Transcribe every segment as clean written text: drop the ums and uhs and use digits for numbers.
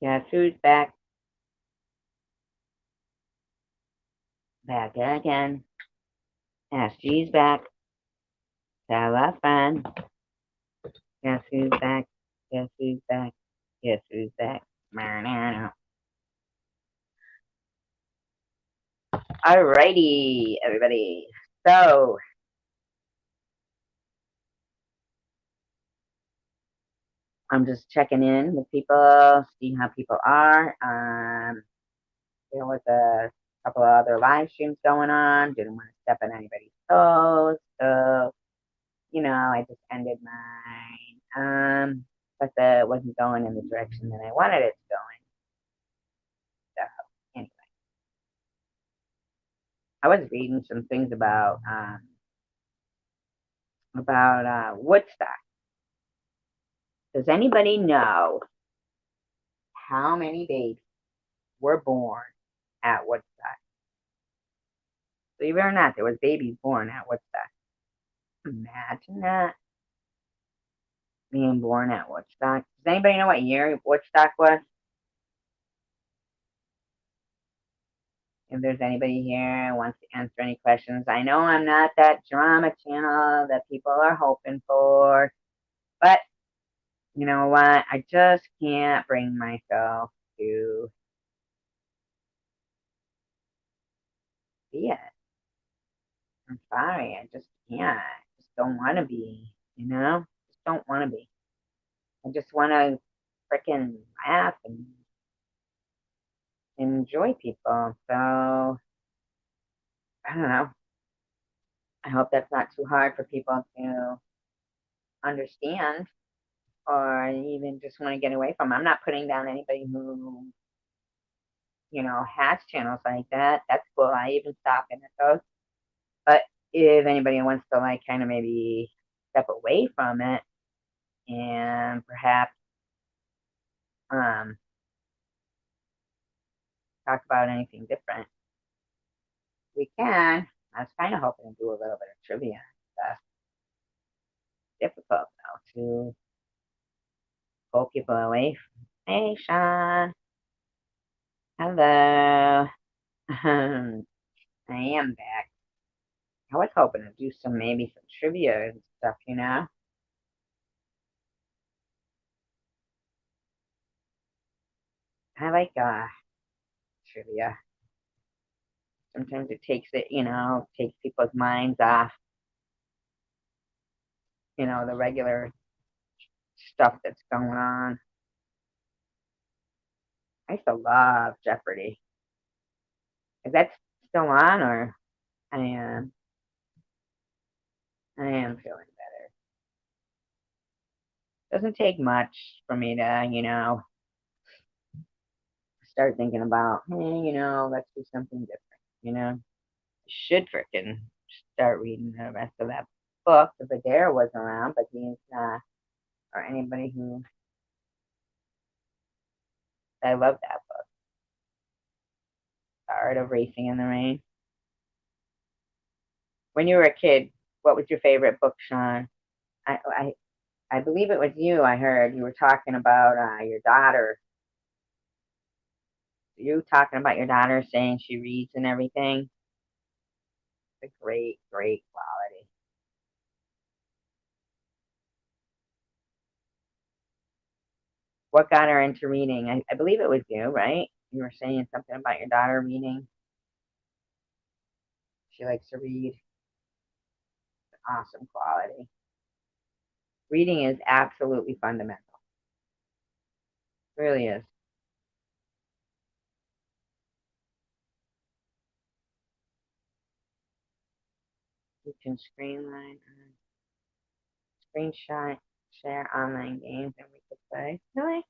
Guess who's back? Back again. SG's back. Tell a friend. Guess who's back? Guess who's back? Guess who's back? Alrighty, everybody. So, I'm just checking in with people, seeing how people are. There was a couple of other live streams going on. Didn't want to step on anybody's toes. So, I just ended mine. But it wasn't going in the direction that I wanted it to go in. So, anyway, I was reading some things about Woodstock. Does anybody know how many babies were born at Woodstock? Believe it or not, there was babies born at Woodstock. Imagine that, being born at Woodstock. Does anybody know what year Woodstock was? If there's anybody here who wants to answer any questions, I know I'm not that drama channel that people are hoping for, but you know what? I just can't bring myself to be it. I'm sorry, I just can't. I just don't want to be, Just don't want to be. I just want to freaking laugh and enjoy people. So, I don't know. I hope that's not too hard for people to understand or even just want to get away from. I'm not putting down anybody who, has channels like that. That's cool. I even stop in at those. But if anybody wants to like kind of maybe step away from it and perhaps um talk about anything different, we can. I was kind of hoping to do a little bit of trivia stuff. Difficult though to pull people away from. Hey, Sean. Hello. I am back. I was hoping to do maybe some trivia and stuff. I like trivia. Sometimes it takes people's minds off, the regular stuff that's going on. I used to love Jeopardy. Is that still on, or I am I am feeling better. Doesn't take much for me to, start thinking about, hey, let's do something different. Should frickin' start reading the rest of that book. If Adair was around, but he's not, or anybody who. I love that book, The Art of Racing in the Rain. When you were a kid, what was your favorite book, Sean? I believe it was you. I heard you were talking about your daughter. You talking about your daughter saying she reads and everything. It's a great, great quality. What got her into reading? I believe it was you, right? You were saying something about your daughter reading. She likes to read. Awesome quality. Reading is absolutely fundamental. It really is. You can screenshot, share online games, and we could play. Really?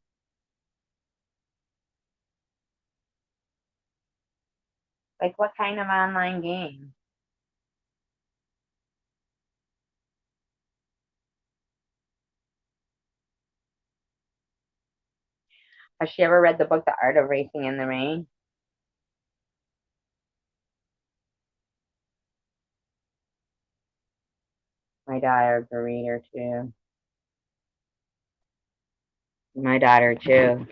Like what kind of online game? Has she ever read the book The Art of Racing in the Rain? My daughter's a reader too. My daughter too.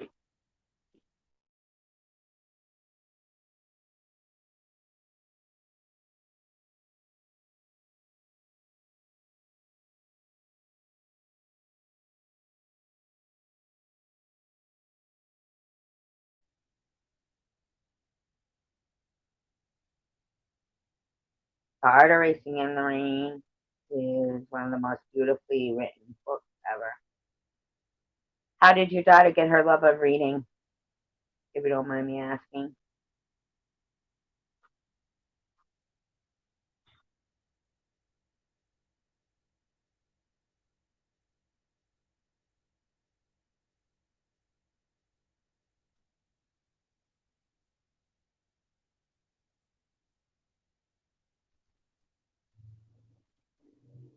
The Art of Racing in the Rain is one of the most beautifully written books ever. How did your daughter get her love of reading, if you don't mind me asking?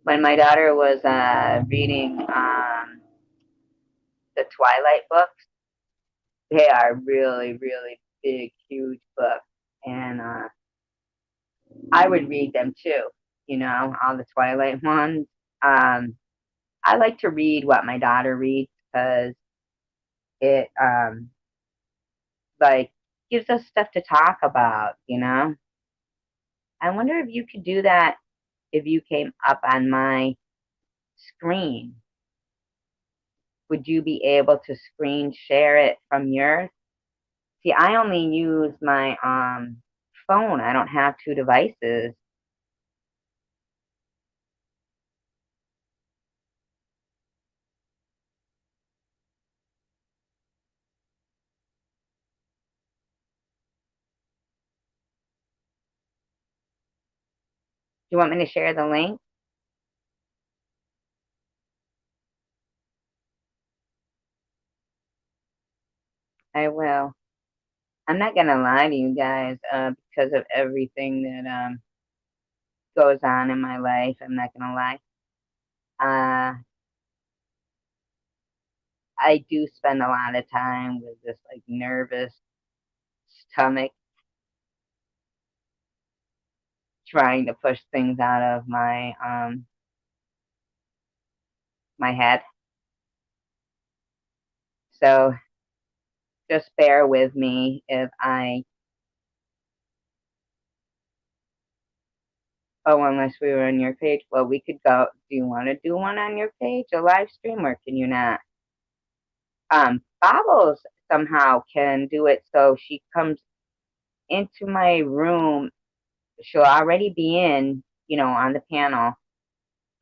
When my daughter was reading the Twilight books, they are really, really big, huge books. And I would read them too, all the Twilight ones. Um, I like to read what my daughter reads because it like gives us stuff to talk about. I wonder if you could do that if you came up on my screen. Would you be able to screen share it from yours? See, I only use my phone. I don't have two devices. Do you want me to share the link? I will. I'm not gonna lie to you guys, because of everything that goes on in my life. I'm not gonna lie. Uh, I do spend a lot of time with this like nervous stomach, trying to push things out of my head. So just bear with me if I. Oh, unless we were on your page. Well, we could go. Do you want to do one on your page, a live stream, or can you not? Bobbles somehow can do it so she comes into my room. She'll already be in, on the panel.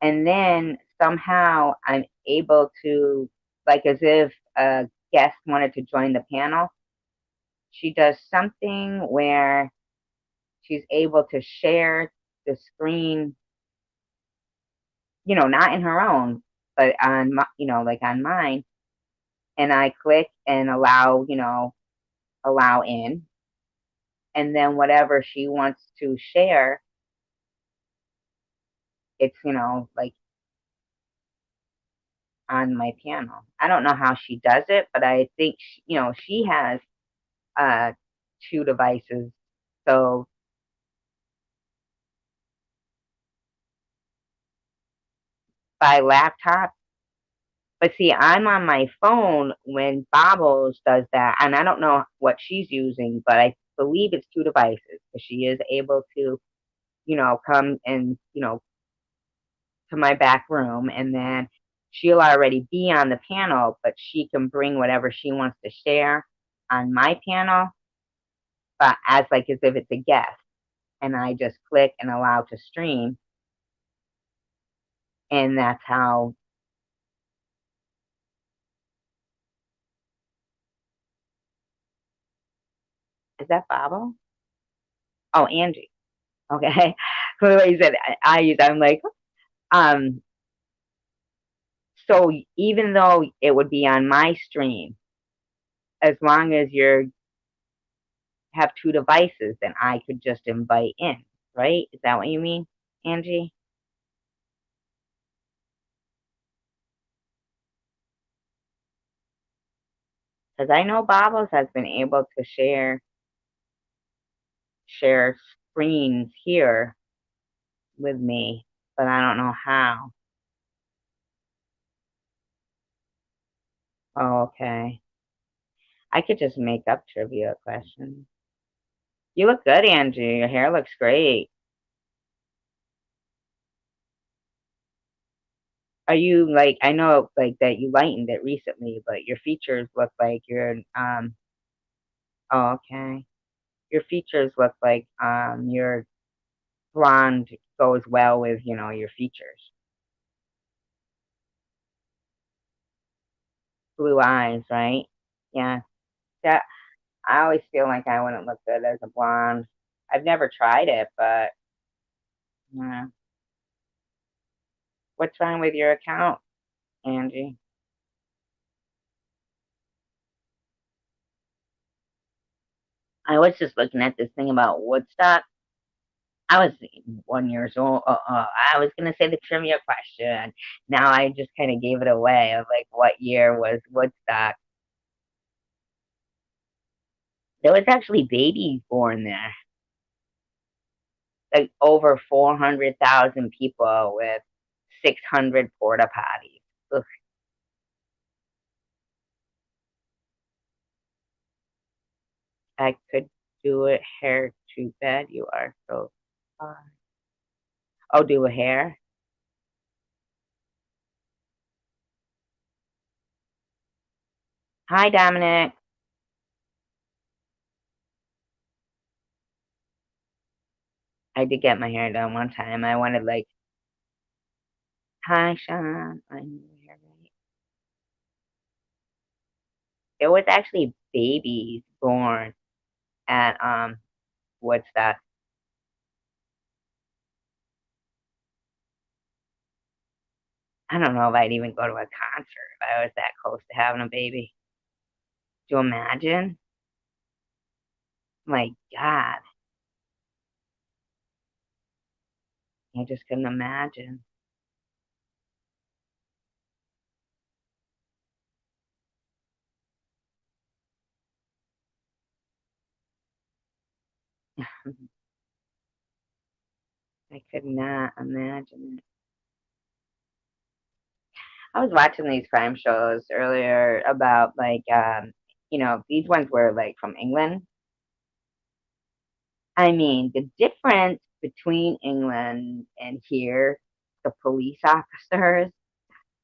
And then somehow I'm able to, like as if a guest wanted to join the panel, she does something where she's able to share the screen, not in her own, but on my, like on mine. And I click and allow in. And then whatever she wants to share, it's, like on my panel. I don't know how she does it, but I think, she has uh, two devices. So by laptop, but see, I'm on my phone when Bobbles does that, and I don't know what she's using, but I believe it's two devices because she is able to, come and, to my back room, and then she'll already be on the panel, but she can bring whatever she wants to share on my panel, but as like as if it's a guest, and I just click and allow to stream, and that's how. Is that Bobble? Oh, Angie. Okay. The way you said I'm like, um, so even though it would be on my stream, as long as you have two devices, then I could just invite in, right? Is that what you mean, Angie? Because I know Bobbles has been able to share screens here with me, but I don't know how. Oh, okay. I could just make up trivia questions. You look good, Angie. Your hair looks great. Are you like, I know like that you lightened it recently, but your features look like you're oh, okay. Your features look like you're blonde goes well with, you know, your features. Blue eyes, right? Yeah. That I always feel like I wouldn't look good as a blonde. I've never tried it, but yeah. What's wrong with your account, Angie? I was just looking at this thing about Woodstock. I was 1 years old. I was gonna say the trivia question. Now I just kind of gave it away of like what year was Woodstock. There was actually babies born there, like over 400,000 people with 600 porta potties. Ugh, I could do it hair. Too bad you are so. Oh, do a hair. Hi, Dominic. I did get my hair done one time. I wanted like, hi, Sean. I'm here. Right? There was actually babies born at Woodstock. I don't know if I'd even go to a concert if I was that close to having a baby. Do you imagine? My God, I just couldn't imagine. I could not imagine it. I was watching these crime shows earlier about like you know, these ones were like from England. I mean, the difference between England and here, the police officers,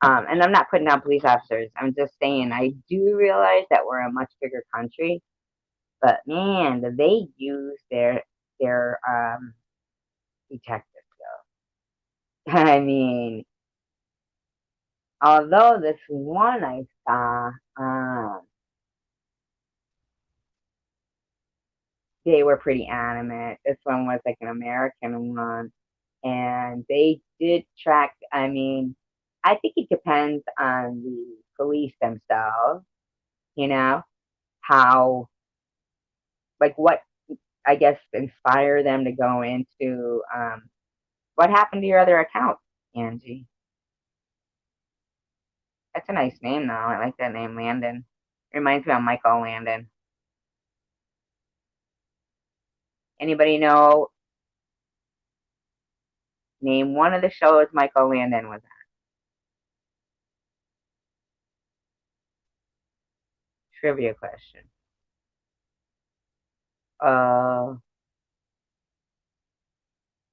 and I'm not putting down police officers. I'm just saying I do realize that we're a much bigger country, but man, they use their detective skills. I mean, although this one I saw, they were pretty animate. This one was like an American one, and they did track. I mean, I think it depends on the police themselves, you know, how, like, what I guess inspire them to go into what happened to your other account, Angie? That's a nice name, though. I like that name, Landon. Reminds me of Michael Landon. Anybody know? Name one of the shows Michael Landon was on. Trivia question. Uh,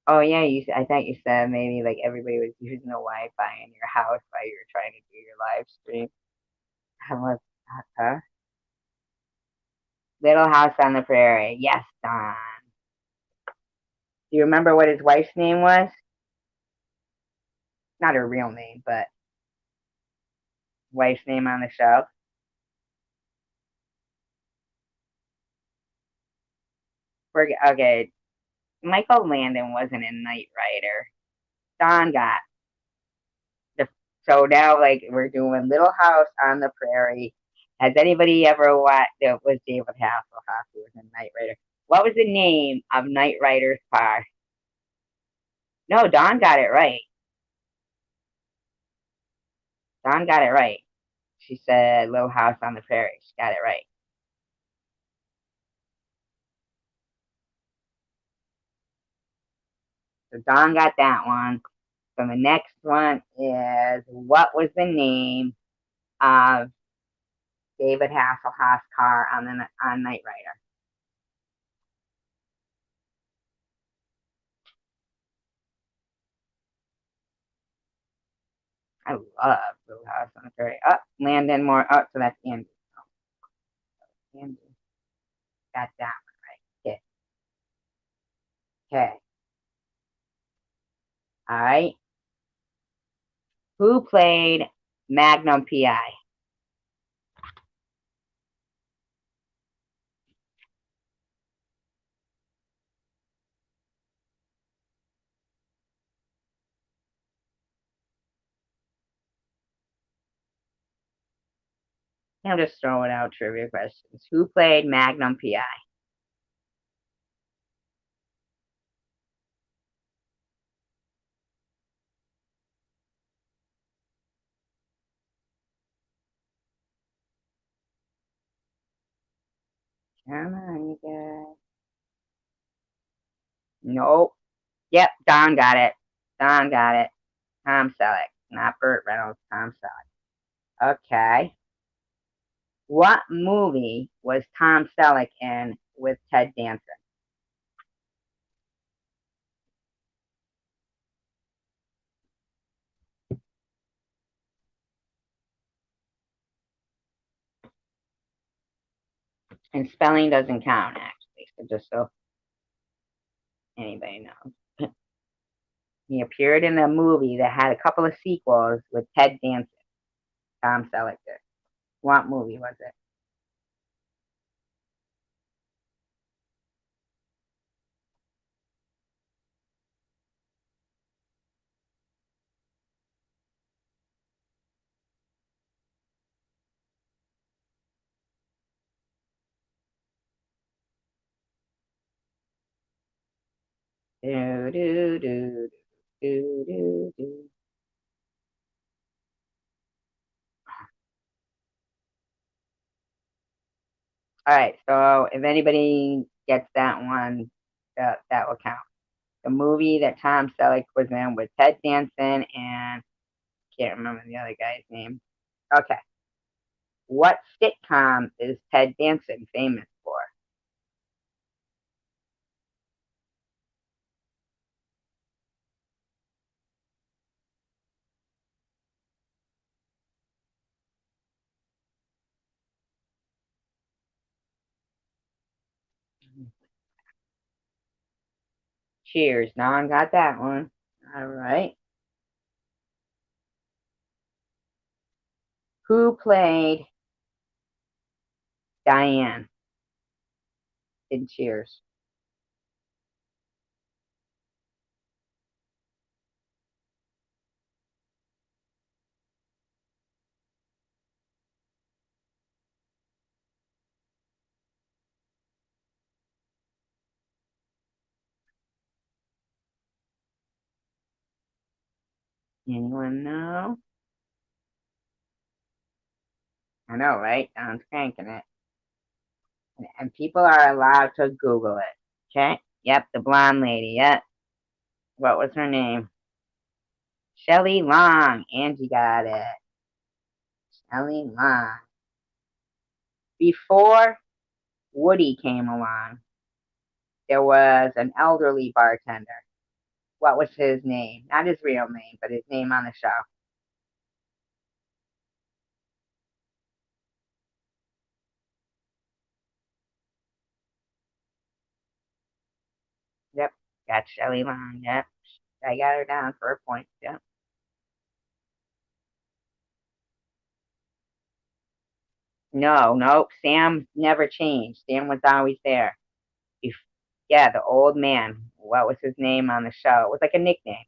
oh yeah, I thought you said maybe like everybody was using the Wi-Fi in your house while you were trying to do your live stream. How was huh? Little House on the Prairie. Yes, Don. Do you remember what his wife's name was? Not her real name, but wife's name on the show. Okay, Michael Landon wasn't a Knight Rider. Don got the. So now, like, we're doing Little House on the Prairie. Has anybody ever watched? It was David Hasselhoff who was a Knight Rider. What was the name of Knight Rider's car? No, Don got it right. Don got it right. She said Little House on the Prairie. She got it right. So Don got that one. So the next one is what was the name of David Hasselhoff's car on Knight Rider? I love Little House on the Prairie. Oh, Landon Moore. Oh, so that's Andy. Oh, Andy got that one right. Okay. Okay. All right. Who played Magnum PI? I'm just throwing out trivia questions. Who played Magnum PI? Come on, you guys. Nope. Yep, Don got it. Don got it. Tom Selleck, not Burt Reynolds. Tom Selleck. Okay. What movie was Tom Selleck in with Ted Danson? And spelling doesn't count, actually. So just so anybody knows. He appeared in a movie that had a couple of sequels with Ted Danson. Tom Selleck did. What movie was it? Do, do, do, do, do, do. All right, so if anybody gets that one, that will count. The movie that Tom Selleck was in with Ted Danson and can't remember the other guy's name. Okay. What sitcom is Ted Danson famous for? Cheers. No one got that one. All right. Who played Diane in Cheers? Anyone know? I know, right? I'm cranking it. And people are allowed to Google it. Okay? Yep, the blonde lady. Yep. What was her name? Shelley Long. Angie got it. Shelley Long. Before Woody came along, there was an elderly bartender. What was his name? Not his real name, but his name on the show. Yep. Got Shelley Long. Yep. I got her down for a point. Yep. No, nope. Sam never changed. Sam was always there. Bef- yeah, the old man. What was his name on the show? It was like a nickname.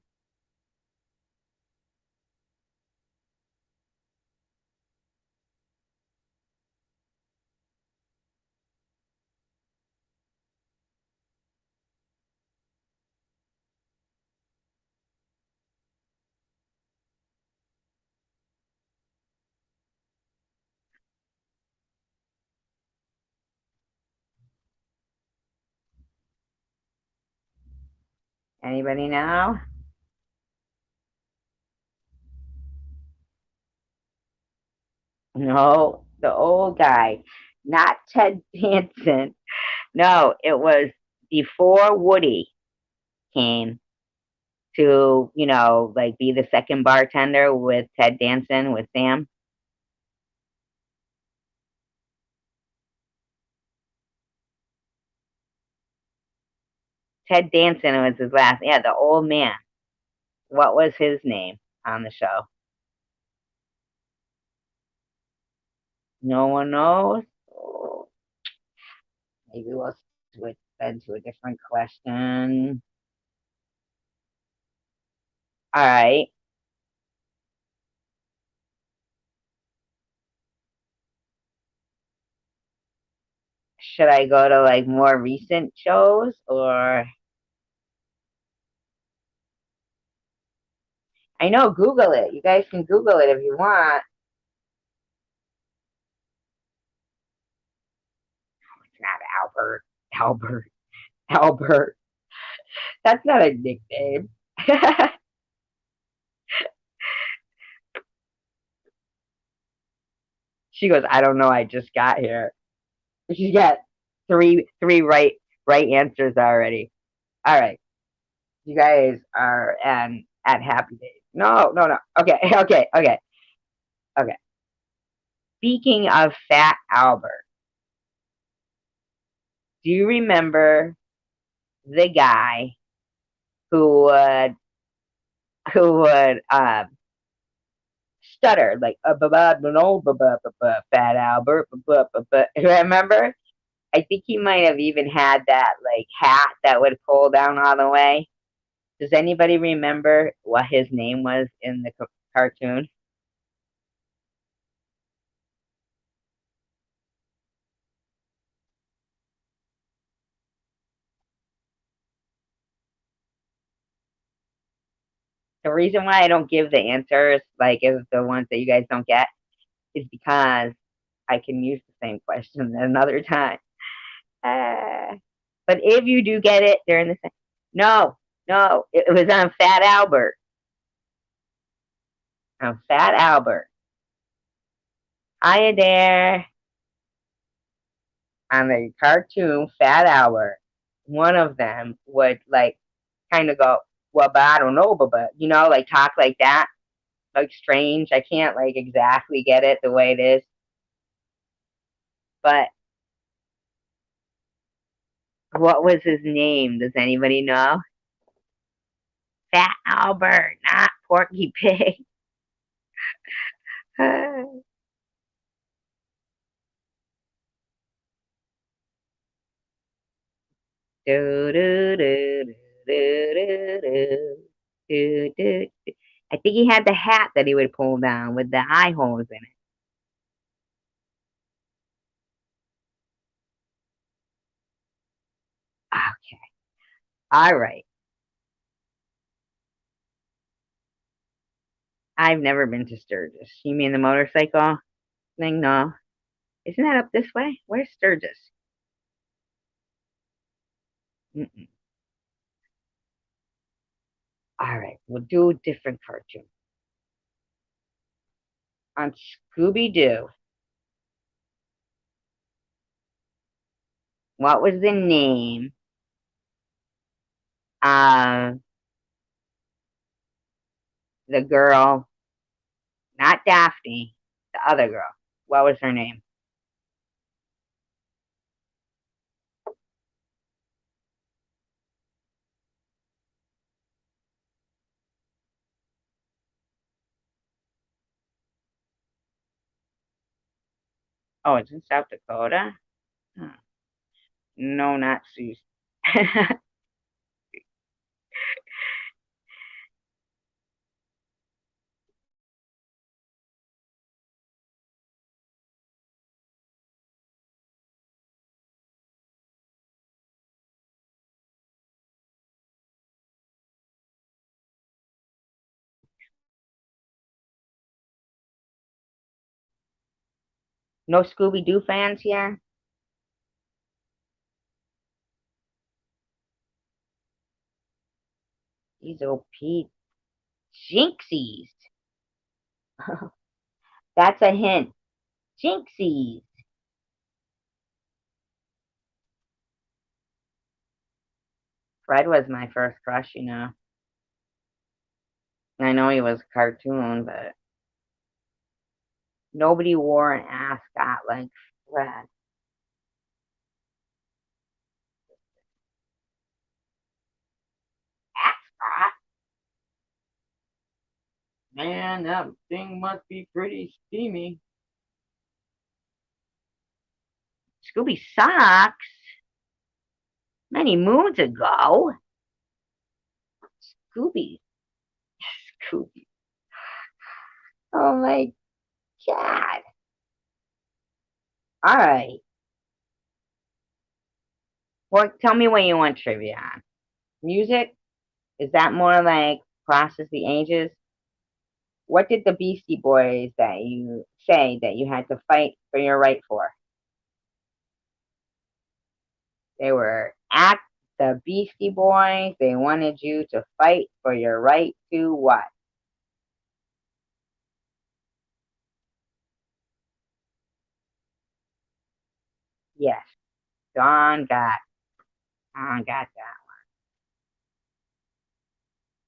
Anybody know? No, the old guy. Not Ted Danson. No, it was before Woody came to, like be the second bartender with Ted Danson with Sam. Ted Danson was his last. Yeah, the old man. What was his name on the show? No one knows? Oh, maybe we'll switch then to a different question. All right. Should I go to like more recent shows or I know Google it. You guys can Google it if you want. It's not Albert. Albert. Albert. That's not a nickname. She goes, I don't know, I just got here. She's got three right answers already. All right. You guys are at Happy Days. No, no, no. Okay, okay. Speaking of Fat Albert, do you remember the guy who would stutter like Fat Albert? Remember? I think he might have even had that like hat that would pull down all the way. Does anybody remember what his name was in the cartoon? The reason why I don't give the answers, like if the ones that you guys don't get, is because I can use the same question another time. Uh, but if you do get it, they're in the same. No, no, it was on Fat Albert. On Fat Albert. Hiya there. On the cartoon Fat Albert, one of them would like kind of go, well, but I don't know, but like talk like that, like strange. I can't like exactly get it the way it is, but what was his name? Does anybody know? Fat Albert, not Porky Pig. Do, do, do, do, do, do, do, do, do. I think he had the hat that he would pull down with the eye holes in it. Okay. All right. I've never been to Sturgis. You mean the motorcycle thing? No. Isn't that up this way? Where's Sturgis? Mm-mm. All right. We'll do a different cartoon. On Scooby Doo, what was the name of the girl? Not Daphne, the other girl. What was her name? Oh, it's in South Dakota? Hmm. No, not Susan. No Scooby Doo fans here? These old Pete Jinxies. That's a hint. Jinxies. Fred was my first crush. I know he was a cartoon, but nobody wore an ascot like Fred. Ascot? Man, that thing must be pretty steamy. Scooby socks? Many moons ago? Scooby. Scooby. Oh my god. Alright. Well, tell me what you want trivia on. Music? Is that more like Crosses the Ages? What did the Beastie Boys that you say that you had to fight for your right for? They were at the Beastie Boys. They wanted you to fight for your right to what? Yes, Don got that.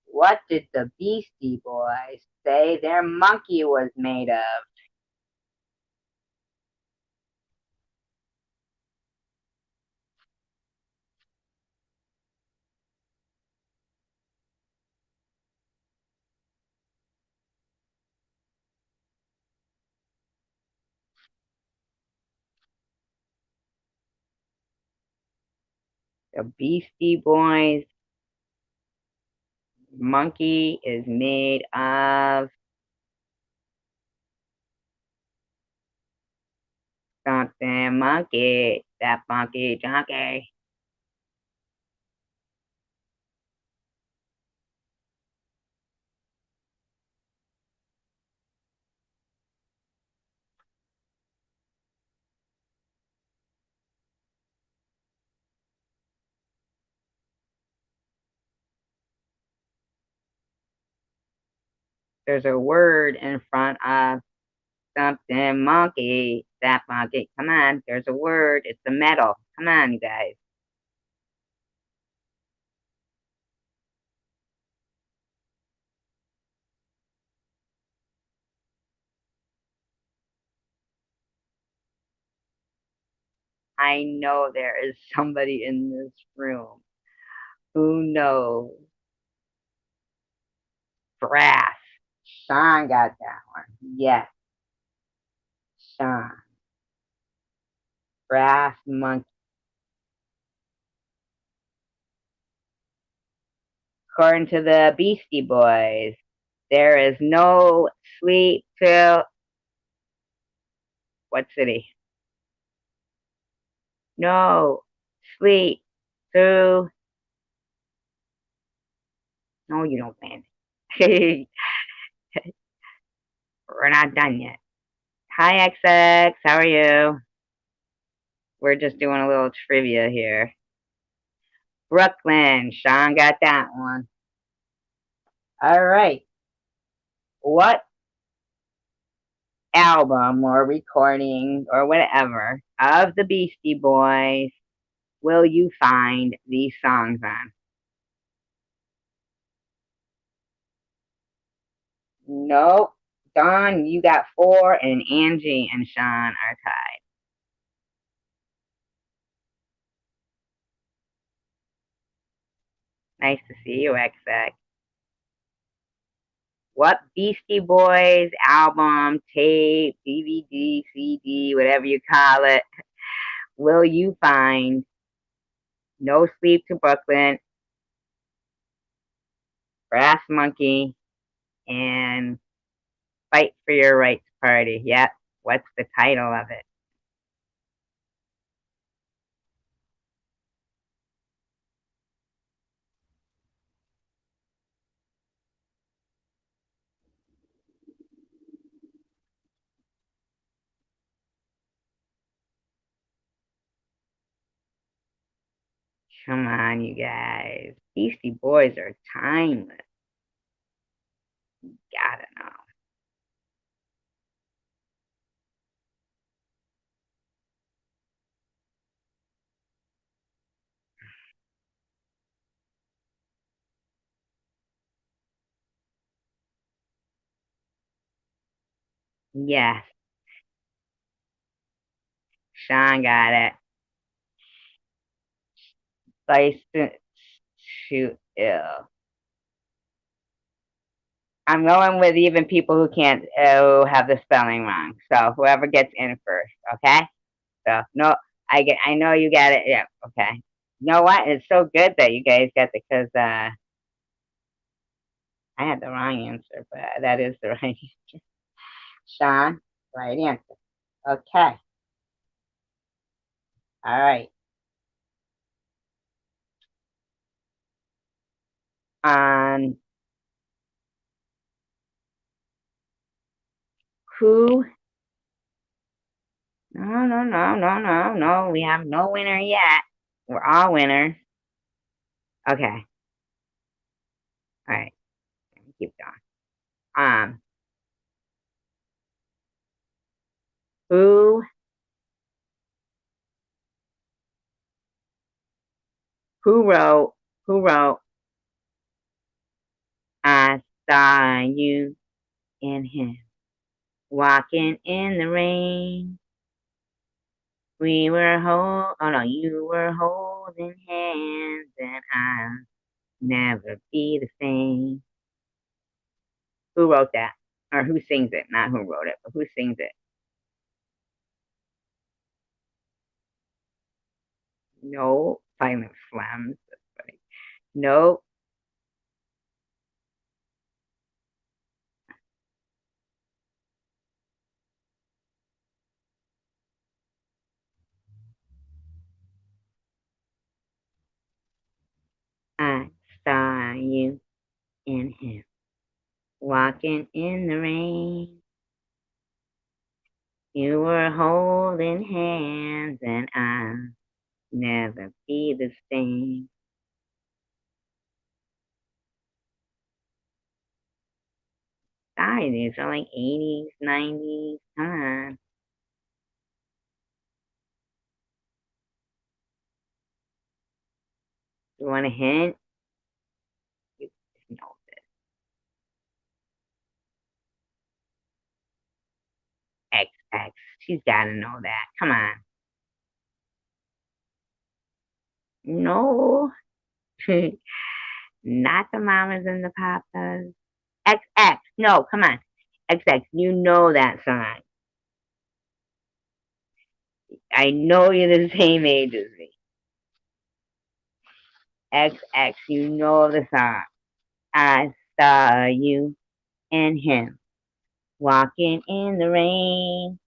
What did the Beastie Boys say their monkey was made of? The Beastie Boys monkey is made of something monkey. That monkey junkie. There's a word in front of something monkey. That monkey. Come on, there's a word. It's a metal. Come on, you guys. I know there is somebody in this room who knows brass. Sean got that one. Yes, Sean. Brass monkey. According to the Beastie Boys, there is no sleep till what city? No sleep through. No, you don't, man. We're not done yet. Hi, XX. How are you? We're just doing a little trivia here. Brooklyn. Sean got that one. All right. What album or recording or whatever of the Beastie Boys will you find these songs on? Nope. Don, you got four, and Angie and Sean are tied. Nice to see you, XX. What Beastie Boys album, tape, DVD, CD, whatever you call it, will you find No Sleep to Brooklyn, Brass Monkey, and Fight for Your Rights Party? Yep. What's the title of it? Come on, you guys. Beastie Boys are timeless. Gotta know. Yes, Sean got it. License to ill. I'm going with even people who can't who have the spelling wrong. So whoever gets in first, okay? So no, I know you got it. Yeah, okay. You know what? It's so good that you guys got it because I had the wrong answer, but that is the right answer. Sean, right answer. Okay. All right. On who? No, no, no, no, no, no. We have no winner yet. We're all winners. Okay. All right. Keep going. Um, who who wrote who wrote I saw you and him walking in the rain. Oh no, you were holding hands, and I'll never be the same. Who wrote that? Or who sings it? Not who wrote it, but who sings it? No, Silent Slams. That's funny. No, I saw you and him walking in the rain. You were holding hands, and I'll never be the same. Sorry, these are like 80s, 90s. Come on. You want a hint? You know this. XX. She's got to know that. Come on. No. Not the mamas and the papas. XX. No, come on. XX. You know that song. I know you're the same age as me. XX. You know the song. I saw you and him walking in the rain.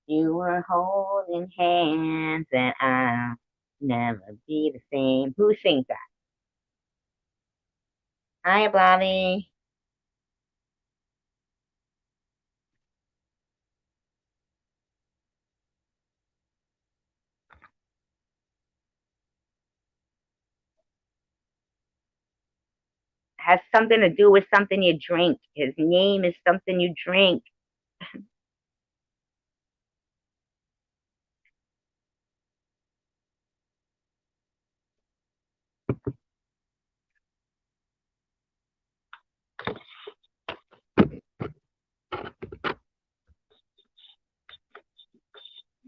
You were holding hands, and I'll never be the same. Who sings that? Hi, Blondie. Has something to do with something you drink. His name is something you drink.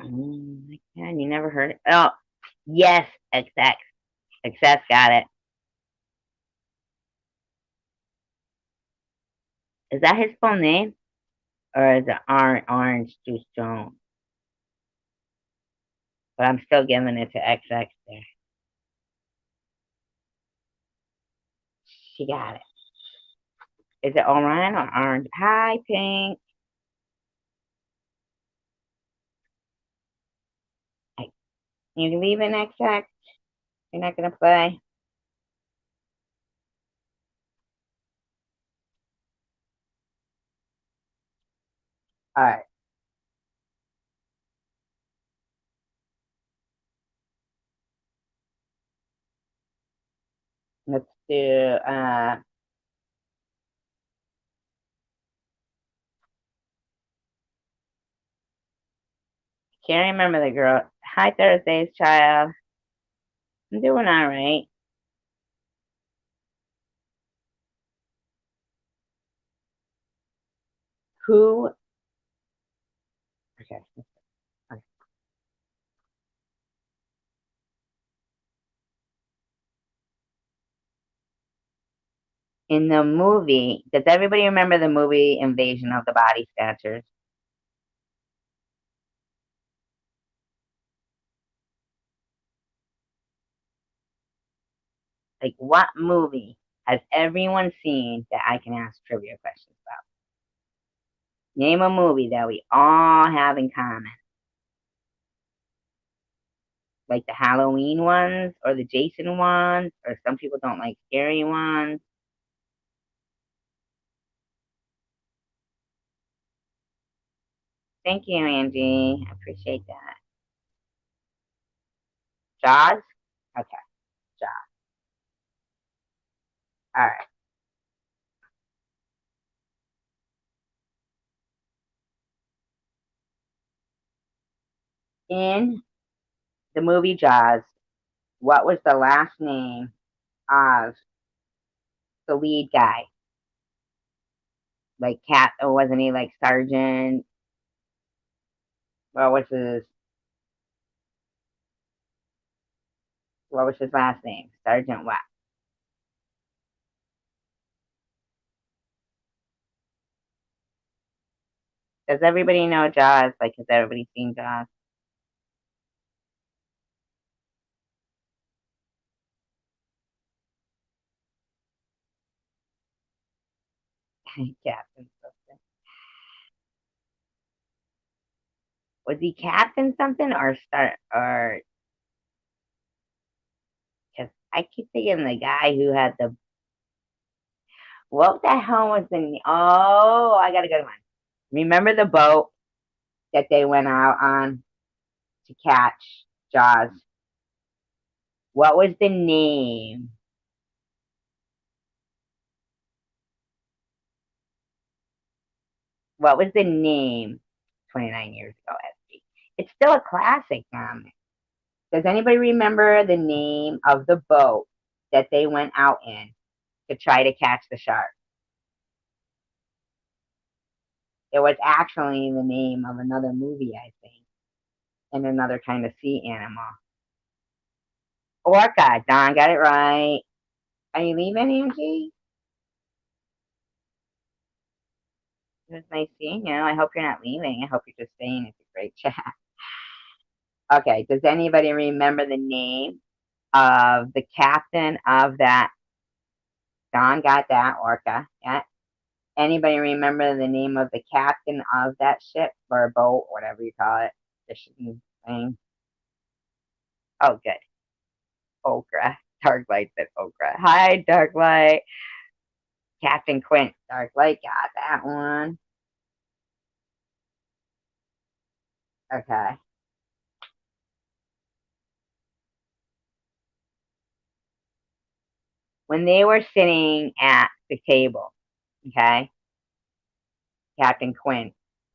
Oh my God, you never heard it? Oh, yes, XX. XX got it. Is that his full name? Or is it Orange Juice Jones? But I'm still giving it to XX there. She got it. Is it orange or orange? Hi, Pink. Hey, you can leave it XX. You're not going to play? All right. Let's do, can't remember the girl. Hi, Thursday's child. I'm doing all right. Who? Okay. Okay. In the movie, does everybody remember the movie Invasion of the Body Snatchers? Like, what movie has everyone seen that I can ask trivia questions about? Name a movie that we all have in common. Like the Halloween ones or the Jason ones, or some people don't like scary ones. Thank you, Angie. I appreciate that. Jaws? Okay, Jaws. All right. In the movie Jaws, what was the last name of the lead guy? Like Cat, or wasn't he like Sergeant? What was his what was his last name? Sergeant what? Does everybody know Jaws? Like, has everybody seen Jaws? Captain something. Was he Captain something or start or? Because I keep thinking the guy who had the what the hell was the oh, I got a good one. Remember the boat that they went out on to catch Jaws? What was the name? What was the name 29 years ago, SG? It's still a classic comic. Does anybody remember the name of the boat that they went out in to try to catch the shark? It was actually the name of another movie, I think, and another kind of sea animal. Orca. Don got it right. Are you leaving, Angie? It was nice seeing you. I hope you're not leaving. I hope you're just staying. It's a great chat. Okay. Does anybody remember the name of the captain of that? Don got that. Orca. Yeah. Anybody remember the name of the captain of that ship or boat, whatever you call it? The shipping thing. Oh, good. Okra. Dark Light said Okra. Hi, Dark Light. Captain Quint. Dark Light got that one. Okay. When they were sitting at the table, okay, Captain Quint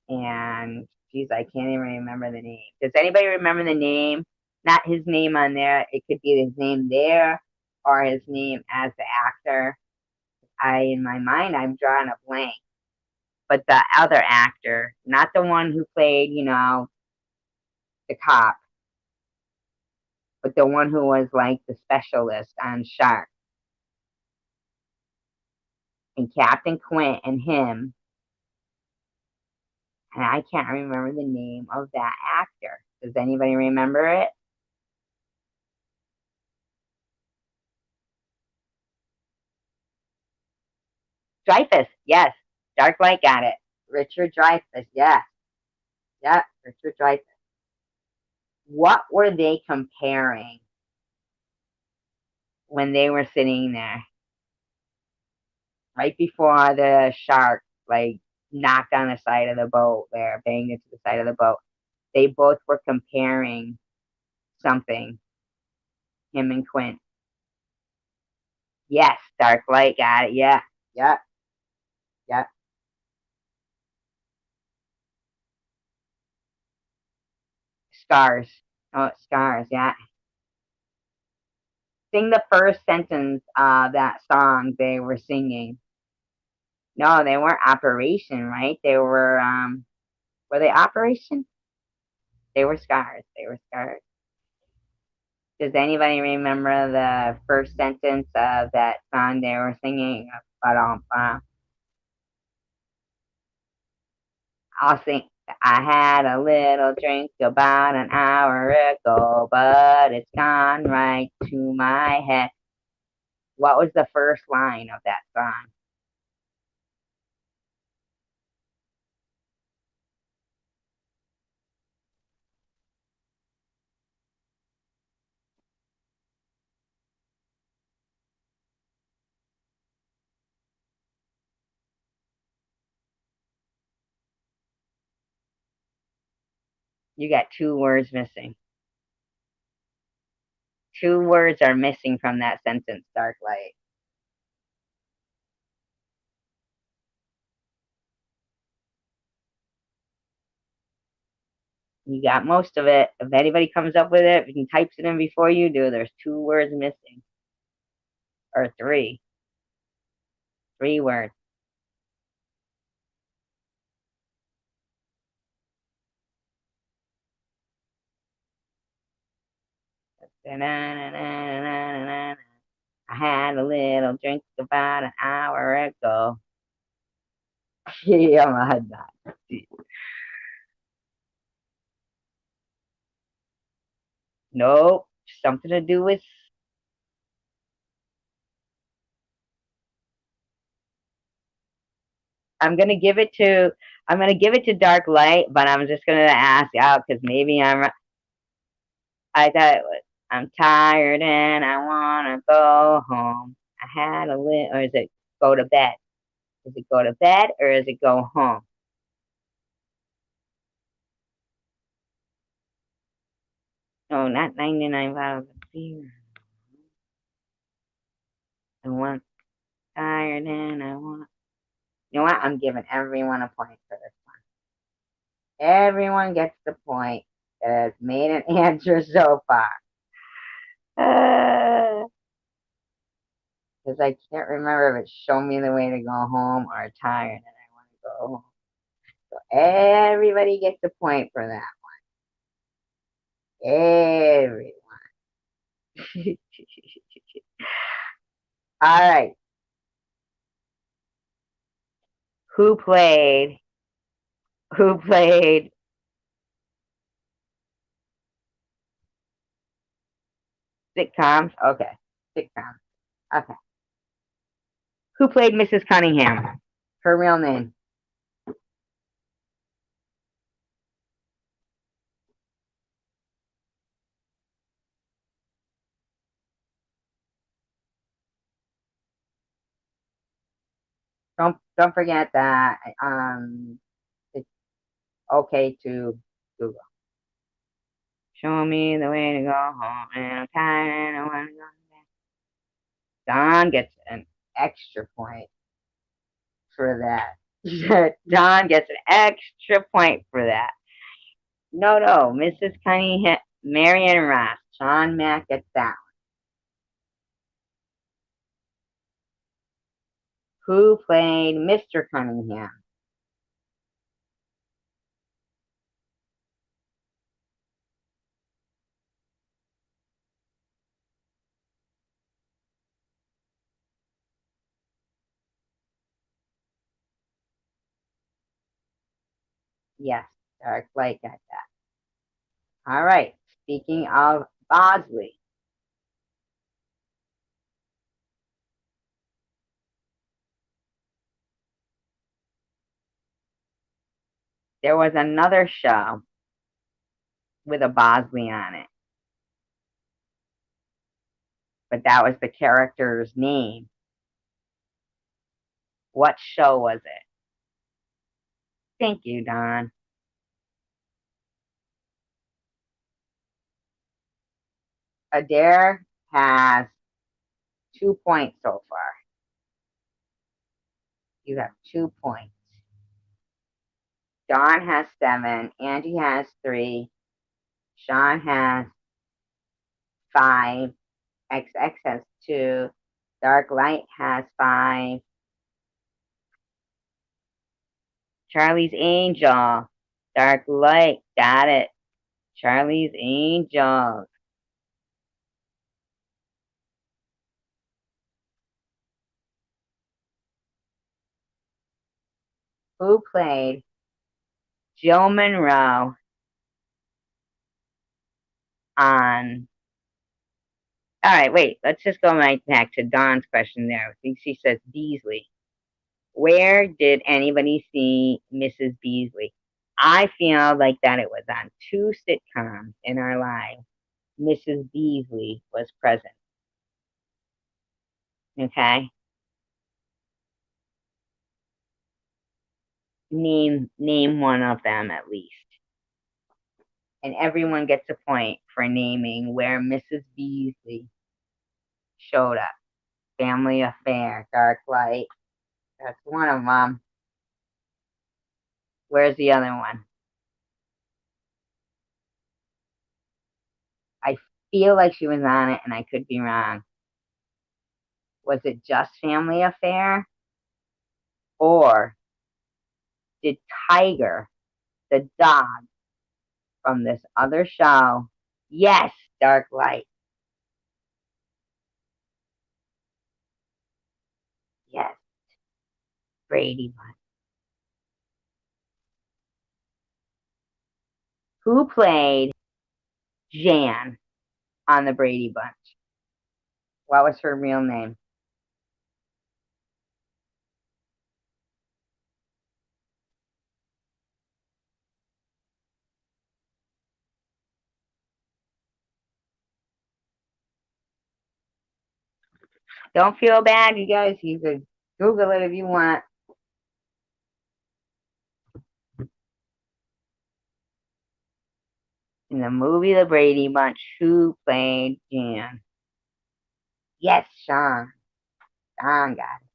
and geez, I can't even remember the name. Does anybody remember the name? Not his name on there. It could be his name there or his name as the actor. In my mind, I'm drawing a blank. But the other actor, not the one who played, the cop, but the one who was like the specialist on Shark. And Captain Quint and him, and I can't remember the name of that actor. Does anybody remember it? Dreyfus, yes. Dark Light got it. Richard Dreyfus, yes. Yeah, Richard Dreyfus. What were they comparing when they were sitting there right before the shark like knocked on the side of the boat there, banged into the side of the boat? They both were comparing something, him and Quint. Yes, Dark Light got it. Yeah, yeah, yeah. Scars. Oh, scars. Yeah. Sing the first sentence of that song they were singing. No, they weren't Operation, right? They were they Operation? They were Scars. They were Scars. Does anybody remember the first sentence of that song they were singing? Ba-dum-bum. I'll sing. I had a little drink about an hour ago, but it's gone right to my head. What was the first line of that song? You got two words missing. Two words are missing from that sentence, Dark Light. You got most of it. If anybody comes up with it, if you can types it in before you do, there's two words missing. Or three. Three words. I had a little drink about an hour ago. Yeah, I had that. Nope. Something to do with. I'm gonna give it to. I'm gonna give it to Dark Light, but I'm just gonna ask out because maybe I'm. I thought it was. I'm tired and I wanna go home. I had a little, or is it go to bed? Is it go to bed or is it go home? No, not 99 bottles of beer. I want tired and I want. You know what? I'm giving everyone a point for this one. Everyone gets the point that has made an answer so far. Because I can't remember if it's show me the way to go home or tired and I want to go home. So everybody gets a point for that. Everyone. All right. Who played? Who played sitcoms? Okay. Sitcoms. Okay. Who played Mrs. Cunningham? Her real name. Don't forget that it's okay to Google. Show me the way to go home and I'm tired and I wanna go back. Don gets an extra point for that. Don gets an extra point for that. No, Mrs. Cunningham, Marion Ross, John Mack gets that one. Who played Mr. Cunningham? Yes, Dark Light got that. All right. Speaking of Bosley, there was another show with a Bosley on it, but that was the character's name. What show was it? Thank you, Don. Adair has 2 points so far. You have 2 points. Don has 7. Angie has 3. Sean has 5. XX has 2. Dark Light has 5. Charlie's Angel. Dark Light. Got it. Charlie's Angels. Who played Jill Monroe on? All right, wait. Let's just go right back to Dawn's question there. I think she says Beasley. Where did anybody see Mrs. Beasley? I feel like that it was on two sitcoms in our lives. Mrs. Beasley was present. Okay? Name one of them at least. And everyone gets a point for naming where Mrs. Beasley showed up. Family Affair, Dark Light. That's one of them. Where's the other one? I feel like she was on it and I could be wrong. Was it just Family Affair? Or did Tiger, the dog from this other show? Yes, Dark Light. Yes, Brady Bunch. Who played Jan on the Brady Bunch? What was her real name? Don't feel bad, you guys. You could Google it if you want. In the movie The Brady Bunch, who played Jan? Yes, Sean. Sean got it.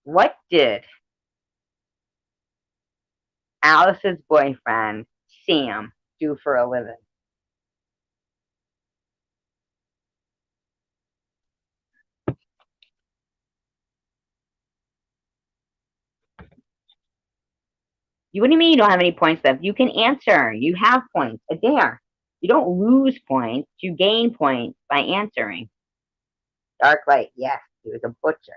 What did Alice's boyfriend, Sam, do for a living? What do you mean you don't have any points left? You can answer. You have points. A dare. You don't lose points. You gain points by answering. Dark Light, yes, he was a butcher.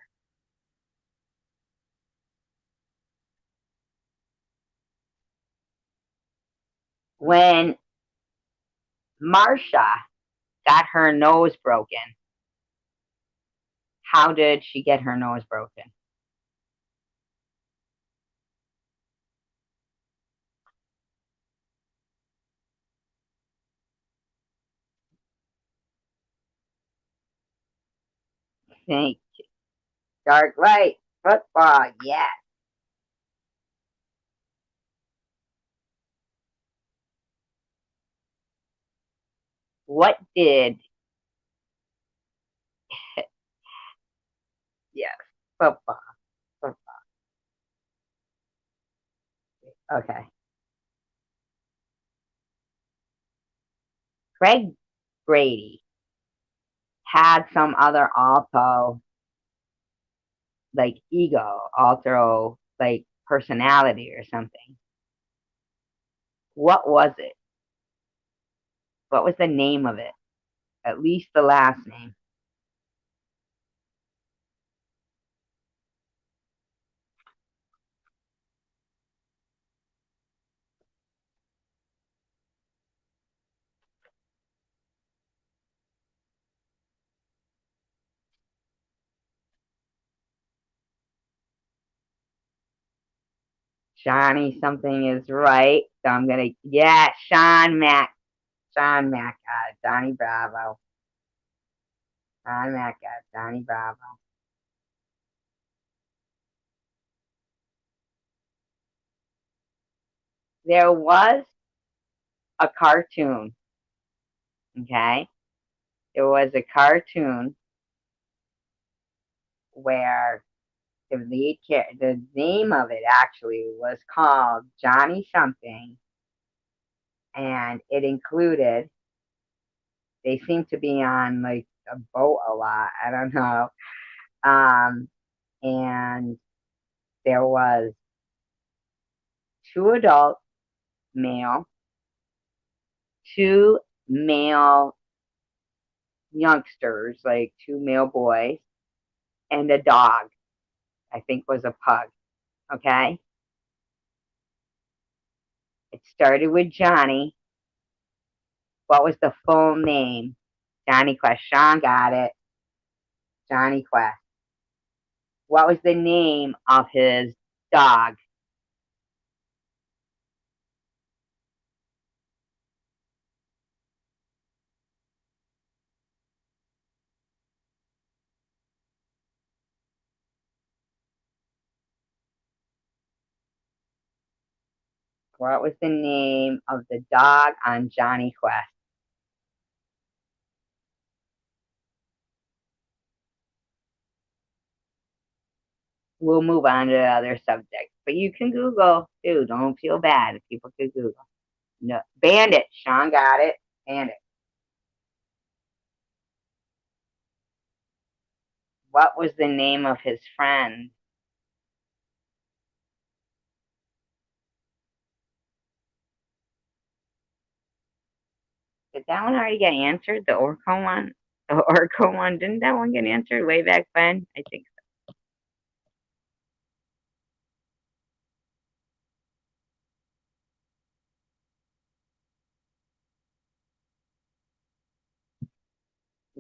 When Marsha got her nose broken, how did she get her nose broken? Thank you. Dark Light, football, yes. What did, yes, football, football. Okay. Craig Brady had some other alto, like ego, alter, like personality or something. What was it? What was the name of it? At least the last name. Johnny something is right. So I'm gonna, yeah, Sean Mac. Sean Mac got it. Johnny Bravo. Sean Mac got it. Johnny Bravo. There was a cartoon. Okay. There was a cartoon where the name of it actually was called Johnny Something, and it included. They seem to be on like a boat a lot. I don't know. Um, and there was two adult male, two male youngsters, like two male boys, and a dog. I think was a pug. Okay. It started with Johnny. What was the full name? Johnny Quest. Sean got it. Johnny Quest. What was the name of his dog? What was the name of the dog on Johnny Quest? We'll move on to other subjects. But you can Google too. Don't feel bad if people could Google. No, Bandit. Sean got it. Bandit. What was the name of his friend? Did that one already get answered? The Orco one? The Orco one? Didn't that one get answered way back when? I think so.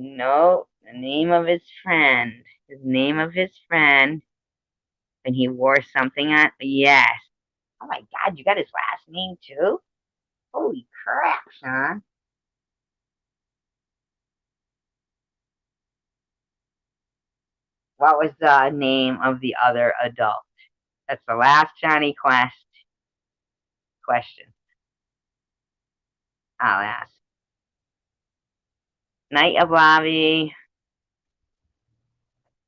No, the name of his friend. His name of his friend. And he wore something on. Yes. Oh my God, you got his last name too? Holy crap, Sean. What was the name of the other adult? That's the last Johnny Quest question I'll ask. Night of Lobby.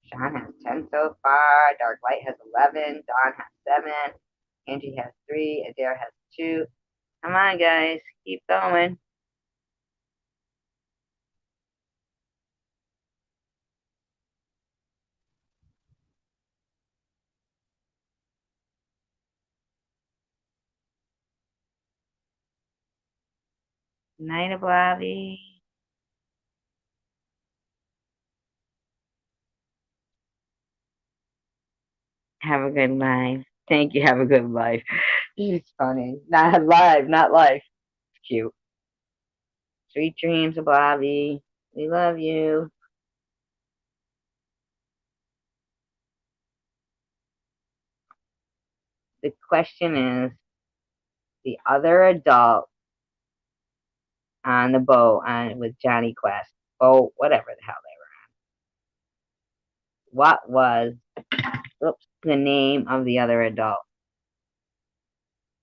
Sean has 10 so far. Dark Light has 11. Dawn has 7. Angie has 3. Adair has 2. Come on, guys. Keep going. Night of Lobby. Have a good life. Thank you. Have a good life. She's funny. Not live, not life. It's cute. Sweet dreams of Bobby. We love you. The question is the other adult on the boat on with Johnny Quest. Oh, whatever the hell they were. What was the name of the other adult?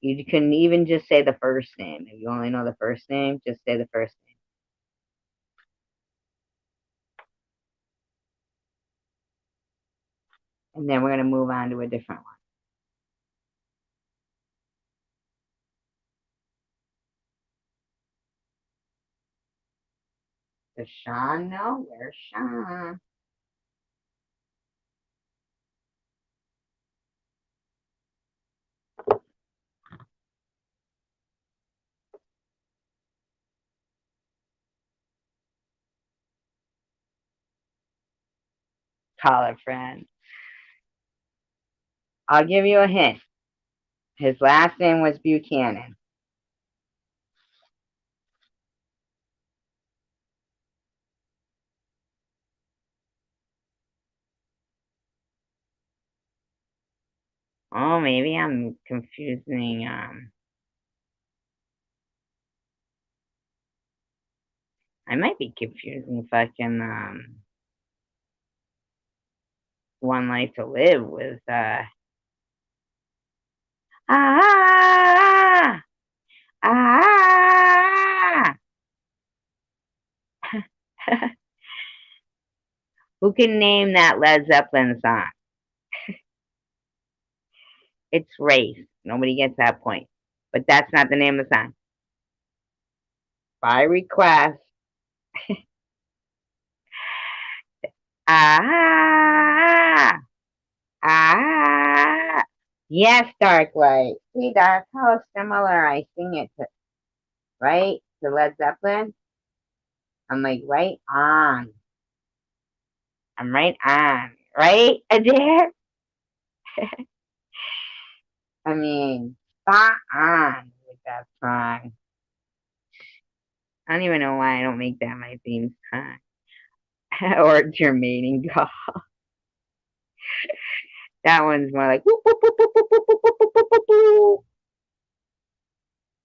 You can even just say the first name. If you only know the first name, just say the first name. And then we're going to move on to a different one. Does Sean know? Where's Sean? Call a friend. I'll give you a hint. His last name was Buchanan. Oh, maybe I'm confusing. I might be confusing fucking One Life to Live with ah ah. Who can name that Led Zeppelin song? It's Race. Nobody gets that point, but that's not the name of the song. By request. Ah ah. Yes, Dark Light. See, that's how similar I sing it to, right? To Led Zeppelin. I'm like right on. I'm right on. Right, Adair? I mean, spot on with that song. I don't even know why I don't make that my theme song. Or your mating call. That one's more like whoop, whoop, whoop, whoop, whoop, whoop, whoop, whoop, whoop, whoop, whoop.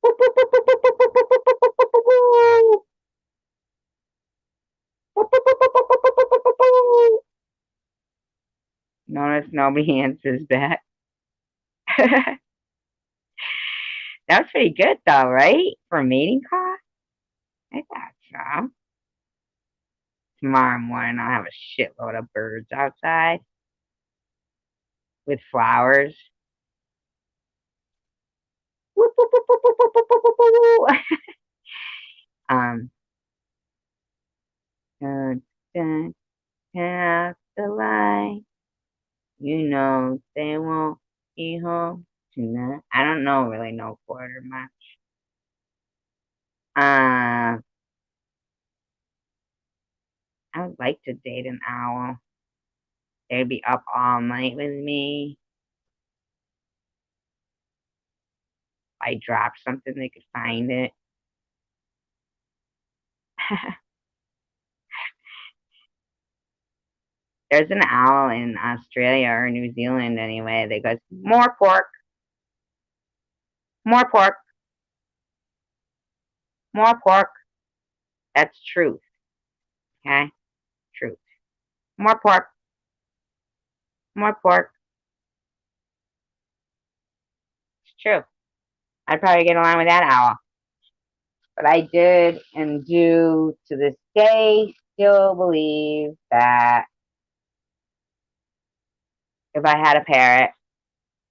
Whoop, whoop, whoop, whoop, whoop, whoop, whoop, whoop, whoop, whoop, whoop. Whoop, whoop, whoop, whoop, whoop, whoop, whoop, whoop, whoop. Notice nobody answers back. That was pretty good though, right? For a mating call? I thought so. Tomorrow morning I'll have a shitload of birds outside with flowers. Whoop, whoop, whoop, whoop, whoop, whoop, whoop, whoop, whoop. um, dun, dun, past the light. You know they won't be home tonight. I don't know really no quarter much. I would like to date an owl. They'd be up all night with me. If I drop something, they could find it. There's an owl in Australia or New Zealand anyway that goes, more pork, more pork, more pork. That's truth. Okay? Truth. More pork, more pork. It's true. I'd probably get along with that owl. But I did and do to this day still believe that if I had a parrot,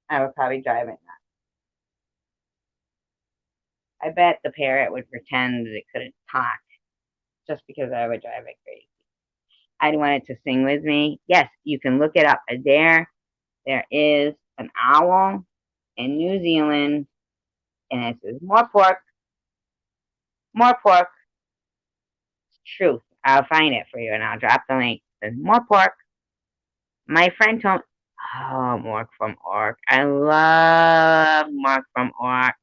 I would probably drive it nuts. I bet the parrot would pretend that it couldn't talk just because I would drive it crazy. I'd want it to sing with me. Yes, you can look it up. There is an owl in New Zealand, and it says, more pork, more pork. It's truth. I'll find it for you, and I'll drop the link. It says, more pork. My friend told me, oh, Mark from Orc. I love Mark from Orc.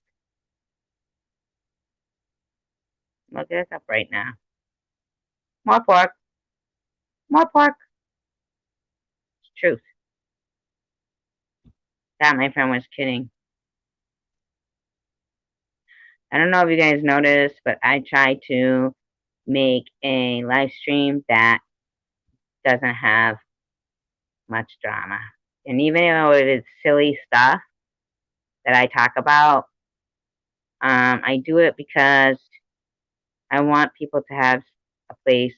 Look this up right now. More pork. More pork. It's truth. That my friend was kidding. I don't know if you guys noticed, but I try to make a live stream that doesn't have much drama. And even though it is silly stuff that I talk about, I do it because I want people to have a place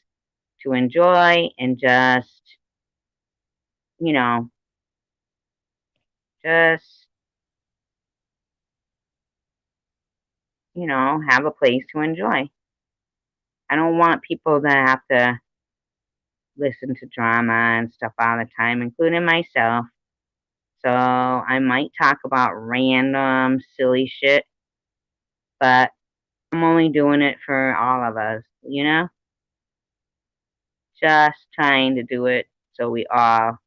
to enjoy and just, you know, just, have a place to enjoy. I don't want people to have to listen to drama and stuff all the time, including myself. So I might talk about random silly shit, but I'm only doing it for all of us, Just trying to do it so we all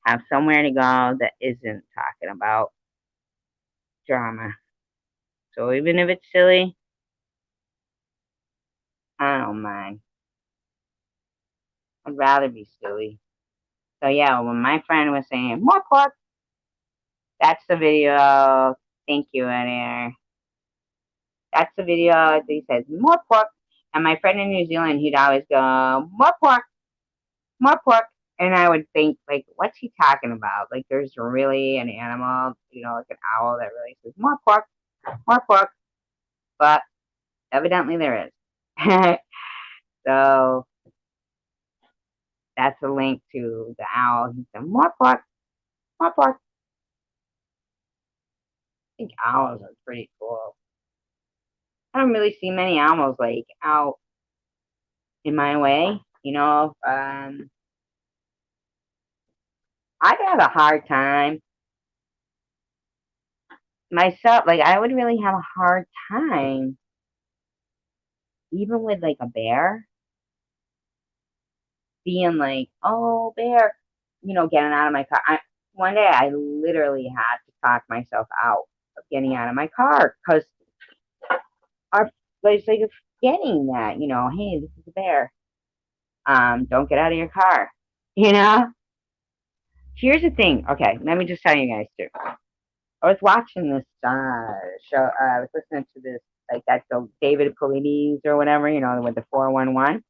have somewhere to go that isn't talking about drama. So even if it's silly, I don't mind. I'd rather be silly. So yeah, when my friend was saying more pork, that's the video. Thank you, Adair. That's the video. He says more pork, and my friend in New Zealand, he'd always go more pork, and I would think like, what's he talking about? Like, there's really an animal, like an owl that really says more pork, but evidently there is. So that's a link to the owl. He said more pork, more pork. I think owls are pretty cool. I don't really see many owls like out in my way. I'd have a hard time myself. Like, I would really have a hard time, even with like a bear. being like, oh, bear, getting out of my car. One day I literally had to talk myself out of getting out of my car because our was like getting that, hey, this is a bear. Don't get out of your car. You know? Here's the thing. Okay, let me just tell you guys too. I was watching this show. I was listening to this, like that David Paulides or whatever, with the 411.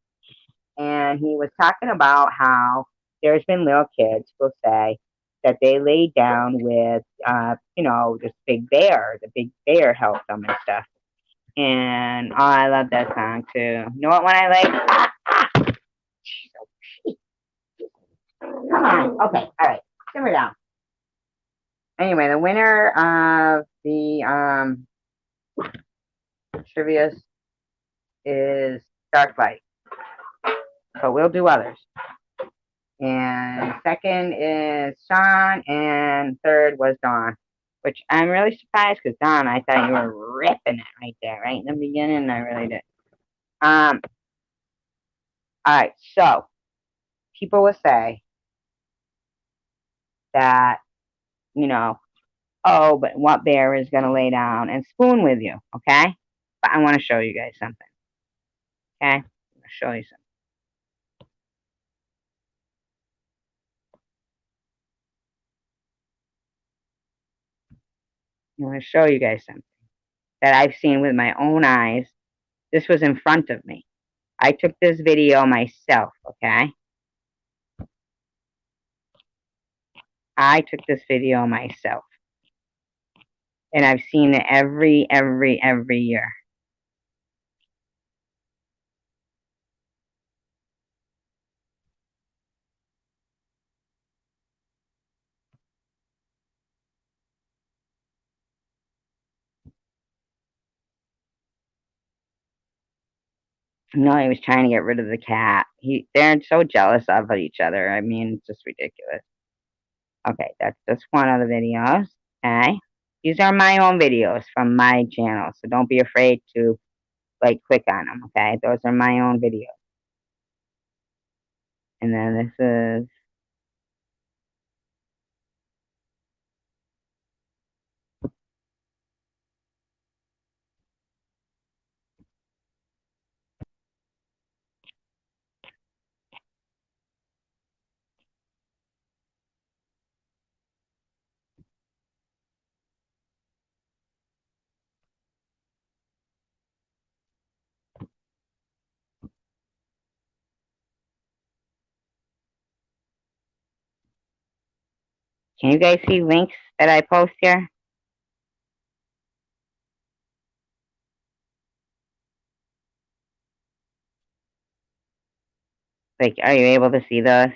And he was talking about how there's been little kids who'll say that they laid down with, this big bear. The big bear helped them and stuff. And oh, I love that song too. You know what one I like? Come on. Okay. All right. Simmer down. Anyway, the winner of the trivia is Dark Light. But we'll do others. And second is Sean, and third was Dawn. Which I'm really surprised because Dawn, I thought you were ripping it right there, right in the beginning. I really did. All right, so people will say that, oh, but what bear is going to lay down and spoon with you, okay? But I want to show you guys something, okay? I'm going to show you something. I'm going to show you guys something that I've seen with my own eyes. This was in front of me. I took this video myself, okay? I took this video myself. And I've seen it every year. No, he was trying to get rid of the cat. They're so jealous of each other. I mean, it's just ridiculous. Okay, that's just one of the videos. Okay. These are my own videos from my channel, so don't be afraid to click on them, okay? Those are my own videos. And then this is can you guys see links that I post here? Are you able to see those?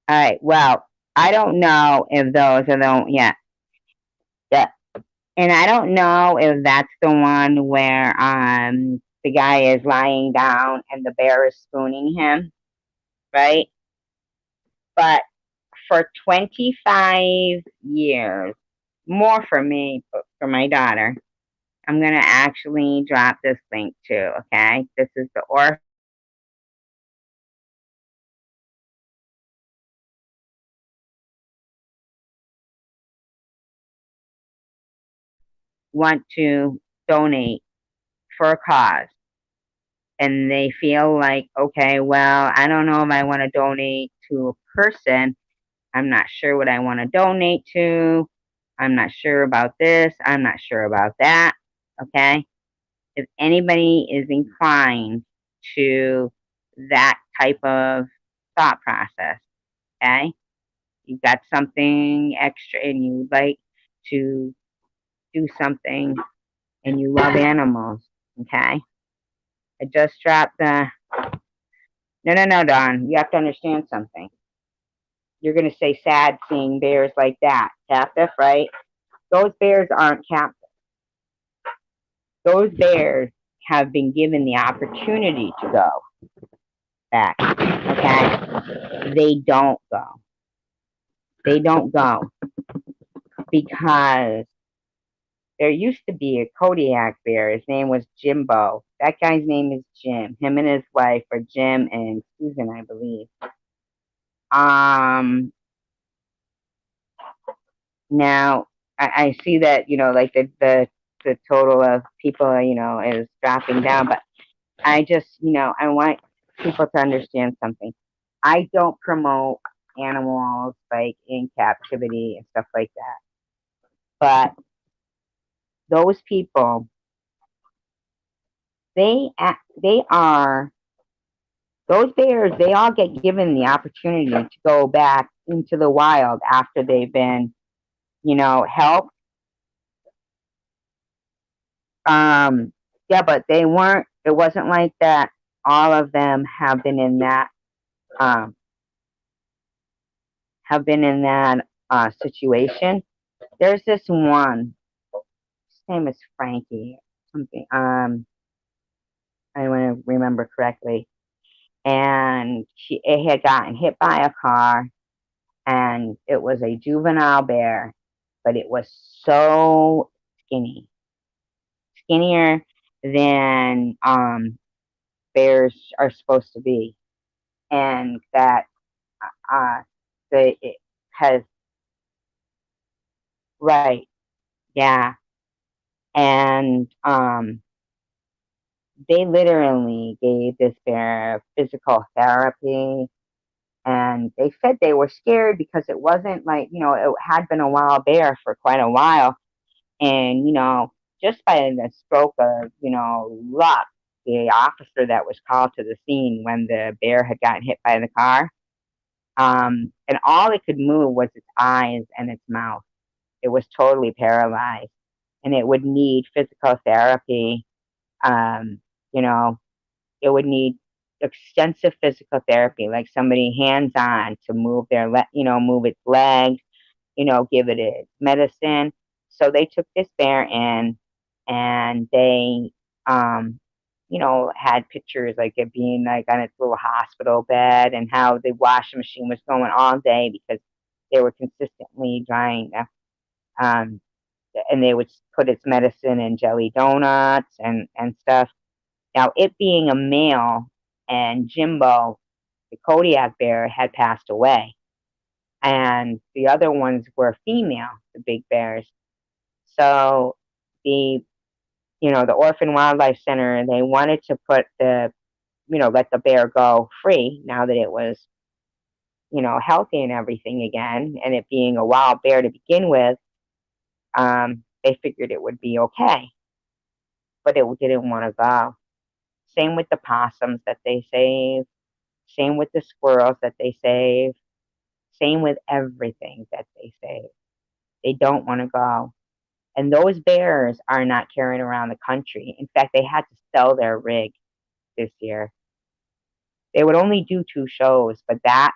All right. Well, I don't know if those are yeah. And I don't know if that's the one where the guy is lying down and the bear is spooning him, right? But for 25 years, more for me, but for my daughter, I'm gonna actually drop this link too, okay? This is the want to donate for a cause and they feel like, okay, well, I don't know if I want to donate to a person. I'm not sure what I want to donate to. I'm not sure about this. I'm not sure about that. Okay. If anybody is inclined to that type of thought process, okay, you've got something extra and you'd like to do something and you love animals, okay? I just dropped the. No, no, no, Don. You have to understand something. You're going to say sad seeing bears like that. Captive, right? Those bears aren't captive. Those bears have been given the opportunity to go back, okay? They don't go. They don't go because there used to be a Kodiak bear. His name was Jimbo. That guy's name is Jim. Him and his wife are Jim and Susan, I believe. Now I see that, like the total of people, is dropping down, but I just, I want people to understand something. I don't promote animals like in captivity and stuff like that. But those people, they are those bears. They all get given the opportunity to go back into the wild after they've been, helped. Yeah, but they weren't. It wasn't like that. All of them have been in that. Um, situation. There's this one. His name is Frankie. Something. I want to remember correctly. And it had gotten hit by a car, and it was a juvenile bear, but it was so skinny, skinnier than bears are supposed to be, and that uh, it has right, yeah, and they literally gave this bear physical therapy, and they said they were scared because it wasn't like, it had been a wild bear for quite a while, and just by the stroke of luck, the officer that was called to the scene when the bear had gotten hit by the car, and all it could move was its eyes and its mouth. It was totally paralyzed, and it would need physical therapy. Um, you know, it would need extensive physical therapy, like somebody hands on to move move its legs, give it its medicine. So they took this bear in, and they, um, had pictures like it being like on its little hospital bed, and how the washing machine was going all day because they were consistently drying. Um, and they would put its medicine in jelly donuts and stuff. Now, it being a male, and Jimbo, the Kodiak bear, had passed away, and the other ones were female, the big bears. So the the Orphan Wildlife Center, they wanted to put let the bear go free now that it was healthy and everything again, and it being a wild bear to begin with. They figured it would be okay, but it didn't want to go. Same with the possums that they save. Same with the squirrels that they save. Same with everything that they save. They don't want to go. And those bears are not carrying around the country. In fact, they had to sell their rig this year. They would only do 2 shows, but that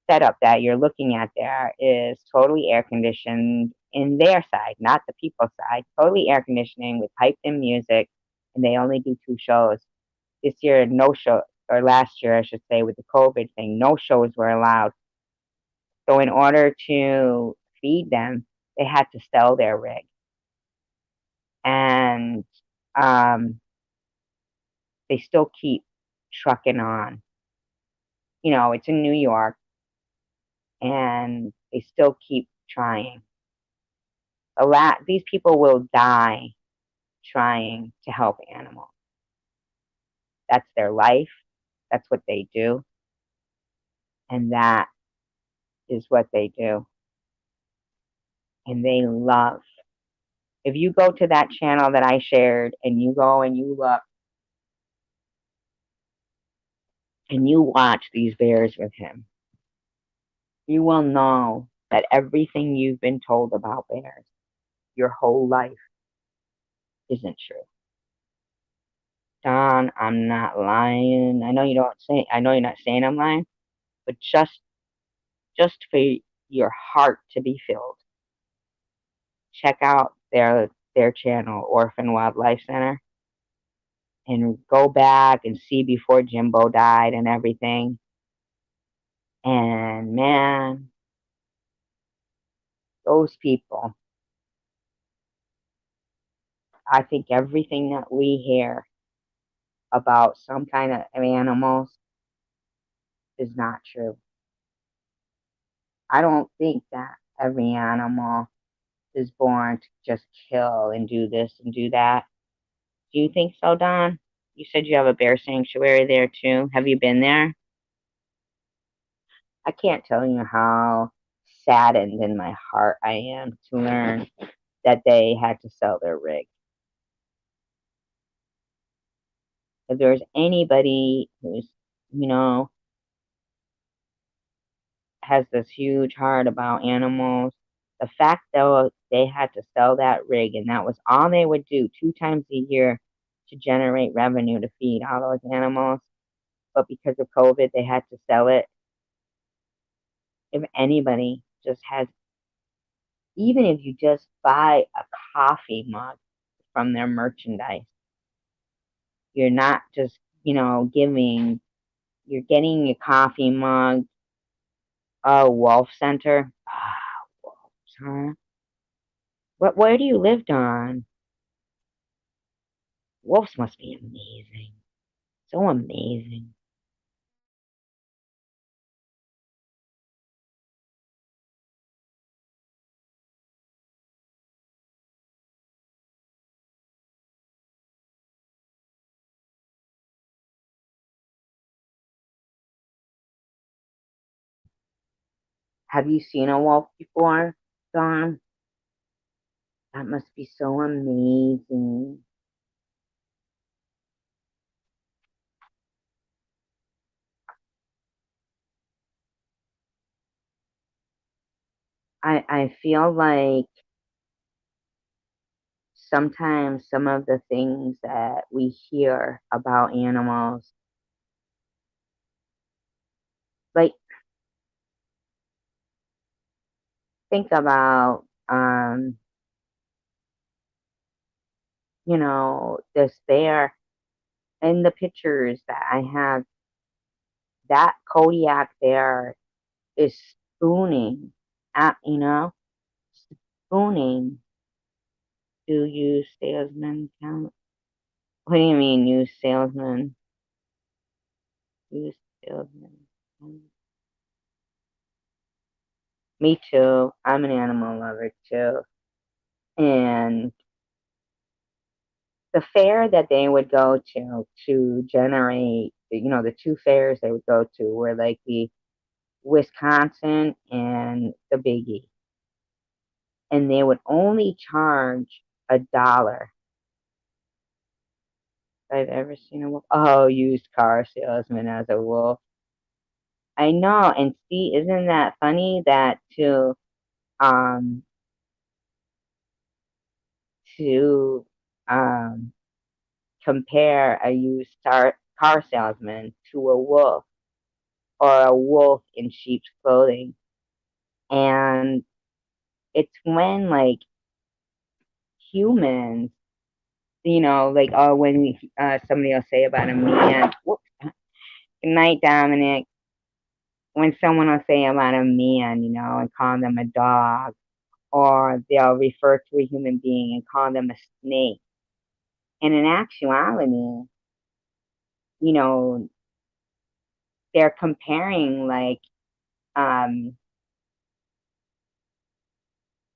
setup that you're looking at there is totally air conditioned in their side, not the people's side. Totally air conditioning with piped in music, and they only do 2 shows. This year, no show, or last year, I should say, with the COVID thing, no shows were allowed. So in order to feed them, they had to sell their rig. And um, they still keep trucking on. It's in New York, and they still keep trying. These people will die trying to help animals. That's their life. That's what they do. And that is what they do. And they love. If you go to that channel that I shared, and you go and you look and you watch these bears with him, you will know that everything you've been told about bears your whole life isn't true. Don, I'm not lying. I know you're not saying I'm lying, but just for your heart to be filled, check out their channel, Orphan Wildlife Center, and go back and see before Jimbo died and everything. And man, those people, I think everything that we hear about some kind of animals is not true. I don't think that every animal is born to just kill and do this and do that. Do you think so, Don? You said you have a bear sanctuary there too. Have you been there? I can't tell you how saddened in my heart I am to learn that they had to sell their rig. If there's anybody who's, you know, has this huge heart about animals, the fact that they had to sell that rig and that was all they would do 2 times a year to generate revenue to feed all those animals, but because of COVID, they had to sell it. If anybody just has, even if you just buy a coffee mug from their merchandise, you're not just, you're getting your coffee mug. Oh, Wolf Center. Ah, Wolves, huh? Where do you live, Don? Wolves must be amazing. So amazing. Have you seen a wolf before, Don? That must be so amazing. I feel like sometimes some of the things that we hear about animals, like think about this bear in the pictures that I have, that Kodiak bear is spooning at, spooning. Do you salesmen count? What do you mean, you salesmen? You salesmen. Me too. I'm an animal lover too. And the fair that they would go to generate, the 2 fairs they would go to were like the Wisconsin and the Biggie. And they would only charge $1. If I've ever seen a wolf. Oh, used car salesman as a wolf. I know. And see, isn't that funny that um to um compare a used car salesman to a wolf or a wolf in sheep's clothing. And it's when like humans, like when somebody will say about a man, whoops, good night, Dominic. When someone will say about a man, and call them a dog, or they'll refer to a human being and call them a snake. And in actuality, you know, they're comparing like um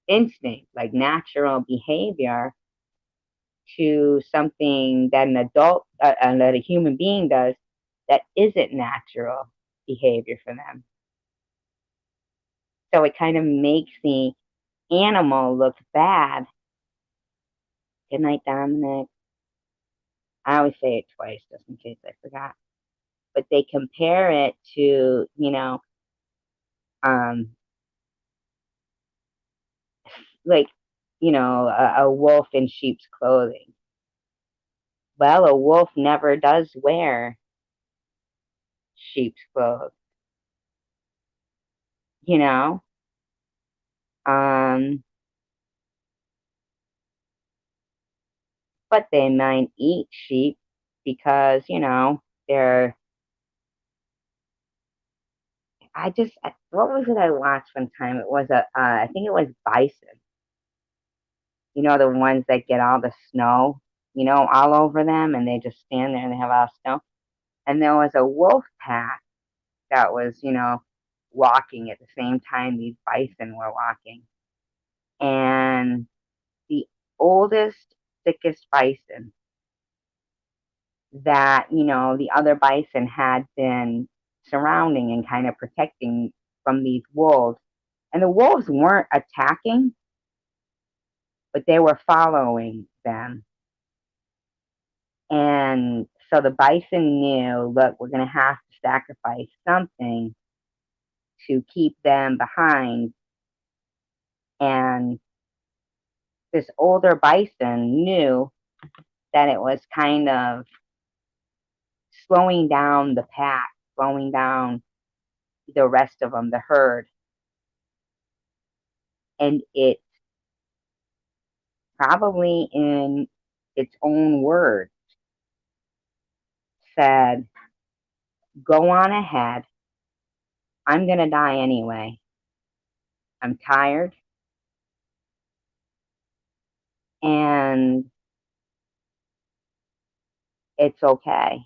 instinct, like natural behavior, to something that an adult, that a human being does that isn't natural behavior for them. So it kind of makes the animal look bad. Good night, Dominic. I always say it twice just in case I forgot. But they compare it to, um, like, a wolf in sheep's clothing. Well, a wolf never does wear sheep's clothes, you know? Um, but they might eat sheep because, they're, what was it I watched one time? It was I think it was bison. The ones that get all the snow, all over them and they just stand there and they have all snow. And there was a wolf pack that was, walking at the same time these bison were walking. And the oldest, thickest bison that, the other bison had been surrounding and kind of protecting from these wolves. And the wolves weren't attacking, but they were following them. And so the bison knew, look, we're going to have to sacrifice something to keep them behind. And this older bison knew that it was kind of slowing down the pack, slowing down the rest of them, the herd. And it probably in its own words said, go on ahead. I'm going to die anyway. I'm tired. And it's okay.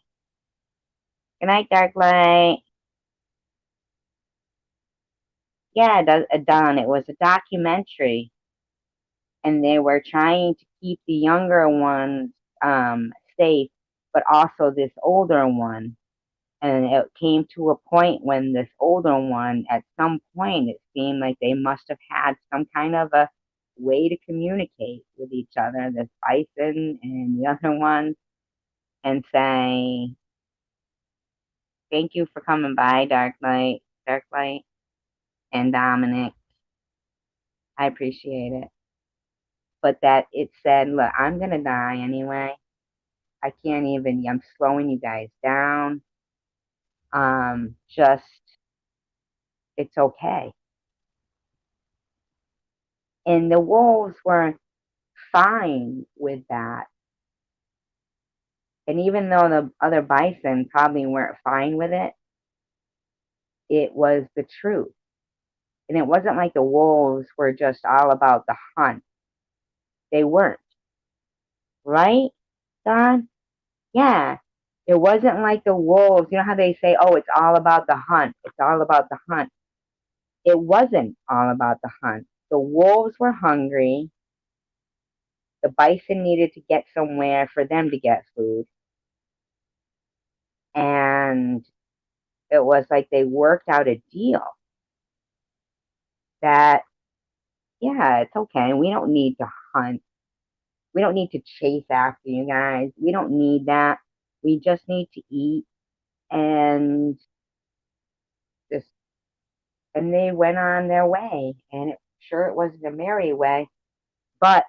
Good night, Dark Light. Yeah, Don. It was a documentary, and they were trying to keep the younger ones safe, but also this older one. And it came to a point when this older one, at some point, it seemed like they must have had some kind of a way to communicate with each other, this bison and the other one, and say, thank you for coming by, Dark Light, and Dominic. I appreciate it. But that it said, look, I'm going to die anyway. I can't even, I'm slowing you guys down. Just, it's okay. And the wolves were fine with that. And even though the other bison probably weren't fine with it, it was the truth. And it wasn't like the wolves were just all about the hunt. They weren't. Right, Don? Yeah. It wasn't like the wolves. You know how they say, oh, it's all about the hunt. It's all about the hunt. It wasn't all about the hunt. The wolves were hungry. The bison needed to get somewhere for them to get food. And it was like they worked out a deal that, yeah, it's okay. We don't need to hunt. We don't need to chase after you guys. We don't need that. We just need to eat and just, and they went on their way. And it wasn't a merry way, but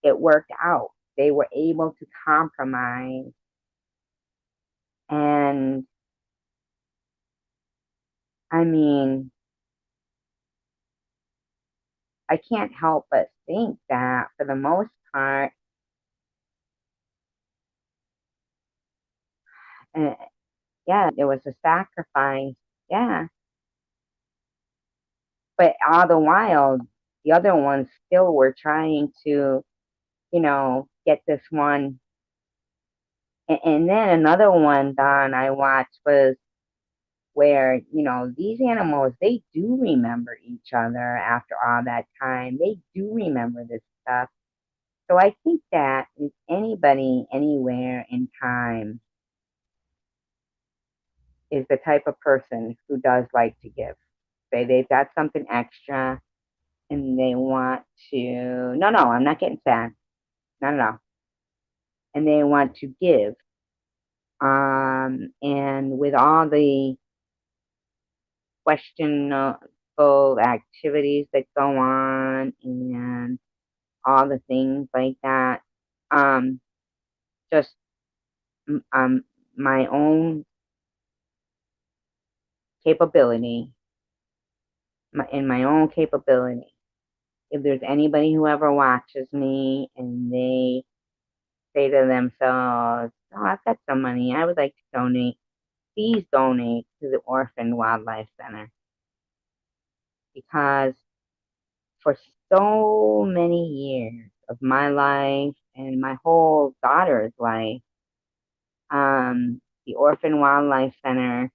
it worked out. They were able to compromise. And I mean, I can't help but think that for the most part, uh, yeah, there was a sacrifice. Yeah. But all the while, the other ones still were trying to, get this one. And then another one, Don, I watched was where, these animals, they do remember each other after all that time. They do remember this stuff. So I think that if anybody, anywhere in time is the type of person who does like to give. Say they've got something extra and they want to, no, I'm not getting sad. No. And they want to give. And with all the questionable activities that go on and all the things like that, um, just my own capability, in my own capability. If there's anybody who ever watches me and they say to themselves, "Oh, I've got some money. I would like to donate," please donate to the Orphan Wildlife Center, because for so many years of my life and my whole daughter's life, the Orphan Wildlife Center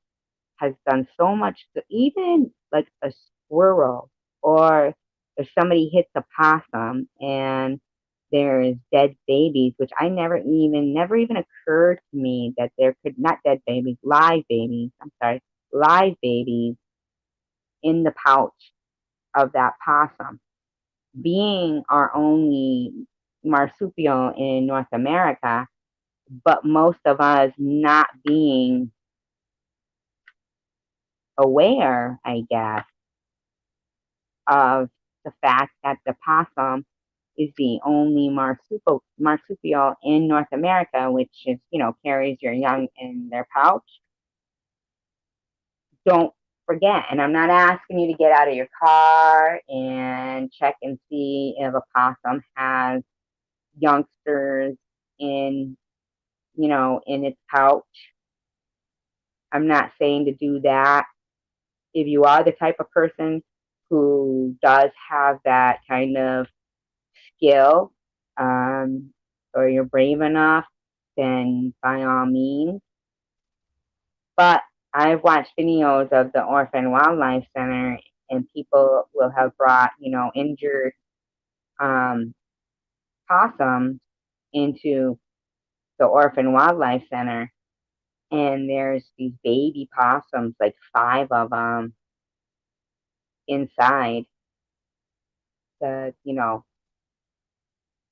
has done so much good. Even like a squirrel, or if somebody hits a possum and there's dead babies, which never even occurred to me that there could, not dead babies, live babies, I'm sorry, live babies in the pouch of that possum. Being our only marsupial in North America, but most of us not being aware, I guess, of the fact that the possum is the only marsupial in North America, which is, carries your young in their pouch. Don't forget, and I'm not asking you to get out of your car and check and see if a possum has youngsters in, in its pouch. I'm not saying to do that. If you are the type of person who does have that kind of skill, or you're brave enough, then by all means. But I've watched videos of the Orphan Wildlife Center, and people will have brought, injured um, possums into the Orphan Wildlife Center, and there's these baby possums, like 5 of them, inside the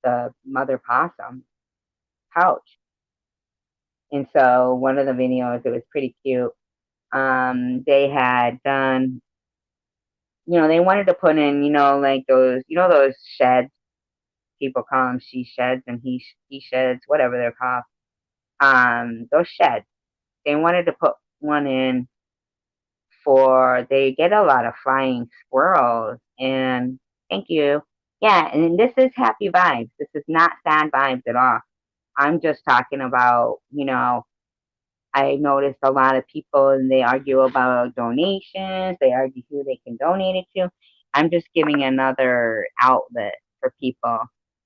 the mother possum pouch. And so one of the videos, it was pretty cute. They had done, they wanted to put in, like those sheds. People call them she sheds and he sheds, whatever they're called. Those sheds. They wanted to put one in they get a lot of flying squirrels. And thank you. Yeah, and this is happy vibes. This is not sad vibes at all. I'm just talking about, I noticed a lot of people, and they argue about donations. They argue who they can donate it to. I'm just giving another outlet for people,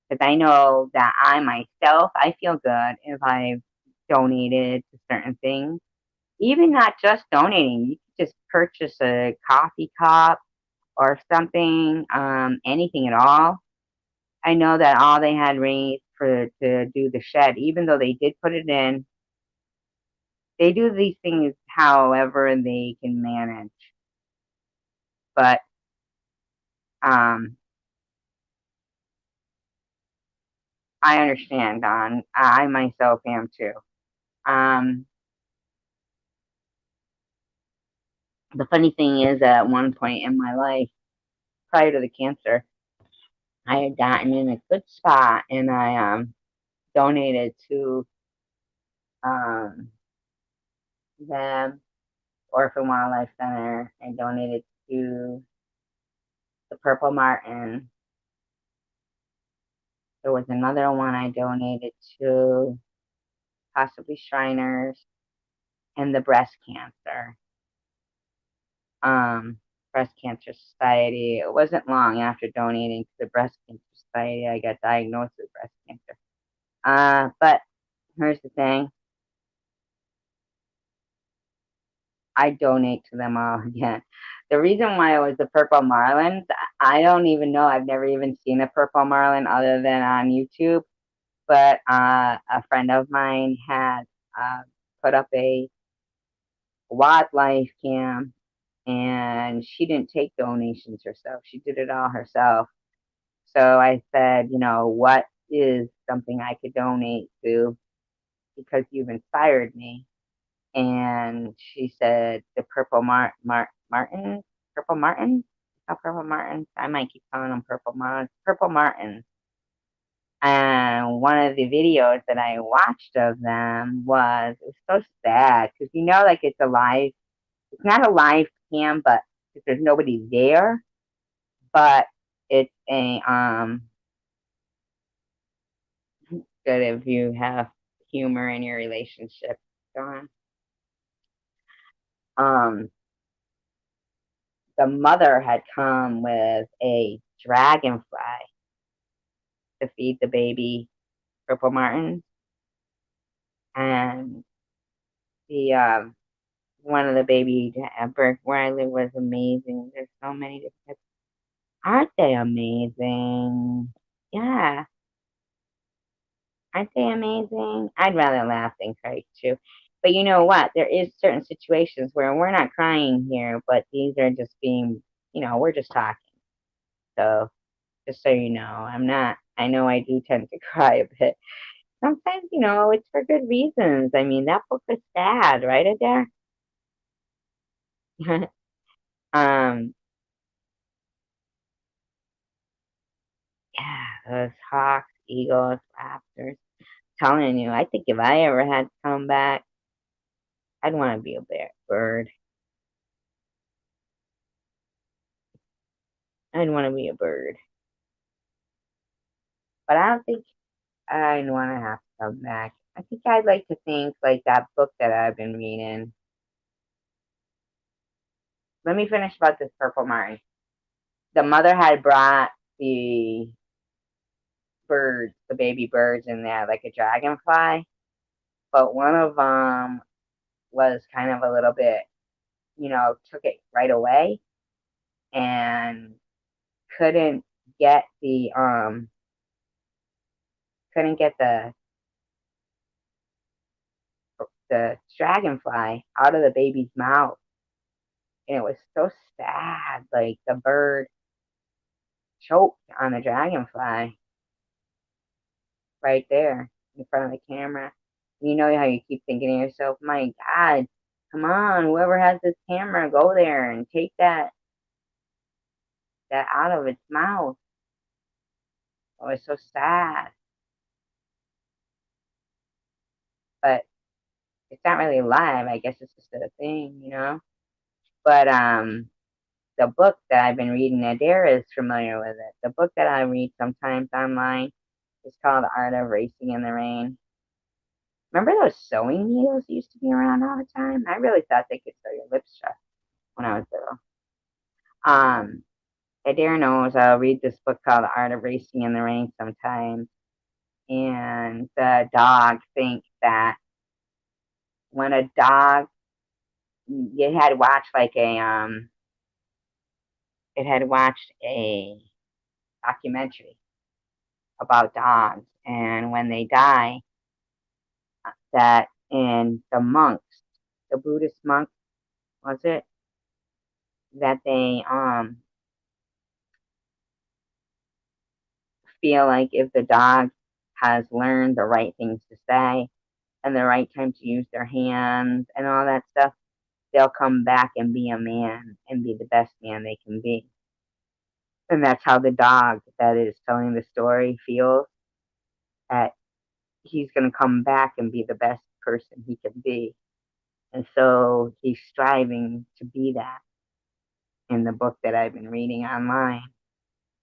because I know that I myself, I feel good if I've donated to certain things. Even not just donating, you could just purchase a coffee cup or something, anything at all. I know that all they had raised to do the shed, even though they did put it in, they do these things however they can manage. But I understand, Don. I myself am too. Um, the funny thing is, at one point in my life, prior to the cancer, I had gotten in a good spot, and I donated to um, them, Orphan Wildlife Center. I donated to the Purple Martin. There was another one I donated to, possibly Shriners, and the breast cancer. Breast Cancer Society. It wasn't long after donating to the Breast Cancer Society I got diagnosed with breast cancer. But here's the thing. I donate to them all again. The reason why it was the Purple Marlins, I don't even know. I've never even seen a Purple Marlin other than on YouTube. But a friend of mine had put up a wildlife cam, and she didn't take donations herself. She did it all herself. So I said, what is something I could donate to, because you've inspired me? And she said the Martin, Purple Martin, not Purple Martins. I might keep calling them Purple Martins. Purple Martins. And one of the videos that I watched of them was, it was so sad because like it's not a live cam, but because there's nobody there, but it's a good if you have humor in your relationship. Go on. The mother had come with a dragonfly to feed the baby purple martins, and the one of the baby birds where I live was amazing. There's so many different types. Aren't they amazing? Yeah, aren't they amazing? I'd rather laugh than cry too. But you know what? There is certain situations where we're not crying here, but these are just being, we're just talking. So just so you know, I'm not. I know I do tend to cry a bit. Sometimes, it's for good reasons. I mean, that book was sad, right, Adair? um, yeah, those hawks, eagles, raptors. Telling you, I think if I ever had to come back, I'd want to be a bird. I'd want to be a bird. But I don't think I'd want to have to come back. I think I'd like to think like that book that I've been reading. Let me finish about this purple martin. The mother had brought the birds, the baby birds in there, like a dragonfly, but one of them was kind of a little bit, took it right away and couldn't get the couldn't get the dragonfly out of the baby's mouth. And it was so sad. Like the bird choked on the dragonfly right there in front of the camera. You know how you keep thinking to yourself, my God, come on, whoever has this camera, go there and take that out of its mouth. Oh, it's so sad. But it's not really live. I guess it's just a thing. But the book that I've been reading, Adair is familiar with it. The book that I read sometimes online is called The Art of Racing in the Rain. Remember those sewing needles that used to be around all the time? I really thought they could sew your lips shut when I was little. Um, Adair knows I'll read this book called The Art of Racing in the Rain sometimes. And the dog thinks that when a dog, it had watched like it had watched a documentary about dogs, and when they die, that in the monks, the Buddhist monks, was it that they feel like if the dog has learned the right things to say and the right time to use their hands and all that stuff, they'll come back and be a man and be the best man they can be. And that's how the dog that is telling the story feels, that he's going to come back and be the best person he can be. And so he's striving to be that in the book that I've been reading online.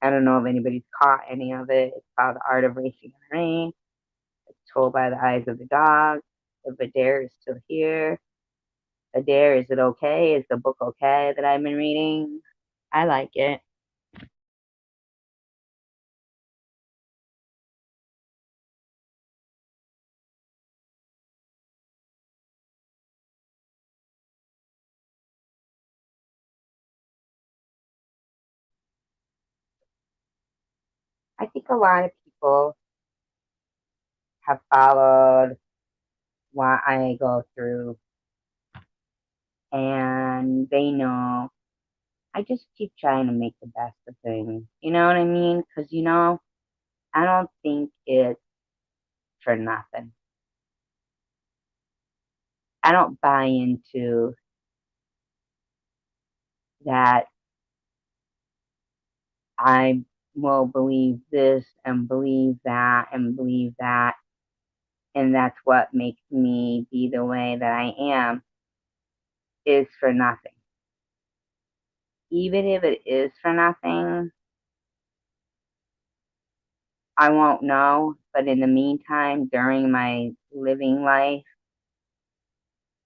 I don't know if anybody's caught any of it. It's called The Art of Racing in the Rain. It's told by the eyes of the dog. If Adair is still here, Adair, is it okay? Is the book okay that I've been reading? I like it. I think a lot of people have followed what I go through, and they know I just keep trying to make the best of things. You know what I mean? Because, I don't think it's for nothing. I don't buy into that. I, will believe this and believe that and believe that, and that's what makes me be the way that I am, is for nothing. Even if it is for nothing, I won't know. But in the meantime, during my living life,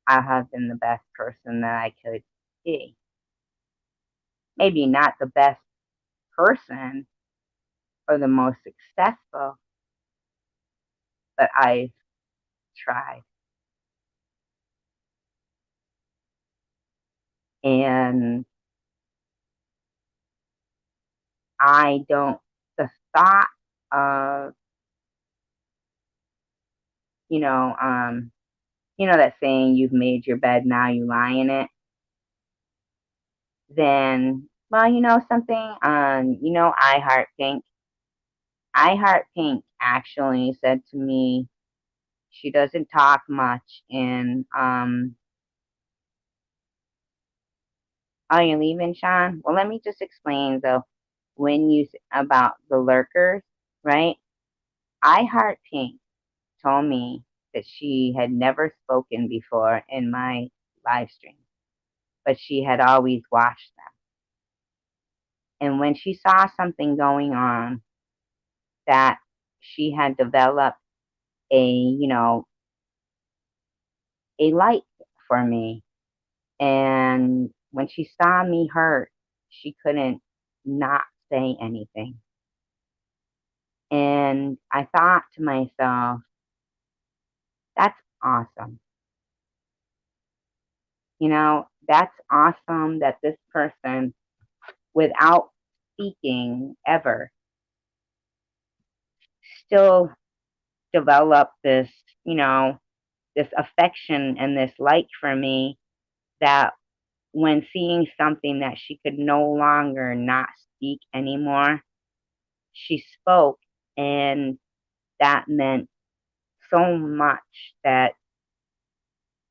I have been the best person that I could be. Maybe not the best person or the most successful, but I've tried. And I don't, the thought of, you know, um, that saying, you've made your bed, now you lie in it. Then, well, something, I Heart Pink. I Heart Pink actually said to me, she doesn't talk much, and oh, you're leaving, Sean? Well, let me just explain though. When about the lurkers, right? I Heart Pink told me that she had never spoken before in my live stream, but she had always watched them. And when she saw something going on, that she had developed a, a like for me. And when she saw me hurt, she couldn't not say anything. And I thought to myself, that's awesome. That's awesome that this person, without speaking ever, still developed this, you know, this affection and this like for me, that when seeing something that she could no longer not speak anymore, she spoke, and that meant so much that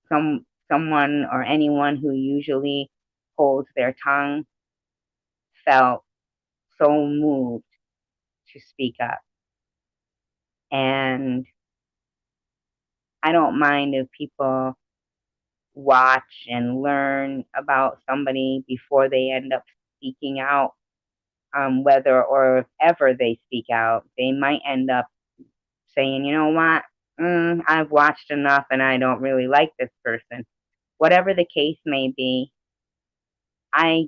someone or anyone who usually holds their tongue felt so moved to speak up. And I don't mind if people watch and learn about somebody before they end up speaking out. Whether or if ever they speak out, they might end up saying, you know what, I've watched enough and I don't really like this person. Whatever the case may be, I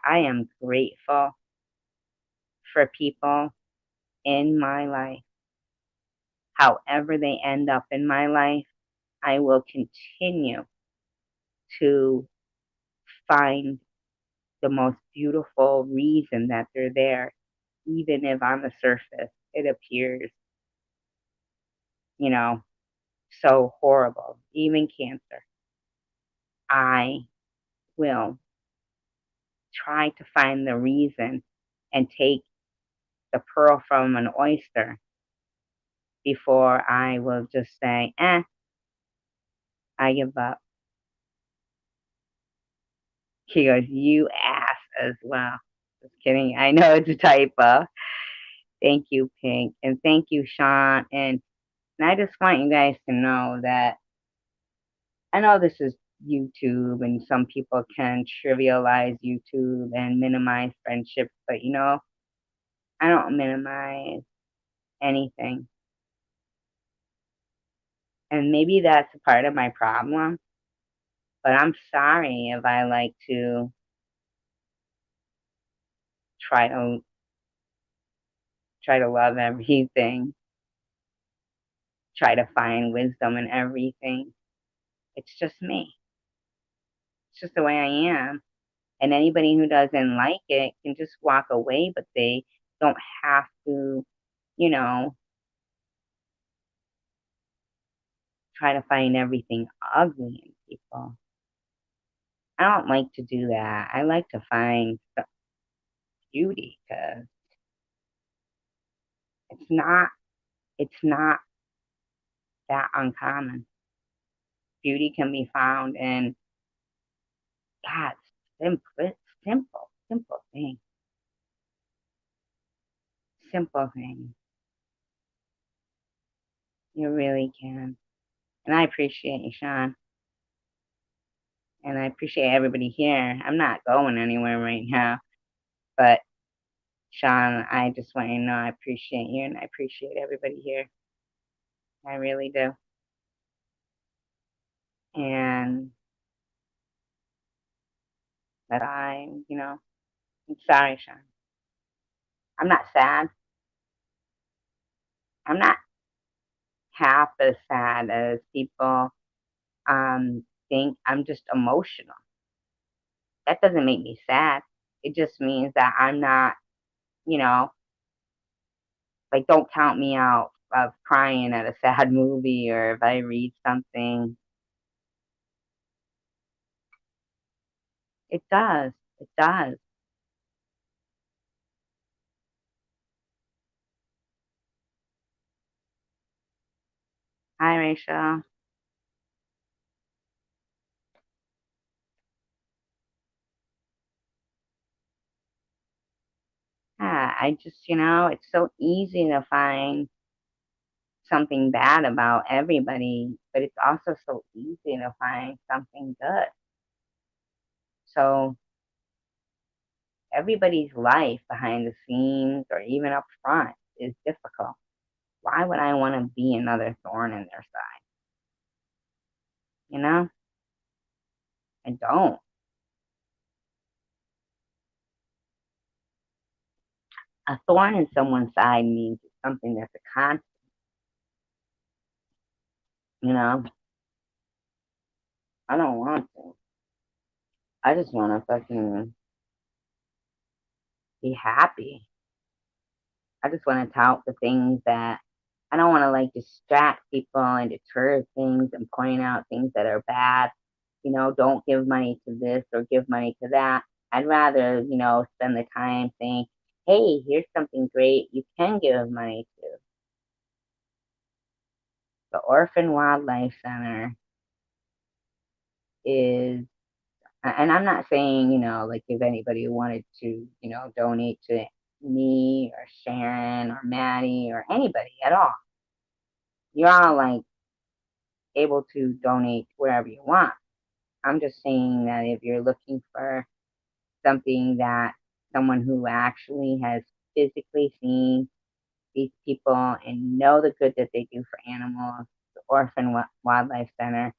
am grateful for people in my life. However they end up in my life, I will continue to find the most beautiful reason that they're there, even if on the surface it appears, you know, so horrible, even cancer. I will try to find the reason and take the pearl from an oyster before I will just say, I give up. He goes, you ass as well. Just kidding. I know it's a typo. Thank you, Pink. And thank you, Sean. And I just want you guys to know that I know this is YouTube and some people can trivialize YouTube and minimize friendships, but I don't minimize anything. And maybe that's a part of my problem, but I'm sorry if I like to try to love everything, try to find wisdom in everything. It's just me. It's just the way I am. And anybody who doesn't like it can just walk away, but they don't have to, you know, try to find everything ugly in people. I don't like to do that. I like to find the beauty, because it's not that uncommon. Beauty can be found in God's simple thing. Simple things. You really can. And I appreciate you, Sean. And I appreciate everybody here. I'm not going anywhere right now. But, Sean, I just want you to know I appreciate you and I appreciate everybody here. I really do. And that I'm sorry, Sean. I'm not sad. I'm not half as sad as people think. I'm just emotional. That doesn't make me sad. It just means that I'm not, you know, like don't count me out of crying at a sad movie or if I read something. It does. It does. Hi, Rachel. Yeah, I just, it's so easy to find something bad about everybody, but it's also so easy to find something good. So everybody's life behind the scenes or even up front is difficult. Why would I want to be another thorn in their side? You know, I don't. A thorn in someone's side means it's something that's a constant, you know. I don't want to. I just want to fucking be happy. I just want to tout the things that I don't want to like distract people and deter things and point out things that are bad. Don't give money to this or give money to that. I'd rather, spend the time saying, hey, here's something great you can give money to. The Orphan Wildlife Center is, and I'm not saying, like if anybody wanted to, donate to me or Sharon or Maddie or anybody at all. You're all like able to donate wherever you want. I'm just saying that if you're looking for something that someone who actually has physically seen these people and know the good that they do for animals, the Orphan Wildlife Center,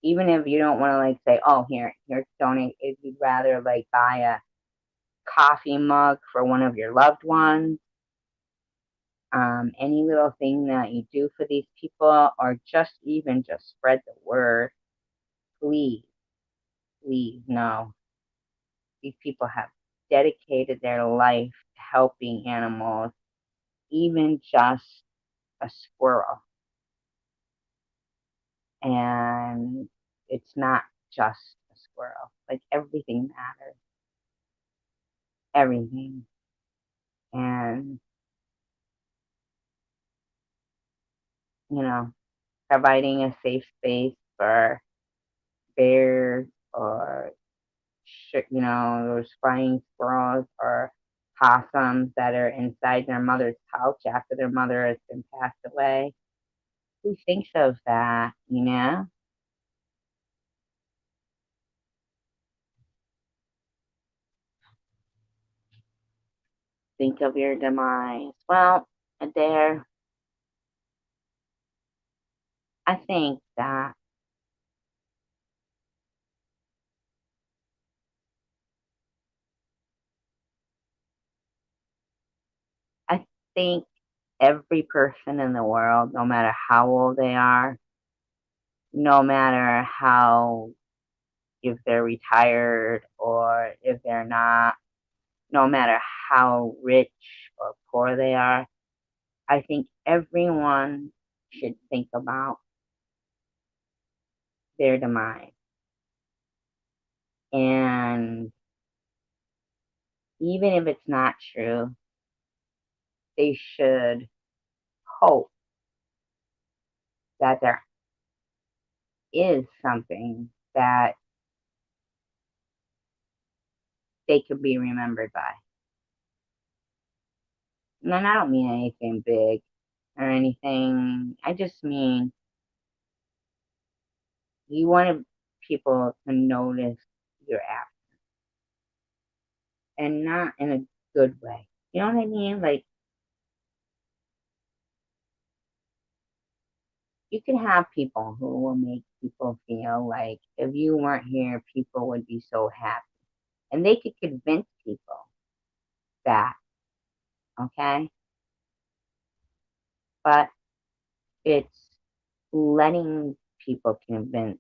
even if you don't want to like say, oh, here, donate, if you'd rather like buy a coffee mug for one of your loved ones, any little thing that you do for these people, or just spread the word, please, please know these people have dedicated their life to helping animals, even just a squirrel. And it's not just a squirrel. Like everything matters. Everything. And, you know, providing a safe space for bears or, those flying squirrels or possums that are inside their mother's pouch after their mother has been passed away. Who thinks of that? Think of your demise. Well, there, I think that I think every person in the world, no matter how old they are, no matter how, if they're retired or if they're not, no matter how rich or poor they are, I think everyone should think about their demise. And even if it's not true, they should hope that there is something that they could be remembered by. And I don't mean anything big or anything. I just mean you want people to notice your act and not in a good way. You know what I mean? Like, you can have people who will make people feel like if you weren't here, people would be so happy. And they could convince people that, okay? But it's letting people convince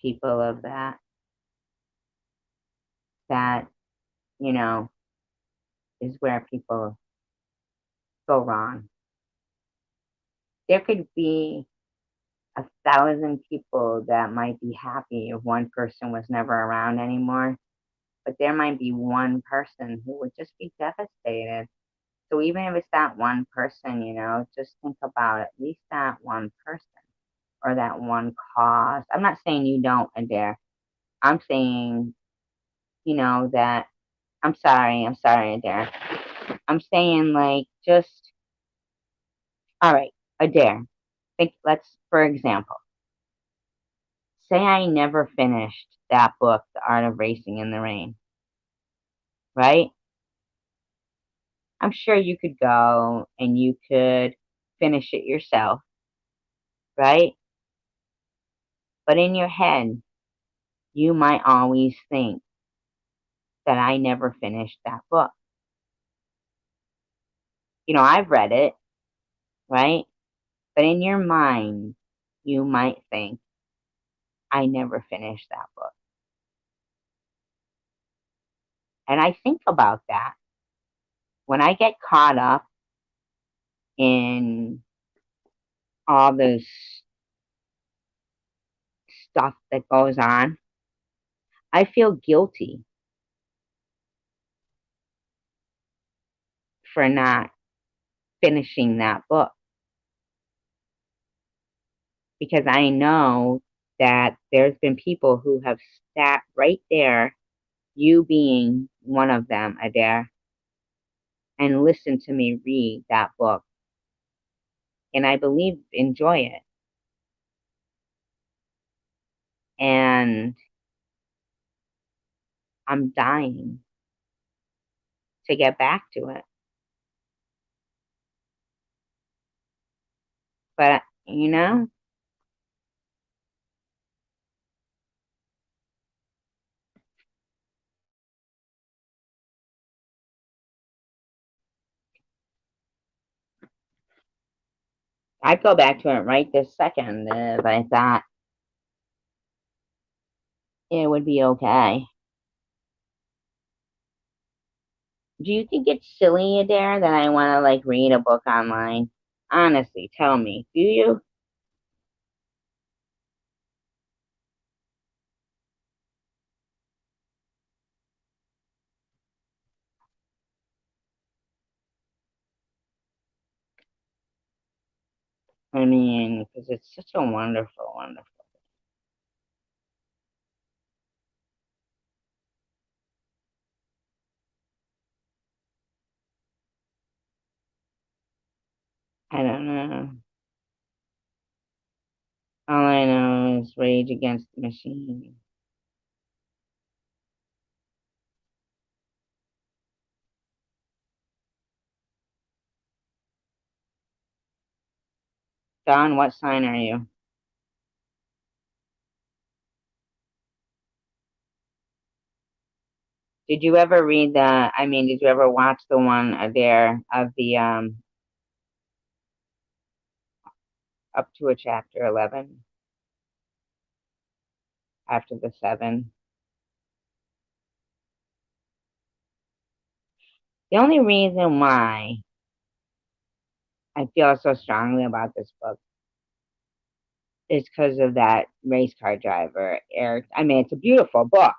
people of that, you know, is where people go wrong. There could be 1,000 people that might be happy if one person was never around anymore, but there might be one person who would just be devastated. So even if it's that one person, just think about at least that one person or that one cause. I'm not saying you don't, Adair. I'm saying, that I'm sorry, Adair. I'm saying like just all right, Adair. For example, say I never finished that book, The Art of Racing in the Rain, right? I'm sure you could go and you could finish it yourself, right? But in your head, you might always think that I never finished that book. I've read it, right? But in your mind, you might think I never finished that book. And I think about that when I get caught up in all this stuff that goes on. I feel guilty for not finishing that book because I know that there's been people who have sat right there, you being one of them, Adair, and listened to me read that book. And I believe enjoy it. And I'm dying to get back to it. But, I'd go back to it right this second if I thought it would be okay. Do you think it's silly, Adair, that I want to like read a book online? Honestly, tell me, do you? I mean, because it's such a wonderful, wonderful. I don't know. All I know is Rage Against the Machine. Don, what sign are you? Did you ever read the? I mean, did you ever watch the one there of the up to a chapter 11 after the seven? The only reason why I feel so strongly about this book is because of that race car driver, Eric. I mean, it's a beautiful book.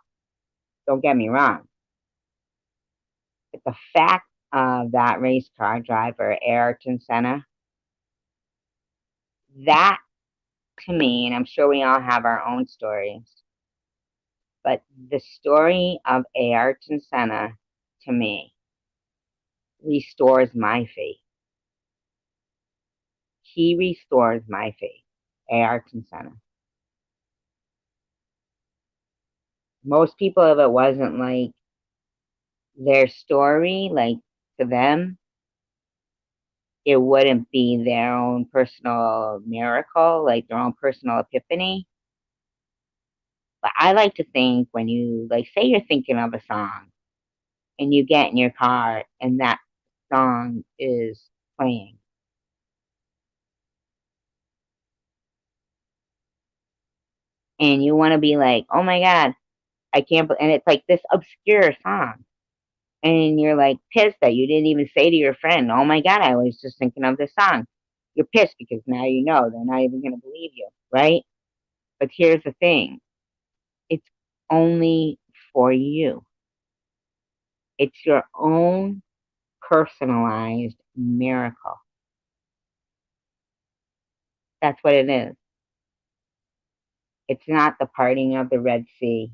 Don't get me wrong. But the fact of that race car driver, Ayrton Senna, that to me, and I'm sure we all have our own stories, but the story of Ayrton Senna to me restores my faith. He restores my faith. A.R. Center. Most people, if it wasn't like their story, like to them, it wouldn't be their own personal miracle, like their own personal epiphany. But I like to think when you, like, say you're thinking of a song and you get in your car and that song is playing. And you want to be like, oh my God, I can't, and it's like this obscure song. And you're like pissed that you didn't even say to your friend, oh my God, I was just thinking of this song. You're pissed because now you know they're not even going to believe you, right? But here's the thing, it's only for you, it's your own personalized miracle. That's what it is. It's not the parting of the Red Sea.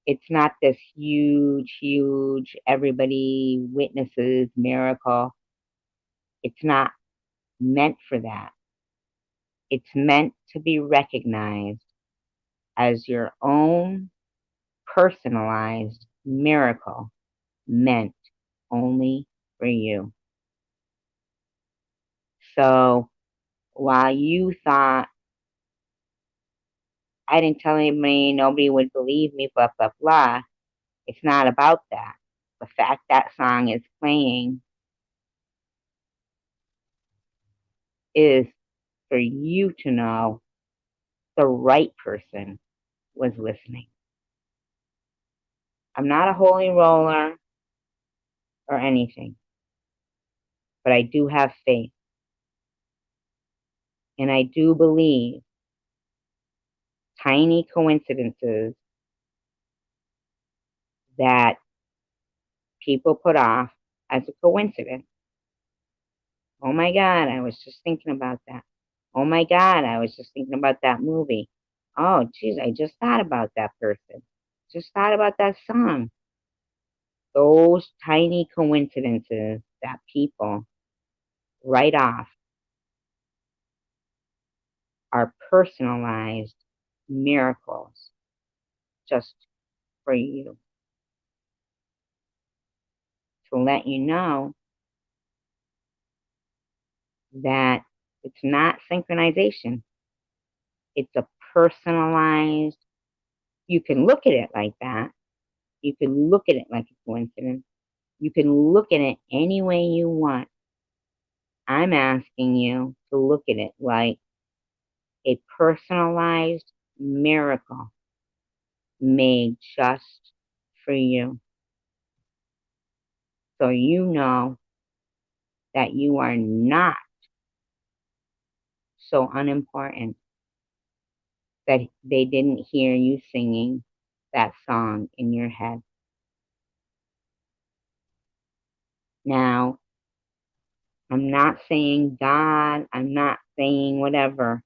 It's not this huge, huge, everybody witnesses miracle. It's not meant for that. It's meant to be recognized as your own personalized miracle meant only for you. So while you thought, I didn't tell anybody, nobody would believe me, blah, blah, blah, it's not about that. The fact that song is playing is for you to know the right person was listening. I'm not a holy roller or anything, but I do have faith. And I do believe tiny coincidences that people put off as a coincidence. Oh my God, I was just thinking about that. Oh my God, I was just thinking about that movie. Oh, geez, I just thought about that person. Just thought about that song. Those tiny coincidences that people write off are personalized miracles just for you to let you know that it's not synchronization. It's a personalized, you can look at it like that. You can look at it like a coincidence. You can look at it any way you want. I'm asking you to look at it like a personalized miracle made just for you. So you know that you are not so unimportant that they didn't hear you singing that song in your head. Now, I'm not saying God, I'm not saying whatever.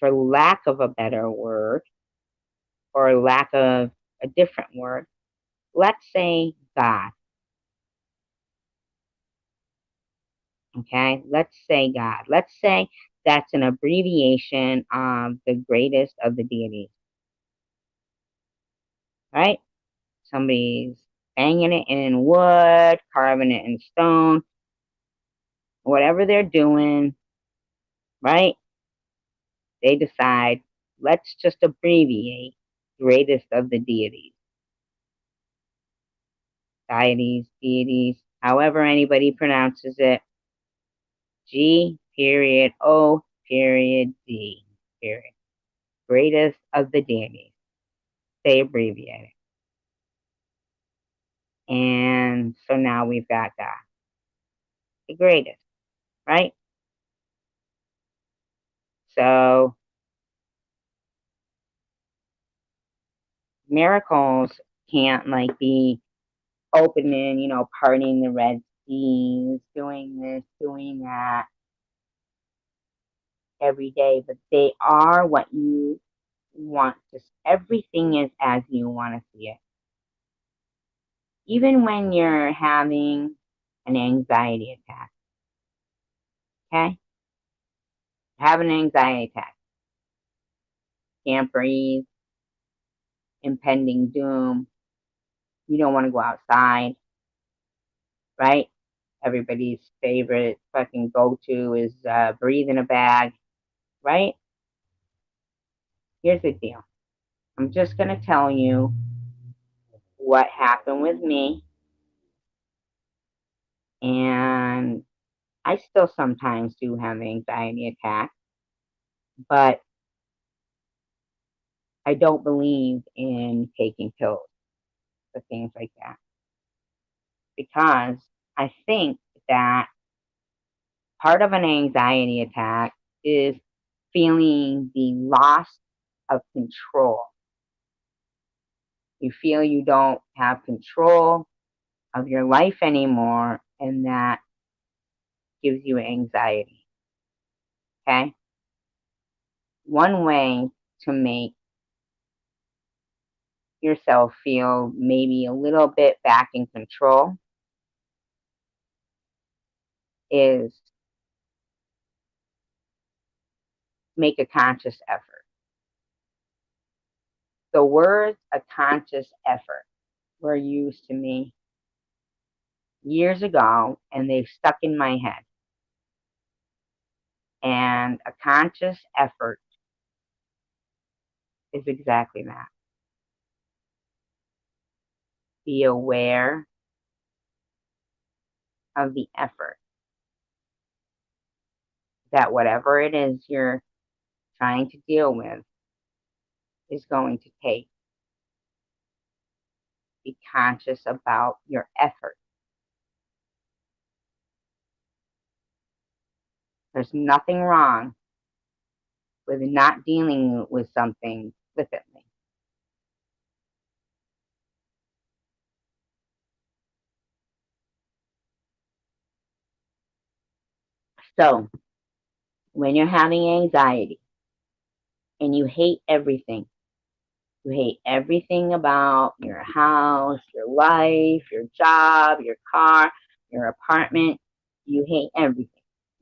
For lack of a better word, or lack of a different word, let's say God. Okay, let's say God. Let's say that's an abbreviation of the greatest of the deities, right? Somebody's banging it in wood, carving it in stone, whatever they're doing, right? They decide, let's just abbreviate greatest of the deities, deities, however anybody pronounces it. G period O period D period. Greatest of the deities. They abbreviate it. And so now we've got God. The greatest, right? So miracles can't like be opening, parting the Red Seas, doing this, doing that every day, but they are what you want to, everything is as you want to see it. even when you're having an anxiety attack, okay? Having an anxiety attack, can't breathe, impending doom, you don't want to go outside, right? Everybody's favorite fucking go-to is breathe in a bag, right? Here's the deal. I'm just going to tell you what happened with me, and I still sometimes do have anxiety attacks, but I don't believe in taking pills for things like that because I think that part of an anxiety attack is feeling the loss of control. You feel you don't have control of your life anymore, and that gives you anxiety. Okay? One way to make yourself feel maybe a little bit back in control is make a conscious effort. The words a conscious effort were used to me years ago, and they've stuck in my head. And a conscious effort is exactly that. Be aware of the effort that whatever it is you're trying to deal with is going to take. Be conscious about your effort. There's nothing wrong with not dealing with something flippantly. So, when you're having anxiety and you hate everything, you hate everything about your house, your life, your job, your car, your apartment, you hate everything.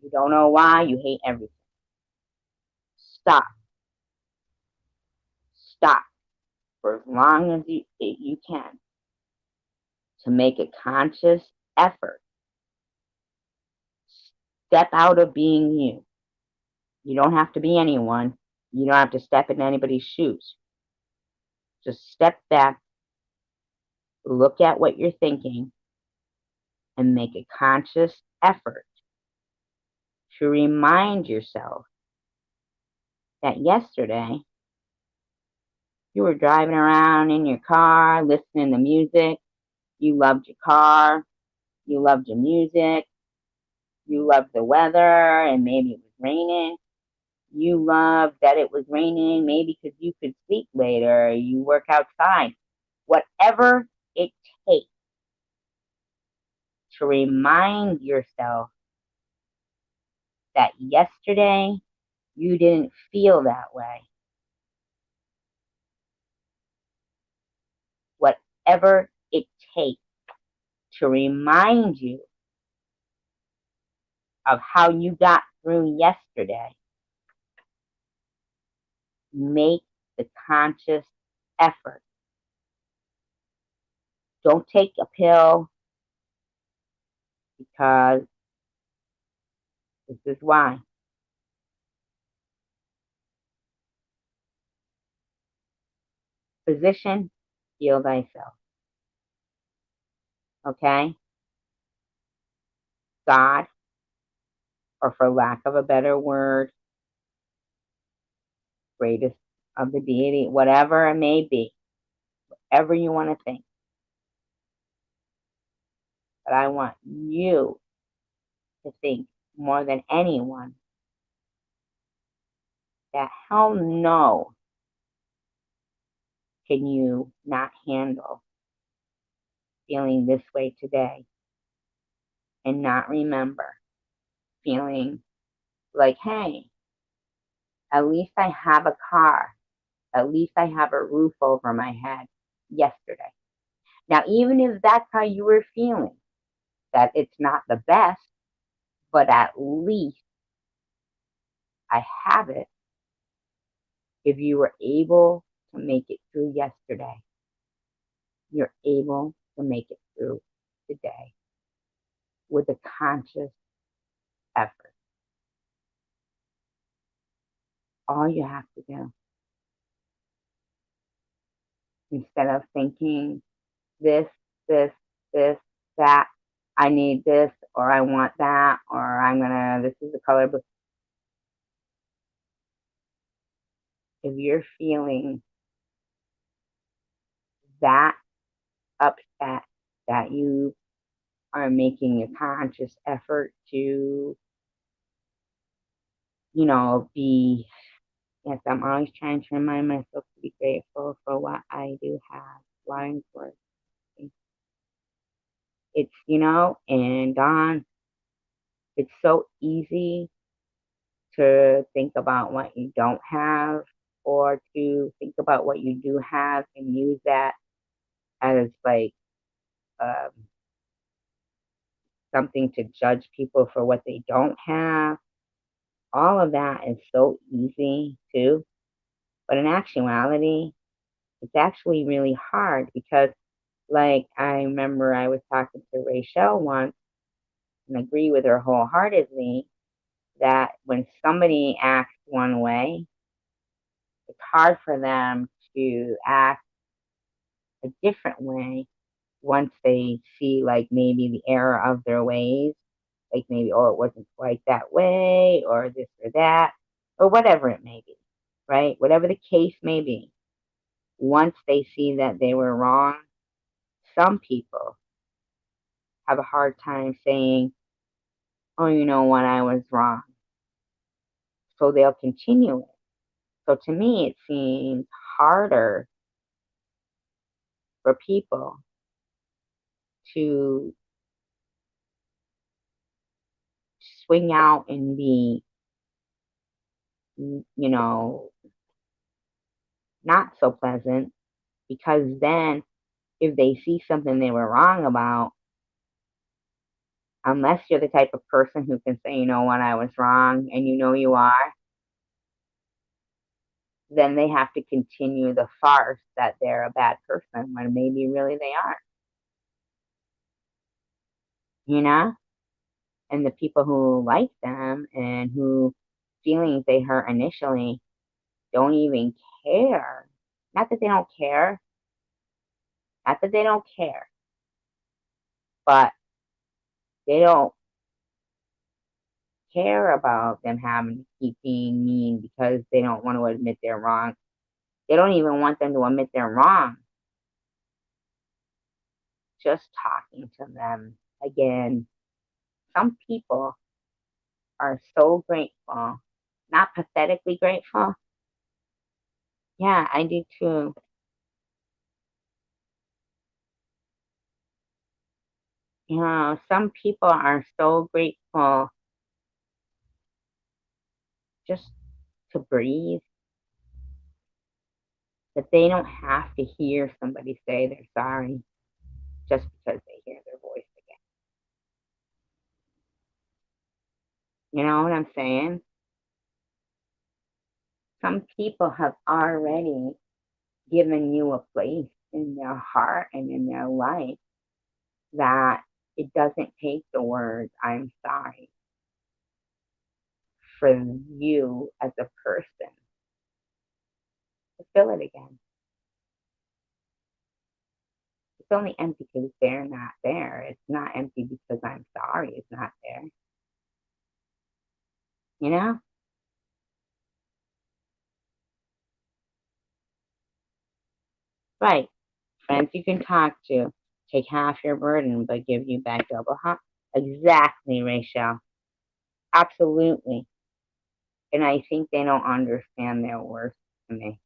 You don't know why, you hate everything. Stop. Stop for as long as you can to make a conscious effort. Step out of being you. You don't have to be anyone. You don't have to step in anybody's shoes. Just step back, look at what you're thinking, and make a conscious effort to remind yourself that yesterday you were driving around in your car, listening to music. You loved your car. You loved your music. You loved the weather, and maybe it was raining. You loved that it was raining, maybe because you could sleep later. You work outside. Whatever it takes to remind yourself that yesterday you didn't feel that way. Whatever it takes to remind you of how you got through yesterday, make the conscious effort. Don't take a pill because this is why. Physician, heal thyself. Okay? God, or for lack of a better word, greatest of the deity, whatever it may be, whatever you want to think. But I want you to think more than anyone that hell no can you not handle feeling this way today and not remember feeling like, hey, at least I have a car. At least I have a roof over my head yesterday. Now, even if that's how you were feeling, that it's not the best, but at least I have it. If you were able to make it through yesterday, you're able to make it through today with a conscious effort. All you have to do, instead of thinking this, this, this, that, I need this, or I want that, or this is the color. But if you're feeling that upset, that you are making a conscious effort to, be, yes, I'm always trying to remind myself to be grateful for what I do have. Flying for it's, and Don, it's so easy to think about what you don't have or to think about what you do have and use that as like um, something to judge people for what they don't have. All of that is so easy too. But in actuality, it's actually really hard because, like, I remember I was talking to Rachel once and agree with her wholeheartedly that when somebody acts one way, it's hard for them to act a different way once they see, like, maybe the error of their ways, like maybe, oh, it wasn't quite that way, or this or that, or whatever it may be, right? Whatever the case may be, once they see that they were wrong, some people have a hard time saying, oh, you know what, I was wrong. So they'll continue it. So to me, it seems harder for people to swing out and be, not so pleasant, because then if they see something they were wrong about, unless you're the type of person who can say, you know what, I was wrong, and you are, then they have to continue the farce that they're a bad person when maybe really they are, you know? And the people who like them and who feelings they hurt initially don't even care. Not that they don't care, not that they don't care, but they don't care about them having to keep being mean because they don't want to admit they're wrong. They don't even want them to admit they're wrong. Just talking to them again. Some people are so grateful, not pathetically grateful. Yeah, I do too. Some people are so grateful just to breathe that they don't have to hear somebody say they're sorry just because they hear their voice again. You know what I'm saying? Some people have already given you a place in their heart and in their life that it doesn't take the words, I'm sorry, for you as a person to fill it again. It's only empty because they're not there. It's not empty because I'm sorry it's not there. You know? Right. Friends you can talk to take half your burden but give you back double, huh? Exactly, Rachel. Absolutely. And I think they don't understand their worth to me.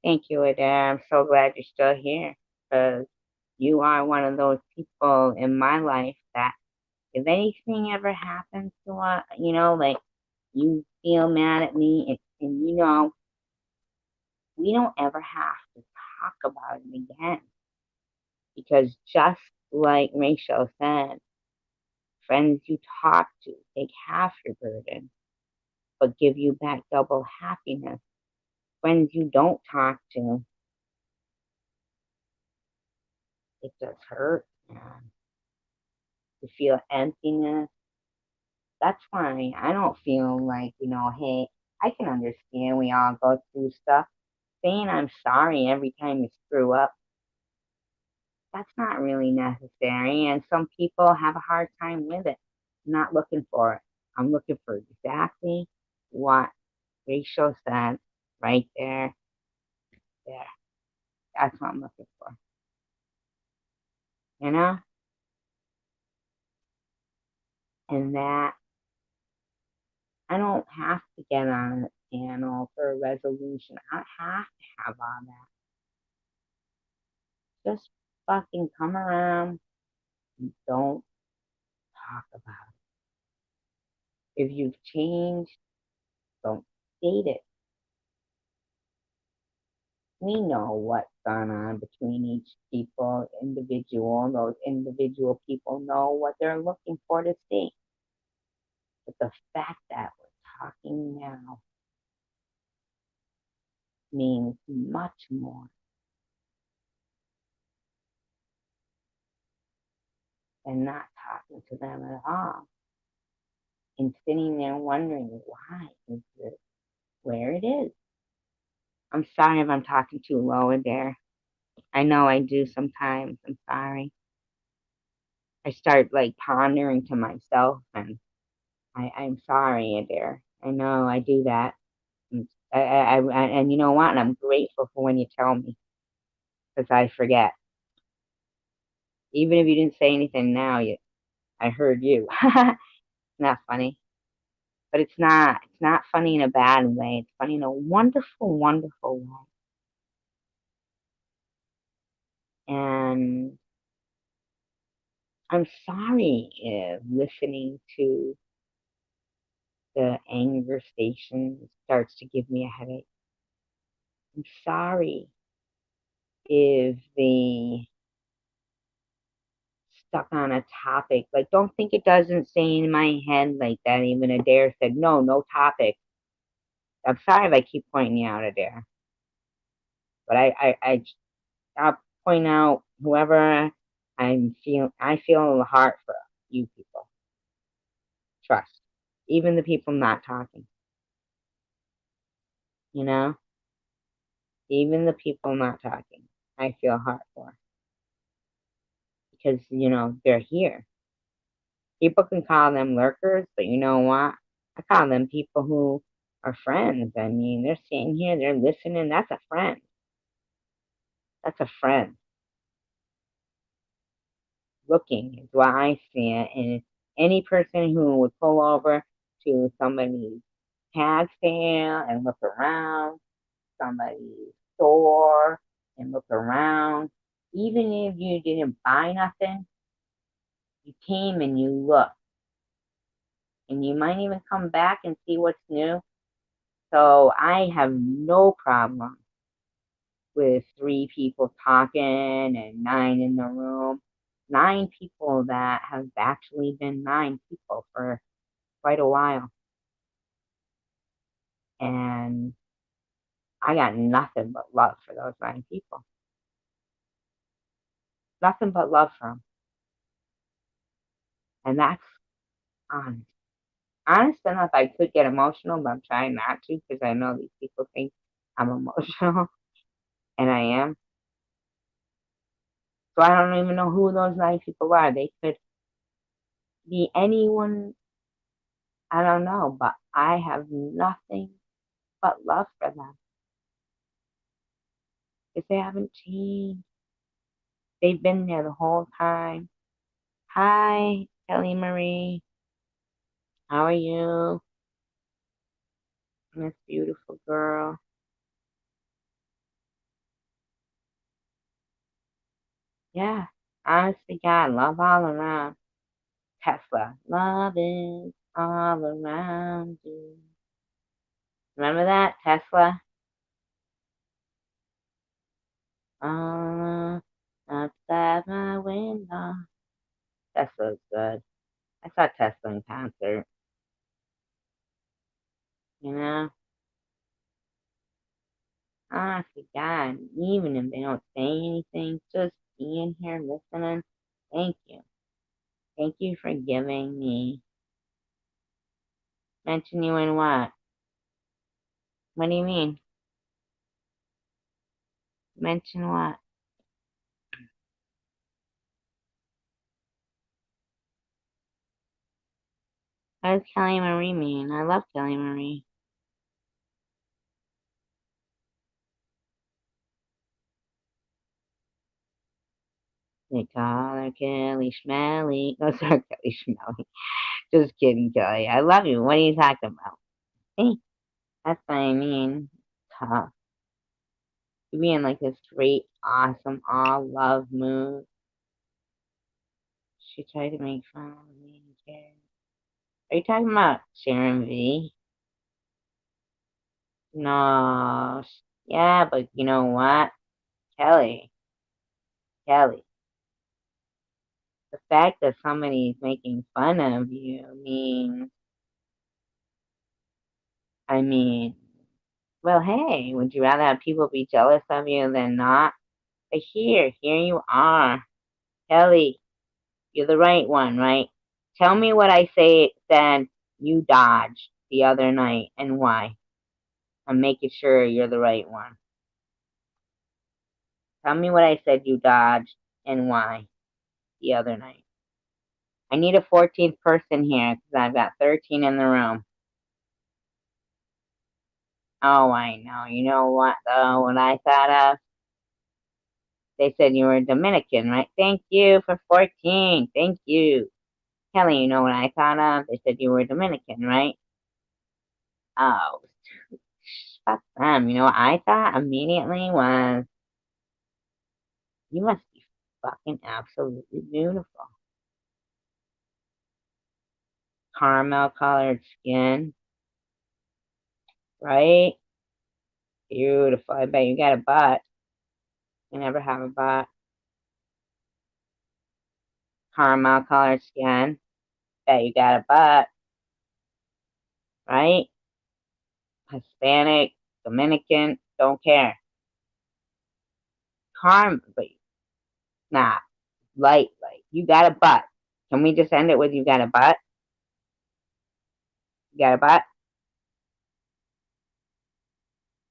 Thank you, Adair. I'm so glad you're still here because you are one of those people in my life that if anything ever happens to us, like you feel mad at me, it's And we don't ever have to talk about it again. Because just like Rachel said, friends you talk to take half your burden, but give you back double happiness. Friends you don't talk to, it does hurt, man. You feel emptiness. That's why I don't feel like, hey, I can understand we all go through stuff. Saying I'm sorry every time you screw up, that's not really necessary. And some people have a hard time with it. I'm not looking for it. I'm looking for exactly what Rachel said right there. There. That's what I'm looking for. You know? And that I don't have to get on a panel for a resolution. I don't have to have all that. Just fucking come around and don't talk about it. If you've changed, don't state it. We know what's gone on between each individual. Those individual people know what they're looking for to see. But the fact that we're talking now means much more than not talking to them at all and sitting there wondering why is this where it is. I'm sorry if I'm talking too low, Adair. I know I do sometimes. I'm sorry. I start like pondering to myself, and I'm sorry, Adair. I know I do that. And you know what? And I'm grateful for when you tell me because I forget. Even if you didn't say anything now, I heard you. Not funny, but it's not. It's not funny in a bad way. It's funny in a wonderful, wonderful way. And I'm sorry if listening to the anger station starts to give me a headache. I'm sorry if they stuck on a topic. Like, don't think it doesn't stay in my head like that. Even Adair said, no, no topic. I'm sorry if I keep pointing you out, Adair. But I'll point out whoever I feel in the heart for you people. Trust. Even the people not talking. You know? Even the people not talking. I feel heart for. Because, they're here. People can call them lurkers, but you know what? I call them people who are friends. I mean, they're sitting here, they're listening. That's a friend. That's a friend. Looking is why I see it. And any person who would pull over to somebody's tag sale and look around, somebody's store and look around, even if you didn't buy nothing, you came and you looked. And you might even come back and see what's new. So I have no problem with 3 people talking and 9 in the room. 9 people that have actually been 9 people for quite a while. And I got nothing but love for those 9 people. Nothing but love for them. And that's honest. Honest enough, I could get emotional, but I'm trying not to because I know these people think I'm emotional, and I am. So I don't even know who those 9 people are. They could be anyone, I don't know, but I have nothing but love for them because they haven't changed. They've been there the whole time. Hi, Kelly Marie. How are you? Miss Beautiful Girl. Yeah, honestly, God, love all around. Tesla, love is all around you. Remember that? Tesla? Outside my window. Tesla's good. I saw Tesla in concert, you know? Honestly, God, even if they don't say anything, just being here listening, thank you. Thank you for giving me. Mention you in what? What do you mean? Mention what? What does Kelly Marie mean? I love Kelly Marie. They call her Kelly Schmelly. No, sorry, Kelly Schmelly. Just kidding, Kelly. I love you. What are you talking about? Hey, that's what I mean. Tough. You be in like this great, awesome, all love mood. She tried to make fun of me. Are you talking about Sharon V? No. Yeah, but you know what? Kelly. Kelly. The fact that somebody's making fun of you means, I mean, well, hey, would you rather have people be jealous of you than not? But here you are. Kelly, you're the right one, right? Tell me what I said you dodged the other night and why. I'm making sure you're the right one. Tell me what I said you dodged and why the other night. I need a 14th person here because I've got 13 in the room. Oh, I know. You know what, though? What I thought of? They said you were Dominican, right? Thank you for 14. Thank you. Kelly, you know what I thought of? They said you were Dominican, right? Oh, fuck them. You know what I thought immediately was, you must be fucking absolutely beautiful. Caramel colored skin, right? Beautiful. I bet you got a butt. You never have a butt. Caramel colored skin. Bet you got a butt, right? Hispanic, Dominican, don't care. But nah, light. You got a butt. Can we just end it with you got a butt? You got a butt?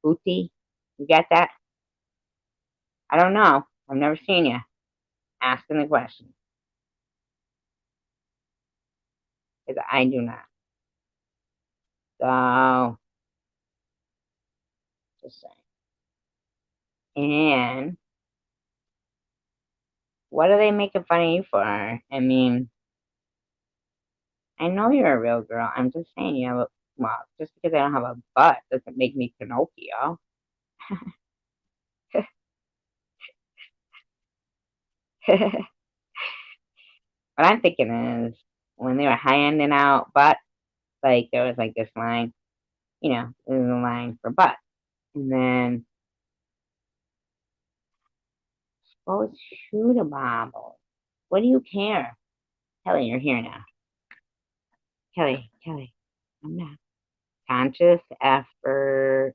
Booty? You get that? I don't know. I've never seen you. Asking the question. Because I do not. So, just saying. And what are they making fun of you for? I mean, I know you're a real girl. I'm just saying you have a, well, just because I don't have a butt doesn't make me Pinocchio. What I'm thinking is when they were handing out butt, like there was like this line, there's a line for butt. And then, oh, shoot a bobble. What do you care? Kelly, you're here now. Kelly, I'm not. Conscious effort,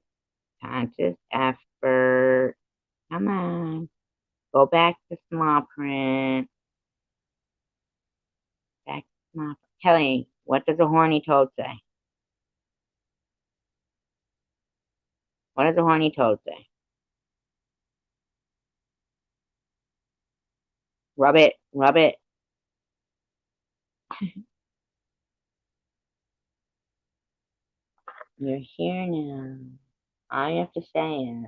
conscious effort. Come on. Go back to small print. Back to small print. Kelly, what does a horny toad say? What does a horny toad say? Rub it, rub it. You're here now. All you have to say is,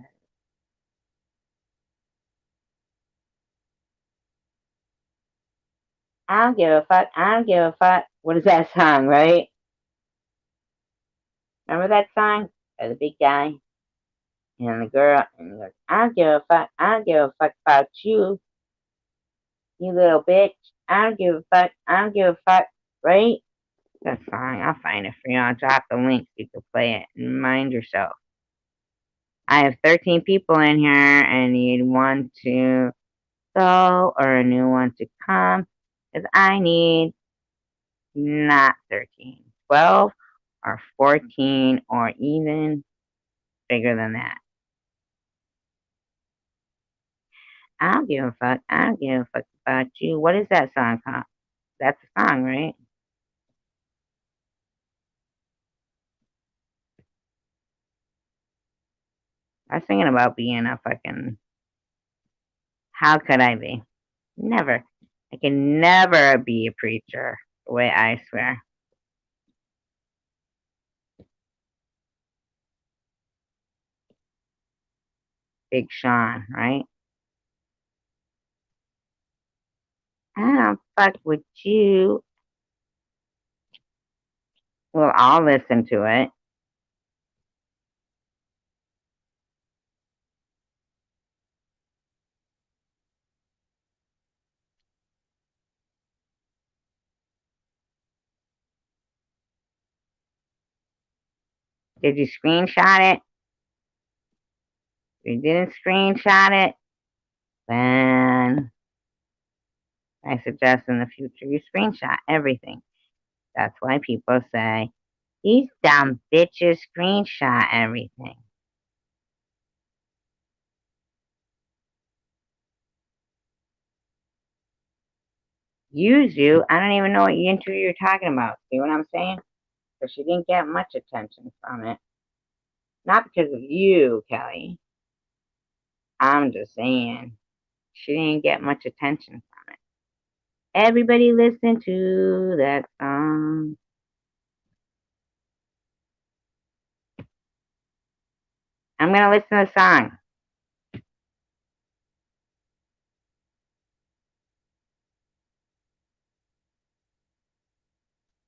I don't give a fuck. I don't give a fuck. What is that song, right? Remember that song? By the big guy and the girl, and he goes, I don't give a fuck. I don't give a fuck about you, you little bitch. I don't give a fuck. I don't give a fuck, right? That's fine. I'll find it for you. I'll drop the link so you can play it and mind yourself. I have 13 people in here and need one to go or a new one to come. Because I need not 13, 12 or 14 or even bigger than that. I don't give a fuck. I don't give a fuck about you. What is that song called? That's a song, right? I was thinking about being a fucking. How could I be? Never. I can never be a preacher. The way I swear. Big Sean, right? I don't fuck with you. Well, I'll listen to it. Did you screenshot it? If you didn't screenshot it, then I suggest in the future you screenshot everything. That's why people say, these dumb bitches screenshot everything. Use you? I don't even know what interview you're talking about. See what I'm saying? Because she didn't get much attention from it. Not because of you, Kelly. I'm just saying. She didn't get much attention from it. Everybody listen to that song. I'm gonna listen to the song.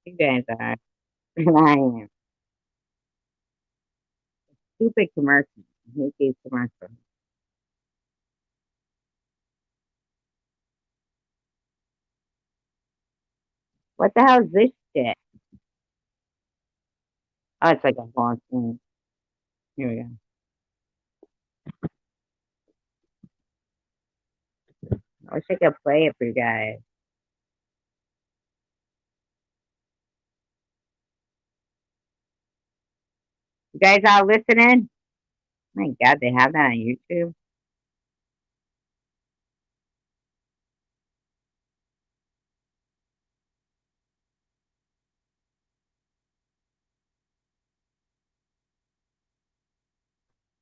You guys are. I am. Stupid commercials. I hate these commercials. What the hell is this shit? Oh, it's like a whole thing. Here we go. I wish I could play it for you guys. You guys all listening? My God, they have that on YouTube.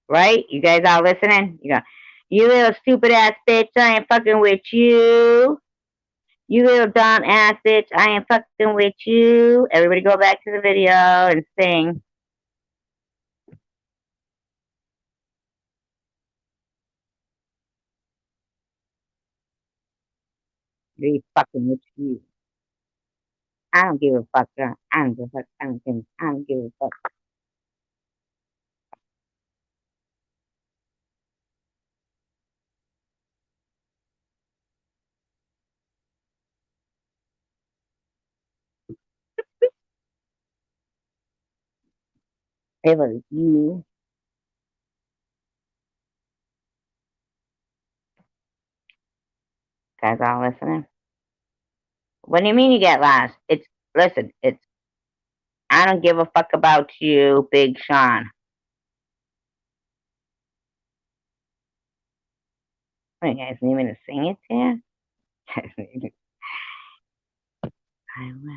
Right? You guys all listening? You go, you little stupid ass bitch, I ain't fucking with you. You little dumb ass bitch, I ain't fucking with you. Everybody go back to the video and sing. Really fucking with you. I don't give a fuck. I don't give a fuck. I don't give a fuck. It was you. Guys all listening? What do you mean you get lost? It's, listen, it's, I don't give a fuck about you, Big Sean. What, you guys need me to sing it to you? I will.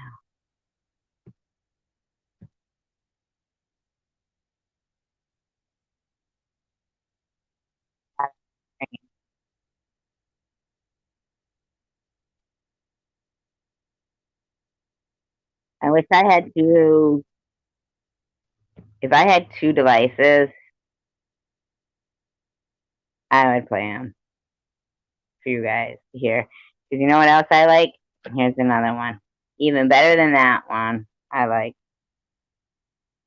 I wish I had two. If I had two devices, I would play them for you guys to hear. Because you know what else I like? Here's another one. Even better than that one. I like.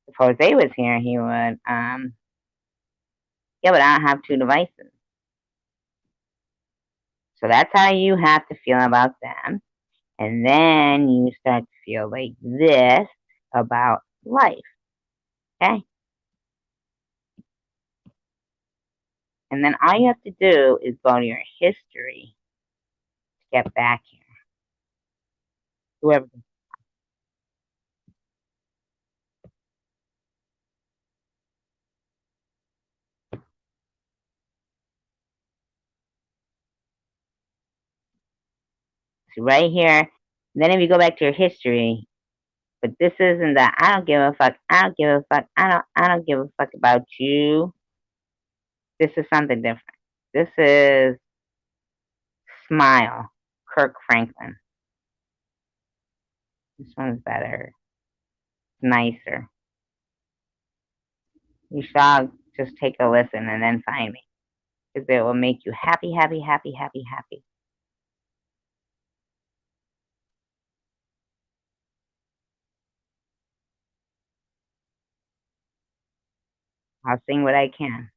If Jose was here, he would. Yeah, but I don't have two devices. So that's how you have to feel about them. And then you start to feel like this about life. Okay? And then all you have to do is go to your history to get back here. Whoever. So right here. Then if you go back to your history, but this isn't that I don't give a fuck. I don't give a fuck. I don't give a fuck about you. This is something different. This is Smile, Kirk Franklin. This one's better, nicer. You should all just take a listen and then find me because it will make you happy, happy, happy, happy, happy. I'll sing what I can.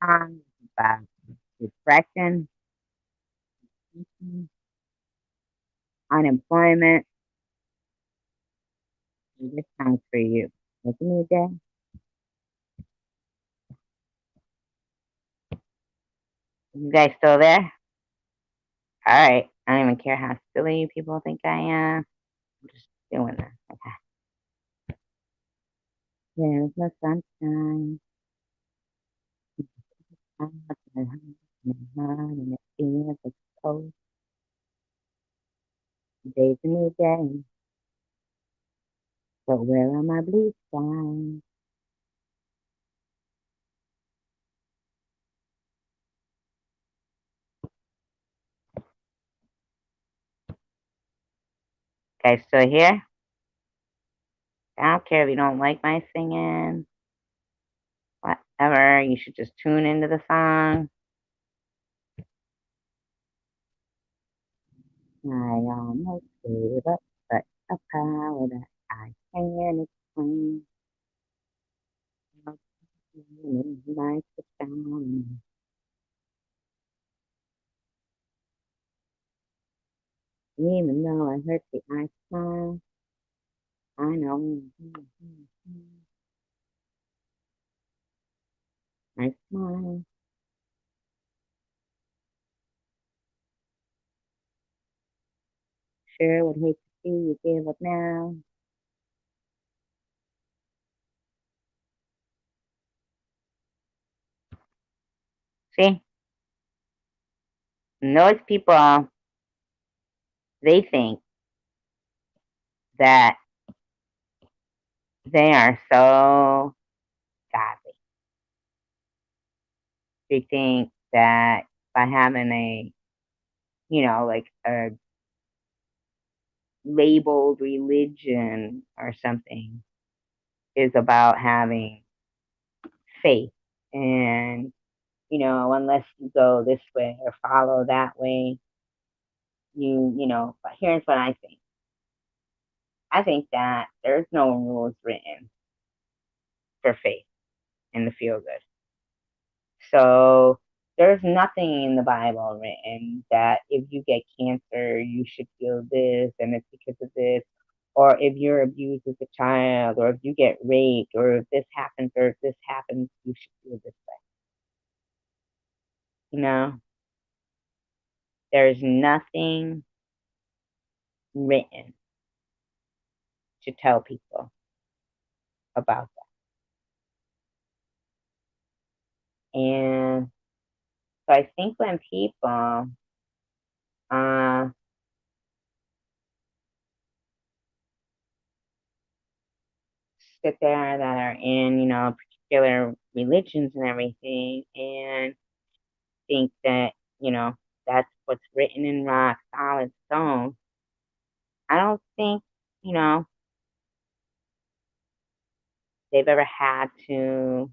About depression, unemployment. This song's for you. Listen to me, Dad. You guys still there? All right. I don't even care how silly you people think I am. I'm just doing this. Okay. There's no sunshine. And it feels like cold. Today's a new day. But where are my blue skies? Guys still here? I don't care if you don't like my singing. Whatever. You should just tune into the song. I almost gave up, but a power that I can't explain. Like the sound. Even though I hurt the I smile, I know. I smile. Sure would hate to see you give up now. See, those people, they think that they are so godly. They think that by having a, like a labeled religion or something is about having faith. And, unless you go this way or follow that way, but here's what I think. I think that there's no rules written for faith and to feel good. So there's nothing in the Bible written that if you get cancer, you should feel this and it's because of this. Or if you're abused as a child, or if you get raped, or if this happens, or if this happens, you should feel this way. You know, there's nothing written to tell people about that. And so I think when people uh, sit there that are in, particular religions and everything, and think that, that's what's written in rock, solid stone. I don't think, you know, they've ever had to,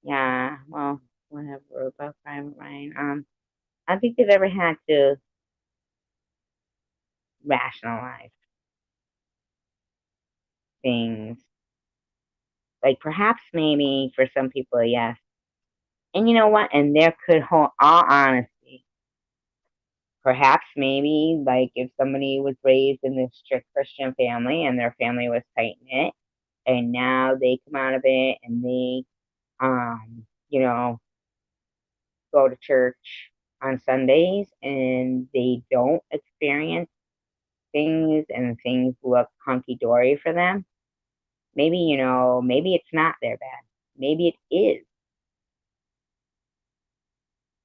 yeah, well, whatever, above private Ryan. I don't think they've ever had to rationalize things. Like perhaps maybe for some people, yes. And you know what? And there could hold all honesty. Perhaps maybe like if somebody was raised in this strict Christian family and their family was tight knit and now they come out of it and they you know, go to church on Sundays and they don't experience things and things look hunky dory for them. Maybe, maybe it's not their bad. Maybe it is,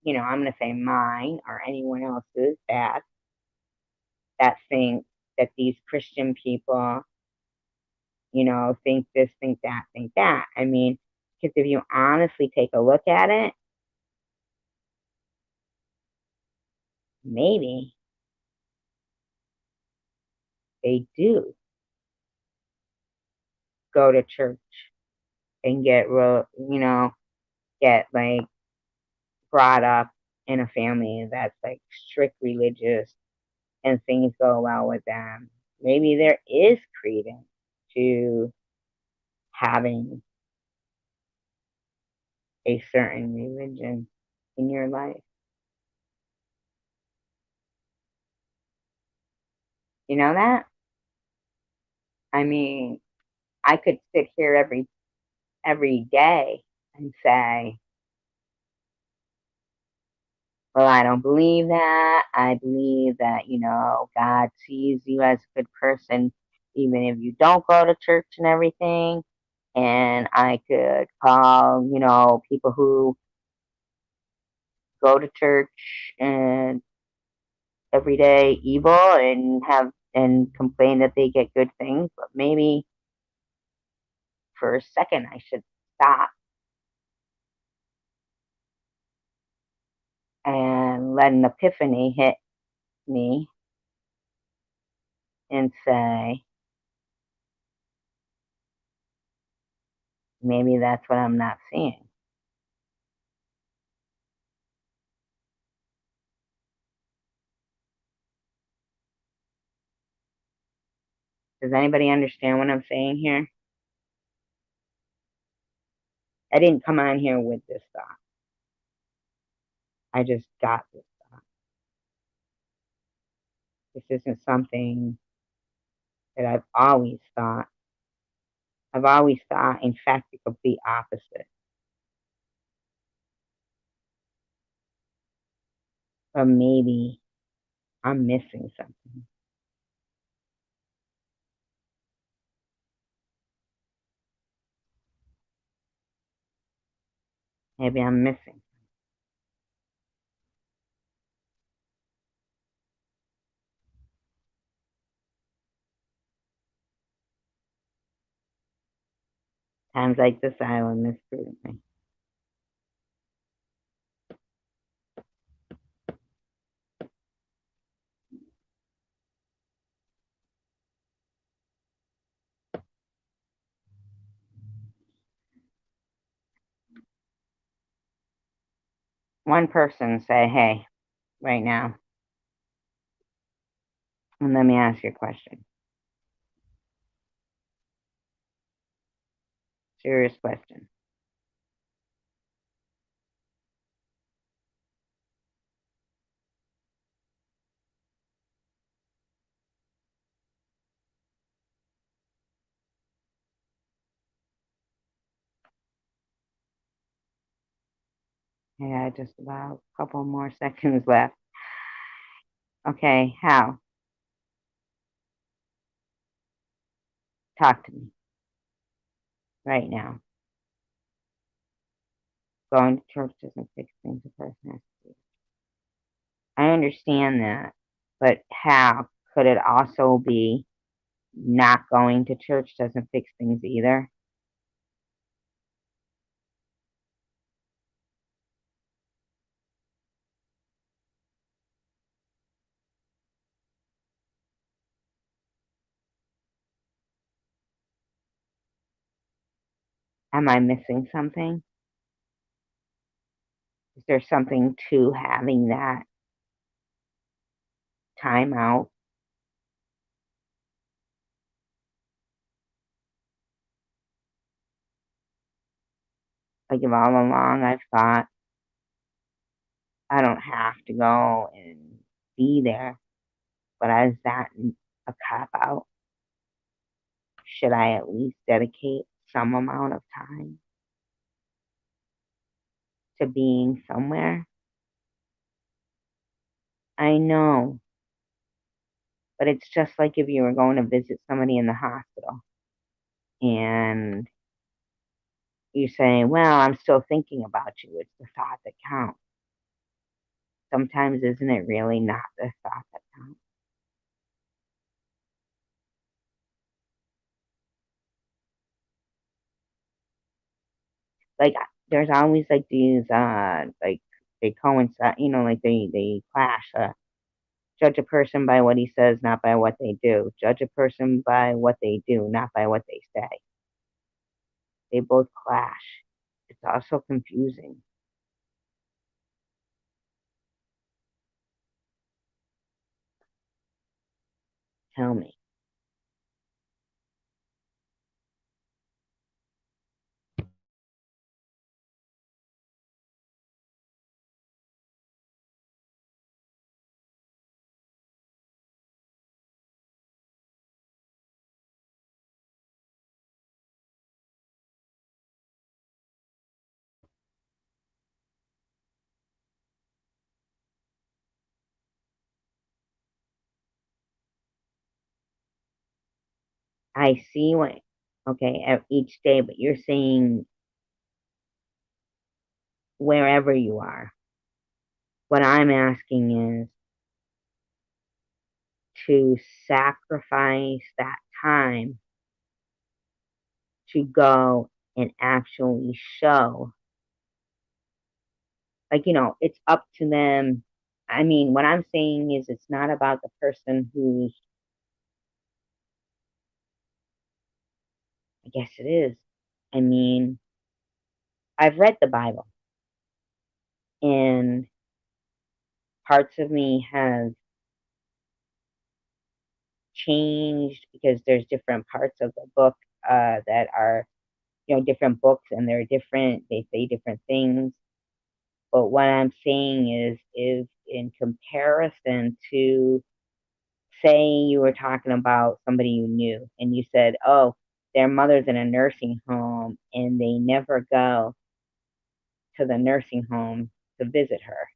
I'm going to say mine or anyone else's bad that think that these Christian people, think this, think that, think that. I mean, because if you honestly take a look at it, maybe they do go to church and get real, get like brought up in a family that's like strict religious and things go well with them. Maybe there is credence to having a certain religion in your life. You know that? I mean, I could sit here every day and say, well, I don't believe that. I believe that, God sees you as a good person, even if you don't go to church and everything. And I could call, people who go to church and every day evil and complain that they get good things. But maybe for a second I should stop and let an epiphany hit me and say, maybe that's what I'm not seeing. Does anybody understand what I'm saying here? I didn't come on here with this thought. I just got this thought. This isn't something that I've always thought. I've always thought, in fact, the complete opposite. But maybe I'm missing something. Maybe I'm missing. Times like this, I will misprove me. One person say, hey, right now, and let me ask you a question. Serious question. I got just about a couple more seconds left. Okay, how? Talk to me right now. Going to church doesn't fix things a person has to do. I understand that, but how could it also be not going to church doesn't fix things either? Am I missing something? Is there something to having that time out? Like if all along I've thought I don't have to go and be there, but is that a cop out? Should I at least dedicate some amount of time to being somewhere? I know, but it's just like if you were going to visit somebody in the hospital and you say, well, I'm still thinking about you. It's the thought that counts. Sometimes, isn't it really not the thought that counts? Like, there's always like these, like they coincide, like they clash. Judge a person by what he says, not by what they do. Judge a person by what they do, not by what they say. They both clash. It's also confusing. Tell me. I see what, okay, each day, but you're saying wherever you are. What I'm asking is to sacrifice that time to go and actually show. Like, it's up to them. I mean, what I'm saying is it's not about the person who's, I guess it is. I mean, I've read the Bible and parts of me have changed because there's different parts of the book that are, different books and they're different. They say different things. But what I'm saying is in comparison to, say you were talking about somebody you knew and you said, oh, their mother's in a nursing home and they never go to the nursing home to visit her.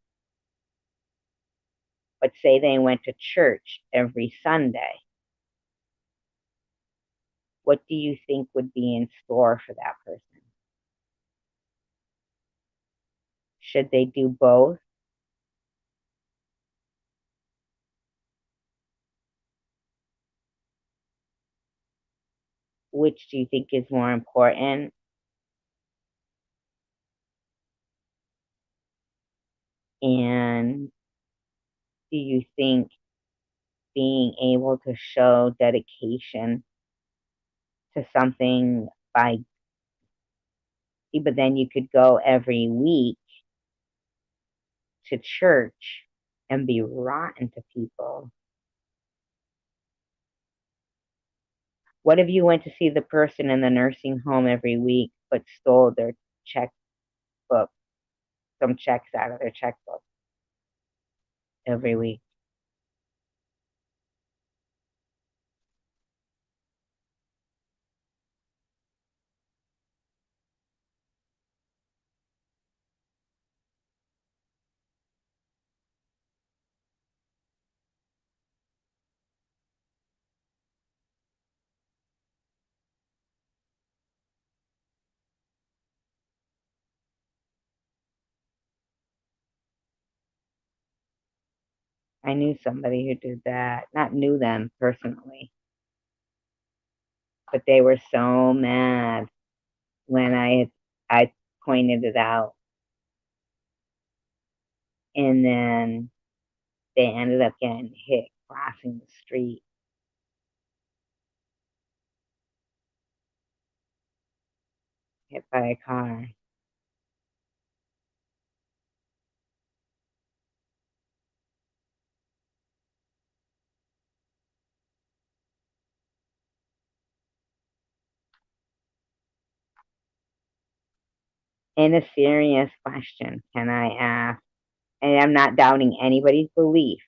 But say they went to church every Sunday. What do you think would be in store for that person? Should they do both? Which do you think is more important? And do you think being able to show dedication to something by, but then you could go every week to church and be rotten to people? What if you went to see the person in the nursing home every week but stole their checkbook, some checks out of their checkbook every week? I knew somebody who did that. Not knew them personally, but they were so mad when I pointed it out, and then they ended up getting hit crossing the street, hit by a car. And a serious question, can I ask? And I'm not doubting anybody's belief,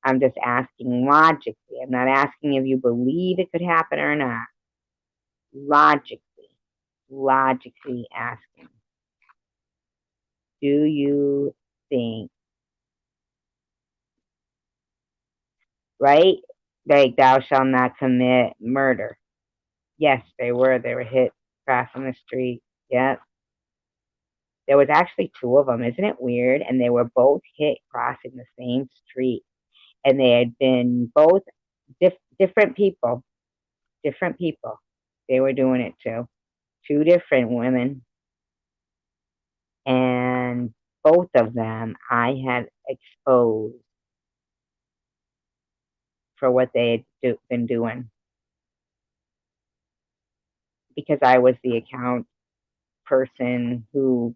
I'm just asking logically. I'm not asking if you believe it could happen or not. Logically, logically asking. Do you think, right? Like, thou shalt not commit murder. Yes, they were. They were hit crossing the street. Yep. There was actually two of them. Isn't it weird? And they were both hit crossing the same street. And they had been both different people. Different people. They were doing it too. Two different women. And both of them I had exposed for what they had been doing because I was the account person who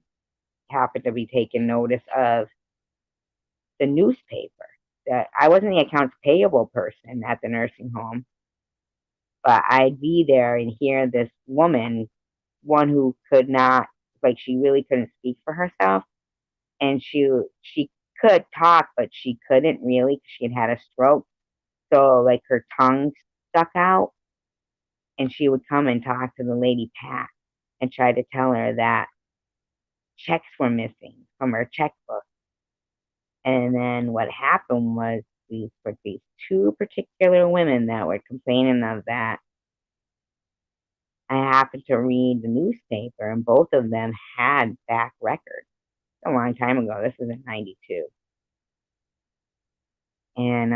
happened to be taking notice of the newspaper. That I wasn't the accounts payable person at the nursing home, but I'd be there and hear this woman, one who could not, like, she really couldn't speak for herself, and she could talk, but she couldn't really 'cause she had had a stroke. So like her tongue stuck out, and she would come and talk to the lady Pat and try to tell her that checks were missing from her checkbook. And then what happened was these two particular women that were complaining of that. I happened to read the newspaper, and both of them had back records a long time ago. This was in '92, and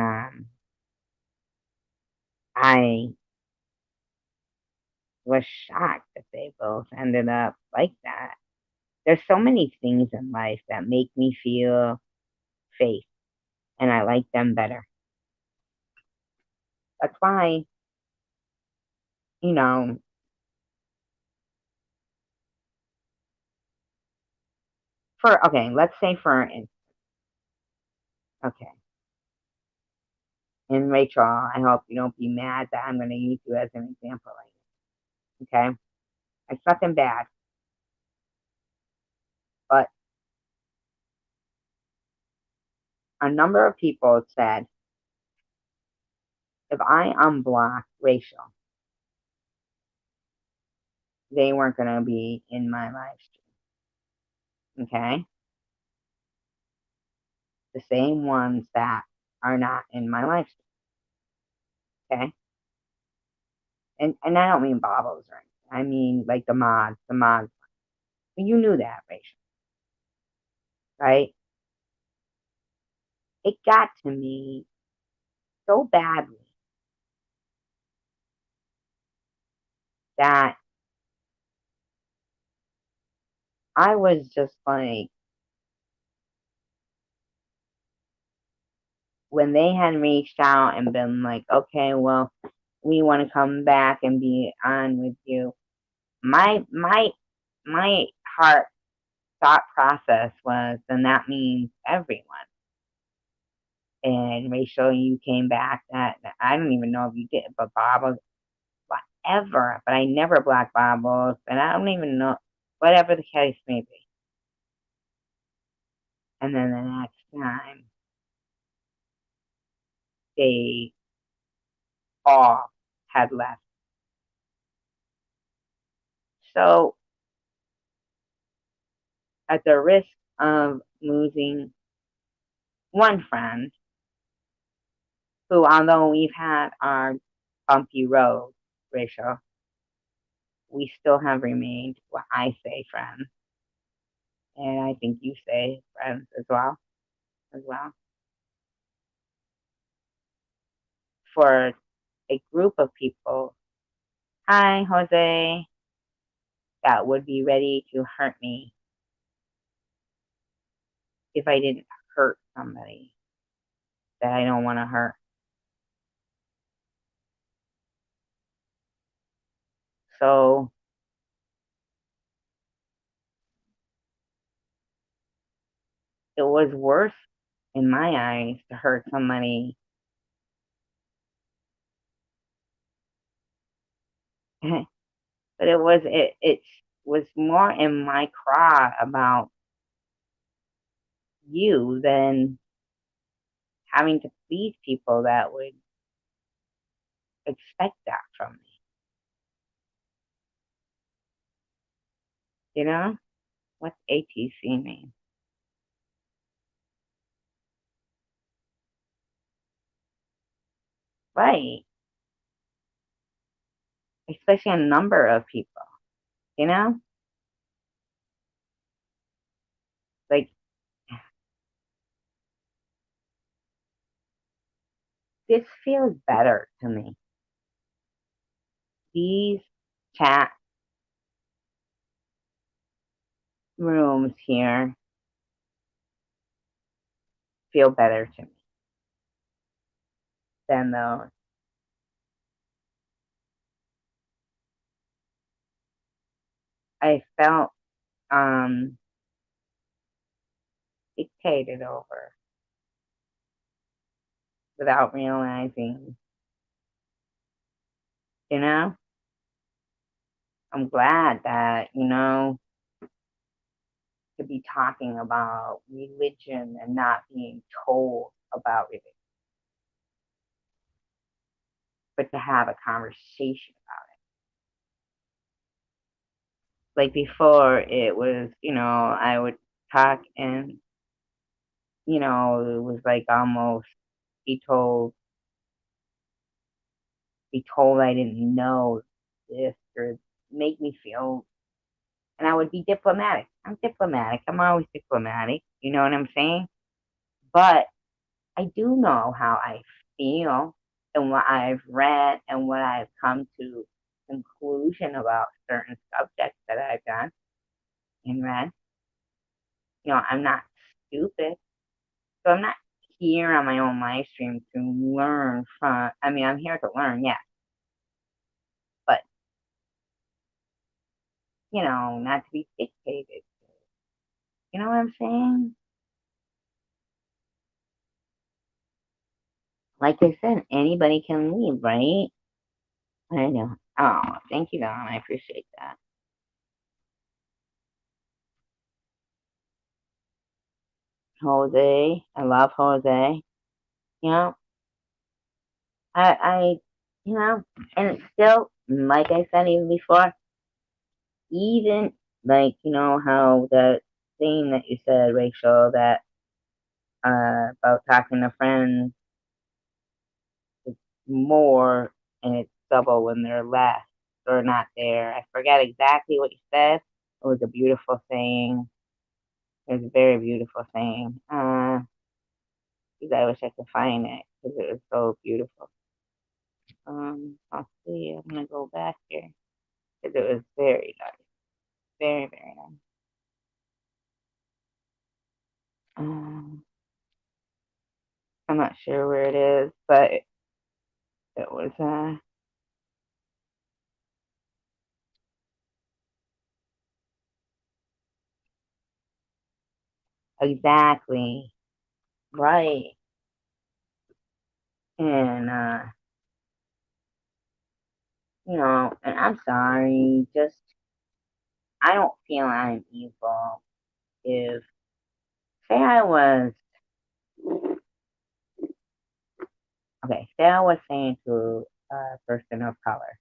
I was shocked that they both ended up like that. There's so many things in life that make me feel faith, and I like them better. That's why, you know, okay, let's say for instance, okay, and Rachel, I hope you don't be mad that I'm going to use you as an example right now, okay? It's nothing bad, but a number of people said if I unblocked Rachel, they weren't going to be in my live stream, okay? The same ones that are not in my live stream, okay? And I don't mean Bobos or anything. I mean like the mods. You knew that, Rachel, right? It got to me so badly that I was just like, when they had reached out and been like, okay, well, we want to come back and be on with you. My heart thought process was, then that means everyone. And Rachel, you came back. That I don't even know if you did, but Bob, whatever. But I never blocked Bobbles, and I don't even know whatever the case may be. And then the next time, they all had left. So, at the risk of losing one friend, who, although we've had our bumpy road, Rachel, we still have remained what I say friends, and I think you say friends as well, as well. For a group of people, hi Jose, that would be ready to hurt me if I didn't hurt somebody that I don't want to hurt. So it was worse in my eyes to hurt somebody. But it was more in my craw about you than having to please people that would expect that from me. You know? What's ATC mean? Right. Especially a number of people, you know? Like, this feels better to me. These chat rooms here feel better to me than those. I felt dictated over without realizing, you know? I'm glad that, to be talking about religion and not being told about religion, but to have a conversation about it. Like before, it was, I would talk and, it was like almost be told, I didn't know this or make me feel, and I would be diplomatic. I'm diplomatic. I'm always diplomatic. You know what I'm saying? But I do know how I feel and what I've read and what I've come to conclusion about certain subjects that I've done and read. I'm not stupid. So I'm not here on my own live stream to learn from, I mean, I'm here to learn, yes, but, not to be dictated. You know what I'm saying? Like I said, anybody can leave, right? I know. Oh, thank you, Don. I appreciate that. Jose, I love Jose. You know, I, and it's still, like I said even before, even like, how the thing that you said, Rachel, that about talking to friends is more and it's double when they're less or not there. I forget exactly what you said. It was a beautiful saying. It was a very beautiful saying. I wish I could find it because it was so beautiful. I'll see. I'm gonna go back here because it was very nice, very very nice. Um, I'm not sure where it is, but it was exactly right. And and I'm sorry, just I don't feel I'm evil. If say I was say I was saying to a person of color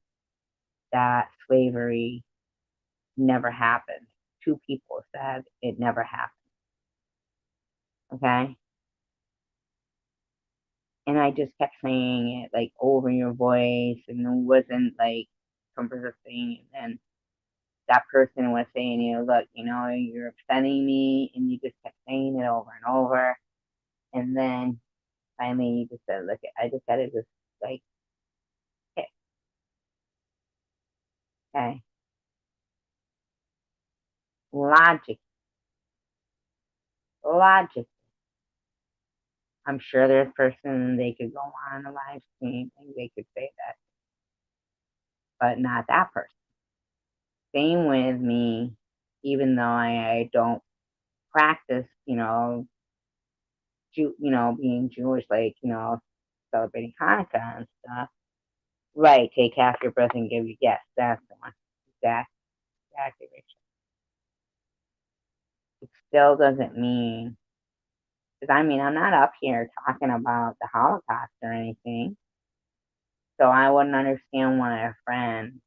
that slavery never happened. Two people said it never happened. Okay. And I just kept saying it like over your voice and it wasn't like conversing. And that person was saying, look, you're upsetting me. And you just kept saying it over and over. And then finally you just said, look, I just gotta just like, okay, okay. Logic, logic. I'm sure there's a person they could go on a live stream and they could say that, but not that person. Same with me, even though I don't practice, being Jewish, like, celebrating Hanukkah and stuff. Right, take half your breath and give you, yes, that's the one. Exactly, Rachel. It still doesn't mean Because I mean, I'm not up here talking about the Holocaust or anything. So I wouldn't understand why a friend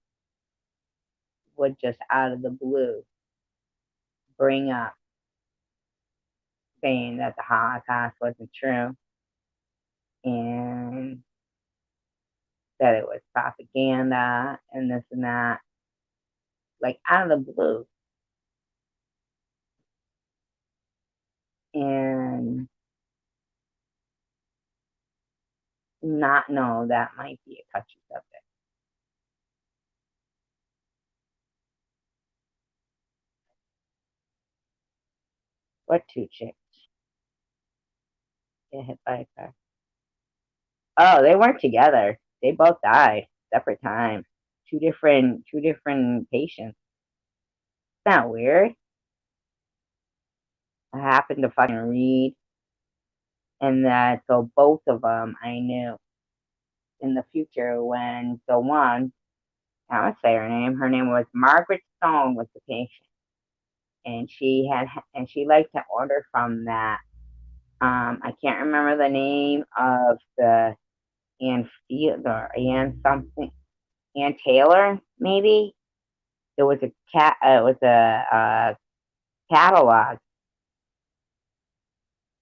would just out of the blue bring up saying that the Holocaust wasn't true and that it was propaganda and this and that, like out of the blue. And not know that might be a touchy subject. What two chicks get hit by a car? Oh, they weren't together. They both died separate times. Two different patients. Isn't that weird? I happened to fucking read, and that so both of them I knew in the future when the one, I would say her name. Her name was Margaret Stone was the patient, and she liked to order from that. I can't remember the name of the Ann Field or Ann something, Ann Taylor maybe. It was a cat. It was a catalog,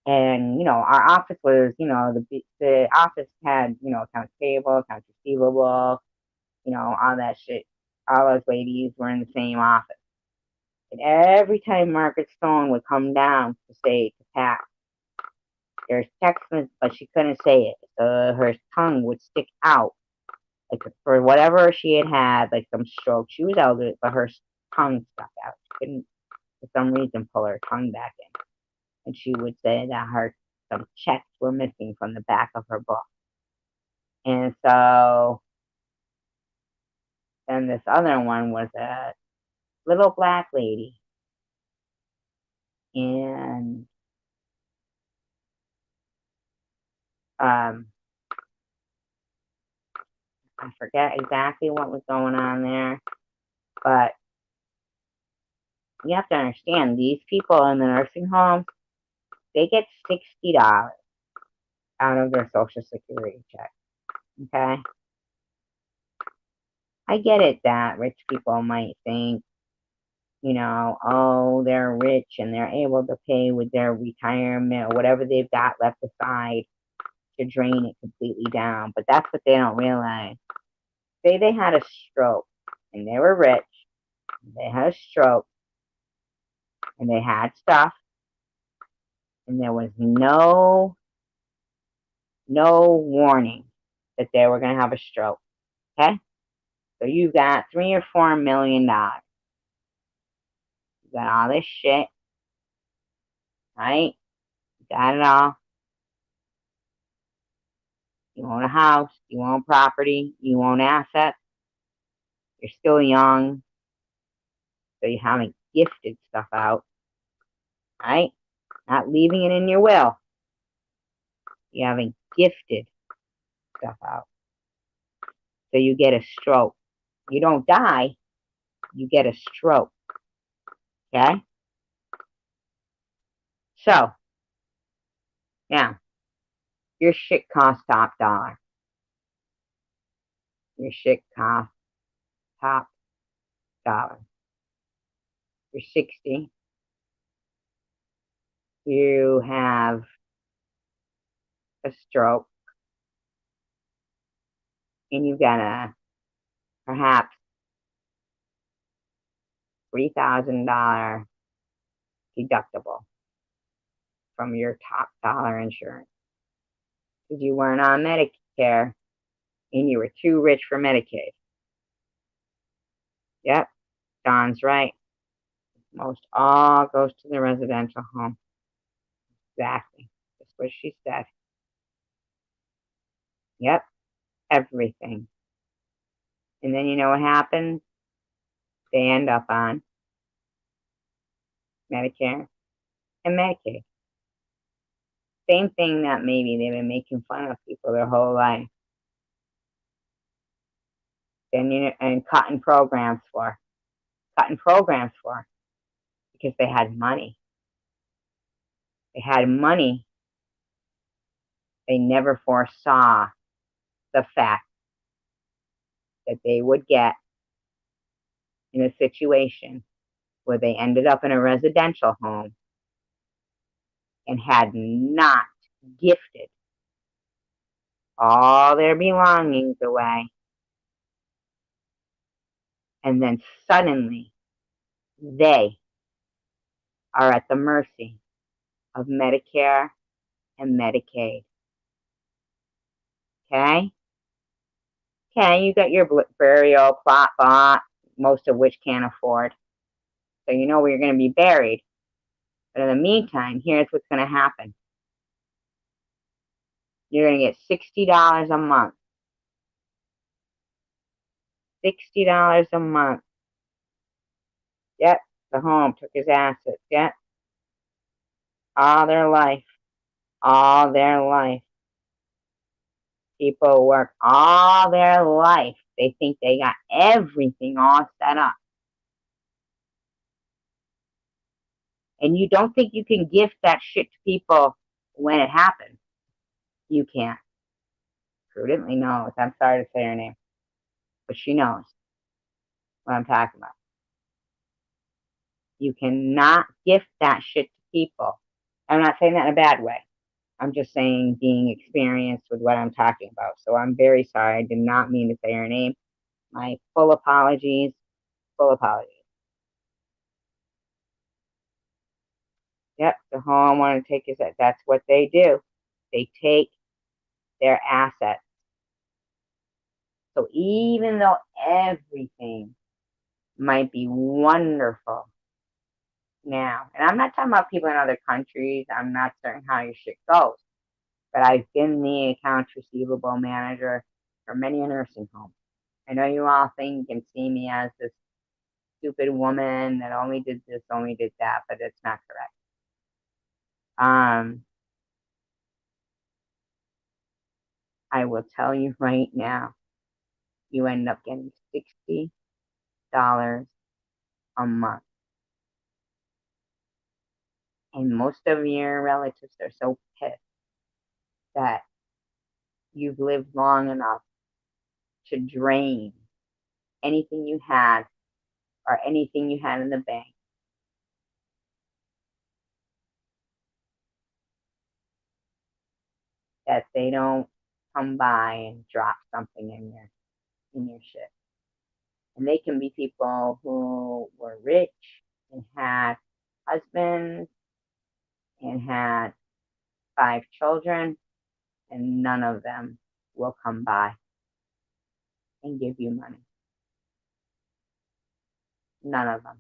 and our office was the office had accounts payable, accounts receivable, all that shit. All those ladies were in the same office, and every time Margaret Stone would come down to say to Pat, there's text, but she couldn't say it, so her tongue would stick out. Like for whatever she had, like some stroke. She was elderly, but her tongue stuck out. She couldn't, for some reason, pull her tongue back in. And she would say that some checks were missing from the back of her book. And so, then this other one was a little black lady, and um, I forget exactly what was going on there, but you have to understand these people in the nursing home, they get $60 out of their Social Security check. Okay, I get it that rich people might think, oh, they're rich and they're able to pay with their retirement or whatever they've got left aside to drain it completely down. But that's what they don't realize. Say they had a stroke and they were rich, they had a stroke and they had stuff, and there was no warning that they were going to have a stroke. Okay? So you got $3 or $4 million. You got all this shit, right? You got it all. You own a house, you own property, you own assets. You're still young, so you haven't gifted stuff out, right? Not leaving it in your will. You haven't gifted stuff out. So you get a stroke. You don't die, you get a stroke. Okay? So, now, your shit costs top dollar. Your shit costs top dollar. You're 60. You have a stroke, and you've got a perhaps $3,000 deductible from your top dollar insurance because you weren't on Medicare and you were too rich for Medicaid. Yep, Don's right. Most all goes to the residential home. Exactly. That's what she said. Yep, everything. And then you know what happens? They end up on Medicare and Medicaid. Same thing that maybe they've been making fun of people their whole life. And cutting programs for because they had money. They had money They never foresaw the fact that they would get in a situation where they ended up in a residential home and had not gifted all their belongings away. And then suddenly they are at the mercy of Medicare and Medicaid. Okay? Okay, you got your burial plot bought, most of which can't afford. So you know where you're going to be buried. But in the meantime, here's what's going to happen. You're going to get $60 a month. $60 a month. Yep, the home took his assets. Yep. All their life. All their life. People work all their life. They think they got everything all set up. And you don't think you can gift that shit to people when it happens. You can't. Prudently knows. I'm sorry to say her name. But she knows what I'm talking about. You cannot gift that shit to people. I'm not saying that in a bad way. I'm just saying being experienced with what I'm talking about. So I'm very sorry. I did not mean to say her name. My full apologies. Full apologies. Yep, the home want to take his. That's what they do. They take their assets. So even though everything might be wonderful now, and I'm not talking about people in other countries. I'm not certain how your shit goes, but I've been the accounts receivable manager for many a nursing home. I know you all think and see me as this stupid woman that only did this, only did that, but it's not correct. I will tell you right now, you end up getting $60 a month. And most of your relatives are so pissed that you've lived long enough to drain anything you had or anything you had in the bank. That they don't come by and drop something in your shit. And they can be people who were rich and had husbands and had 5 children, and none of them will come by and give you money. None of them.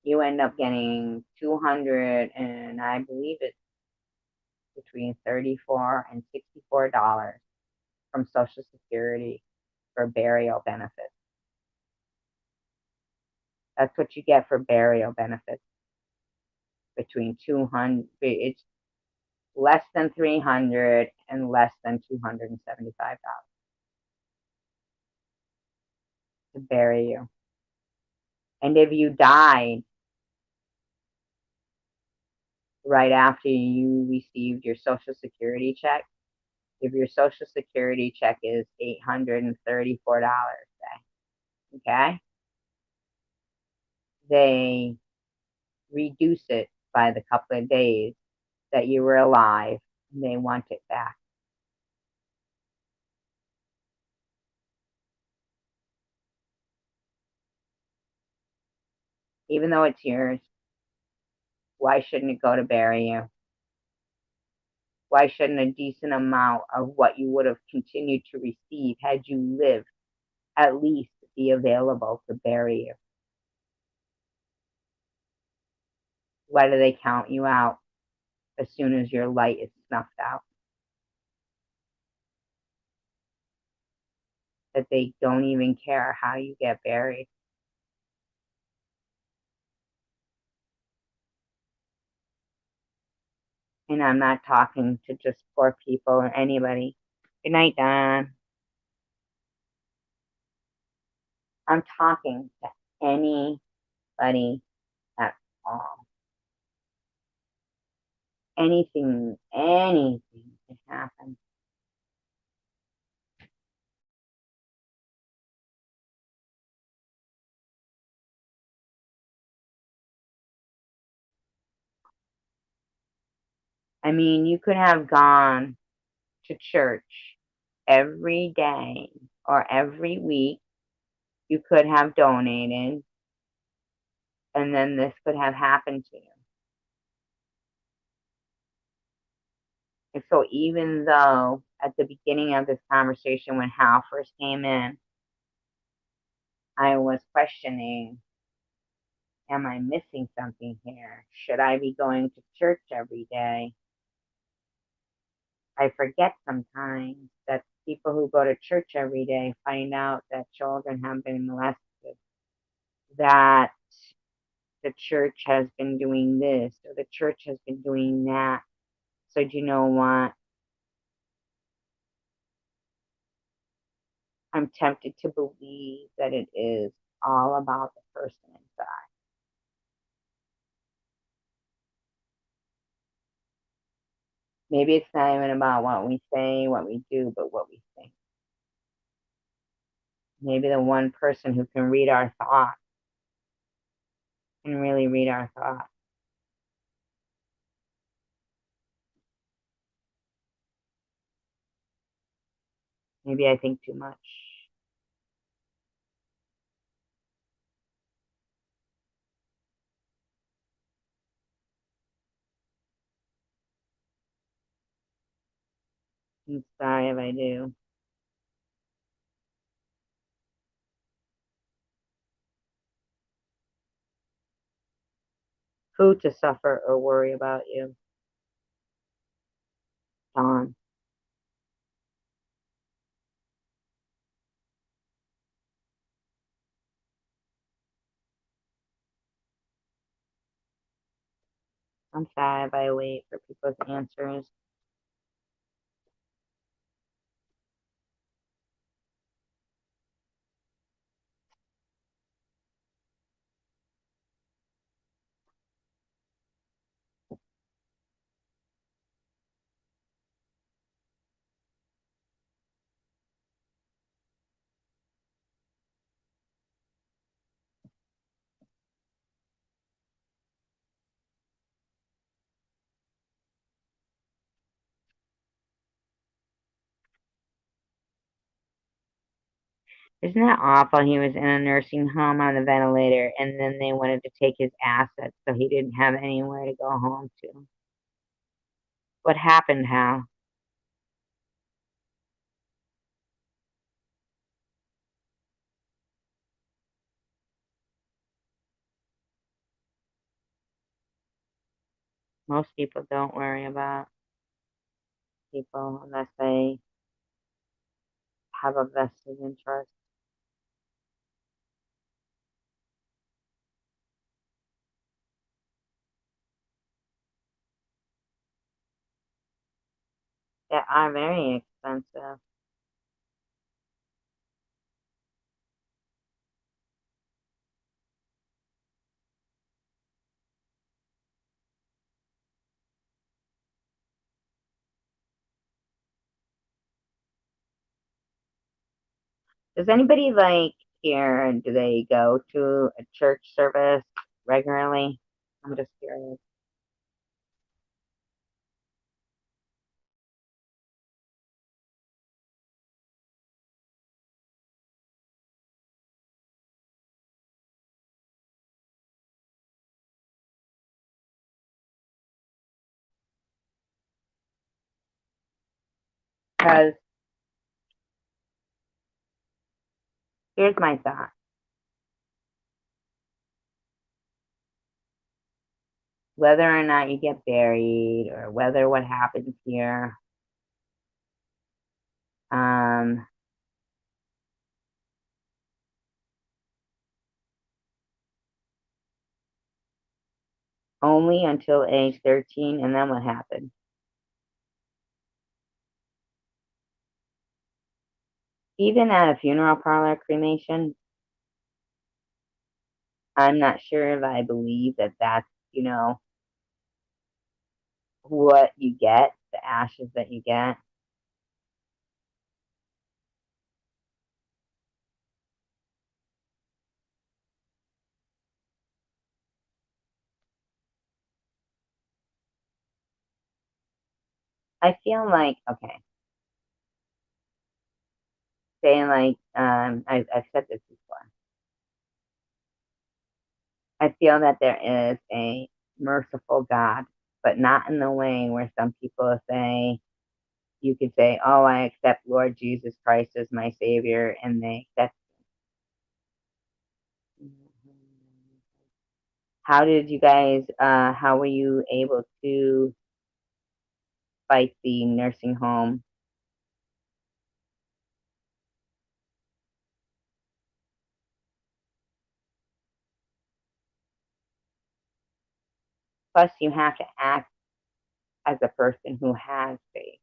You end up getting 200, and I believe it's between $34 and $64 from Social Security for burial benefits. That's what you get for burial benefits. Between 200, it's less than 300 and less than $275 to bury you. And if you died right after you received your Social Security check, if your Social Security check is $834, say, okay, they reduce it by the couple of days that you were alive, and they want it back. Even though it's yours, why shouldn't it go to bury you? Why shouldn't a decent amount of what you would have continued to receive had you lived at least be available to bury you? Why do they count you out as soon as your light is snuffed out? That they don't even care how you get buried. And I'm not talking to just poor people or anybody. Good night, Don. I'm talking to anybody at all. anything can happen. I mean, you could have gone to church every day or every week. You could have donated, and then this could have happened to you. And so, even though at the beginning of this conversation, when Hal first came in, I was questioning, am I missing something here? Should I be going to church every day? I forget sometimes that people who go to church every day find out that children have been molested, that the church has been doing this or the church has been doing that. So, do you know what? I'm tempted to believe that it is all about the person inside. Maybe it's not even about what we say, what we do, but what we think. Maybe the one person who can read our thoughts can really read our thoughts. Maybe I think too much. I'm sorry if I do. Who to suffer or worry about you? Dawn. I'm sorry if I wait for people's answers. Isn't that awful? He was in a nursing home on the ventilator, and then they wanted to take his assets, so he didn't have anywhere to go home to. What happened, Hal? Most people don't worry about people unless they have a vested interest. They are very expensive. Does anybody like here, do they go to a church service regularly? I'm just curious. Because here's my thought. Whether or not you get buried or whether what happens here, um, only until age 13, and then what happened? Even at a funeral parlor cremation, I'm not sure if I believe that that's, what you get, the ashes that you get. I feel like, okay, saying like, I've said this before. I feel that there is a merciful God, but not in the way where some people say, you could say, oh, I accept Lord Jesus Christ as my Savior, and they accept. How did you guys, how were you able to fight the nursing home? Plus, you have to act as a person who has faith.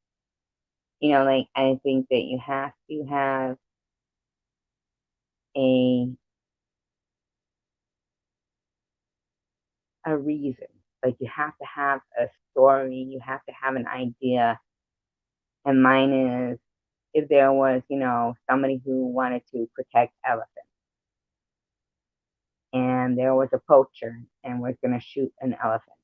Like, I think that you have to have a a reason. Like, you have to have a story, you have to have an idea. And mine is, if there was, somebody who wanted to protect elephants, and there was a poacher and was going to shoot an elephant,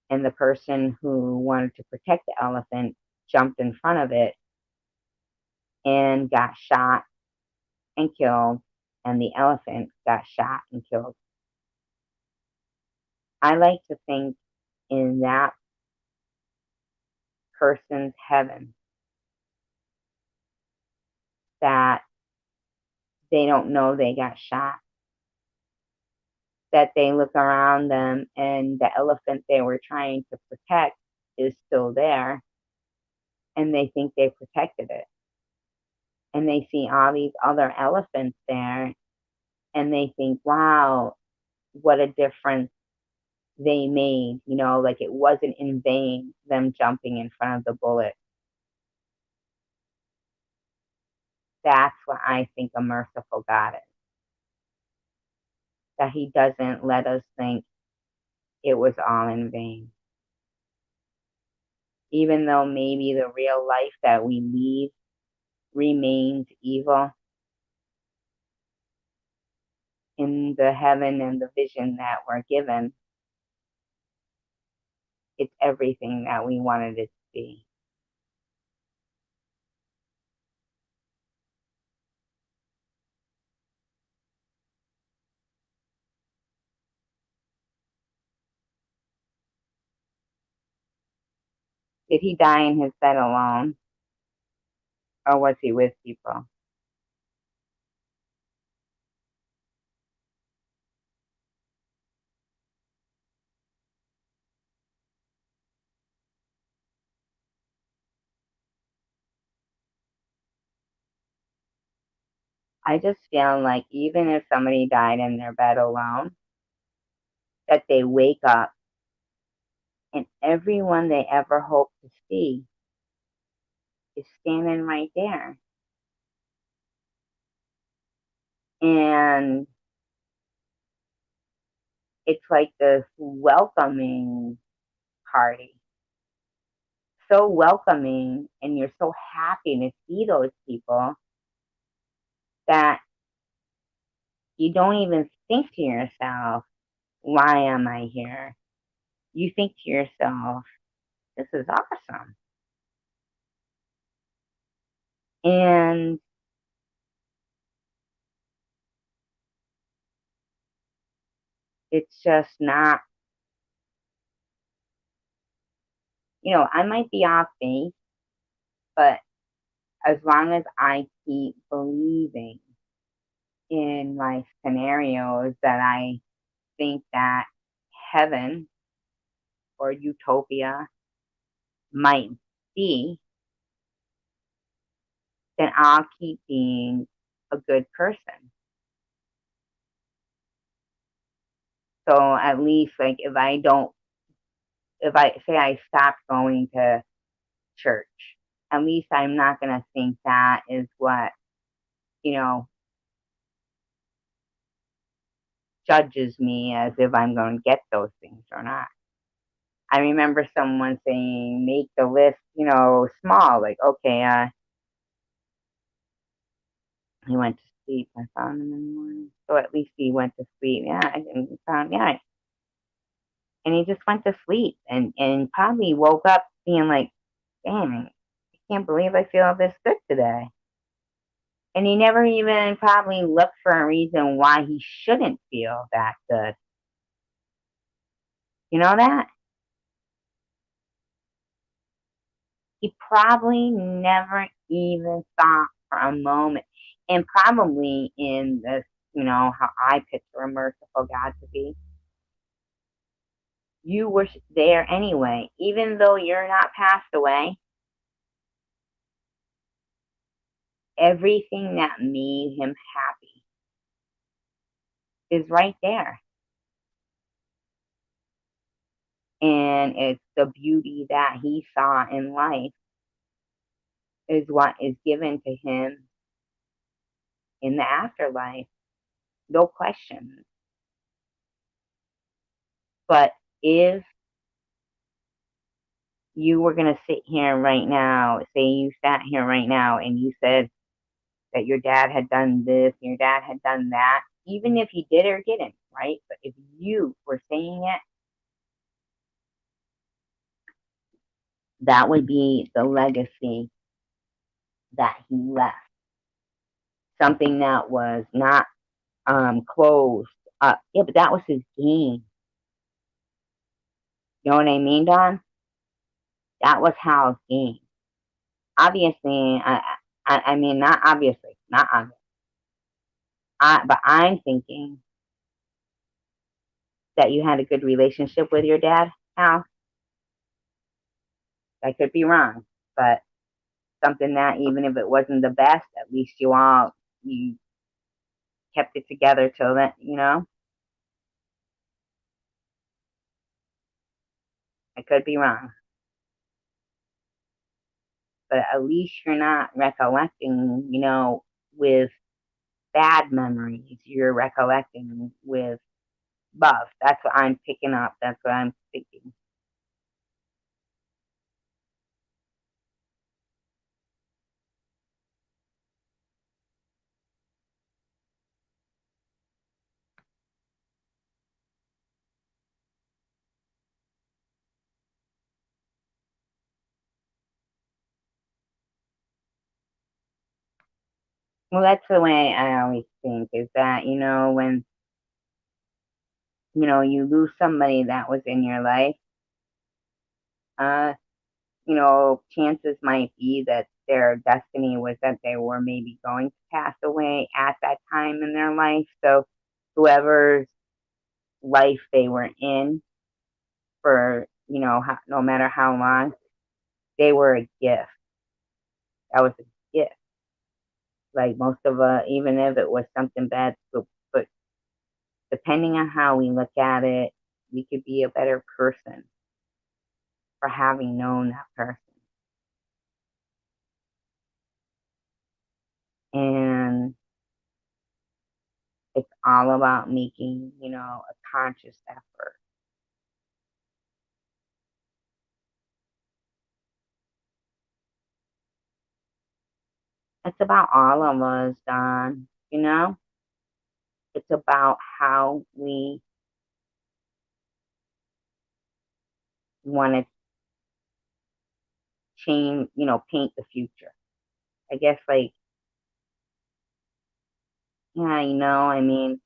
and the person who wanted to protect the elephant jumped in front of it and got shot and killed, and the elephant got shot and killed. I like to think in that person's heaven that they don't know they got shot, that they look around them and the elephant they were trying to protect is still there, and they think they protected it. And they see all these other elephants there, and they think, wow, what a difference they made. Like, it wasn't in vain, them jumping in front of the bullet. That's what I think a merciful God is. That he doesn't let us think it was all in vain. Even though maybe the real life that we lead remains evil, in the heaven and the vision that we're given, it's everything that we wanted it to be. Did he die in his bed alone, or was he with people? I just feel like even if somebody died in their bed alone, that they wake up and everyone they ever hoped to see is standing right there. And it's like this welcoming party. So welcoming, and you're so happy to see those people that you don't even think to yourself, why am I here? You think to yourself, this is awesome. And it's just not, I might be off base, but as long as I keep believing in my scenarios that I think that heaven or utopia might be, then I'll keep being a good person. So at least, like, if I say I stopped going to church, at least I'm not going to think that is what, you know, judges me as if I'm going to get those things or not. I remember someone saying, make the list, small. Like, okay, he went to sleep. I found him in the morning. So at least he went to sleep. Yeah, and found, yeah. And he just went to sleep and probably woke up being like, damn, I can't believe I feel this good today. And he never even probably looked for a reason why he shouldn't feel that good. You know that? He probably never even thought for a moment. And probably in this, how I picture a merciful God to be, you were there anyway. Even though you're not passed away, everything that made him happy is right there. And it's the beauty that he saw in life is what is given to him in the afterlife. No question. But if you were going to sit here right now, say you sat here right now and you said that your dad had done this, your dad had done that, even if he did or didn't, right? But if you were saying it, that would be the legacy that he left. Something that was not closed up. Yeah, but that was his game. You know what I mean, Don? That was Hal's game. Obviously, I mean, not obviously, not obvious. But I'm thinking that you had a good relationship with your dad, Hal. I could be wrong, but something that even if it wasn't the best, at least you kept it together till then, I could be wrong, but at least you're not recollecting, with bad memories. You're recollecting with love. That's what I'm picking up. That's what I'm thinking. Well, that's the way I always think is that, when, you lose somebody that was in your life, uh, chances might be that their destiny was that they were maybe going to pass away at that time in their life. So whoever's life they were in for, no matter how long, they were a gift. That was a gift. Like most of even if it was something bad, but depending on how we look at it, we could be a better person for having known that person. And it's all about making, a conscious effort. It's about all of us, Don. It's about how we want to change, paint the future. I guess, like, yeah, I mean,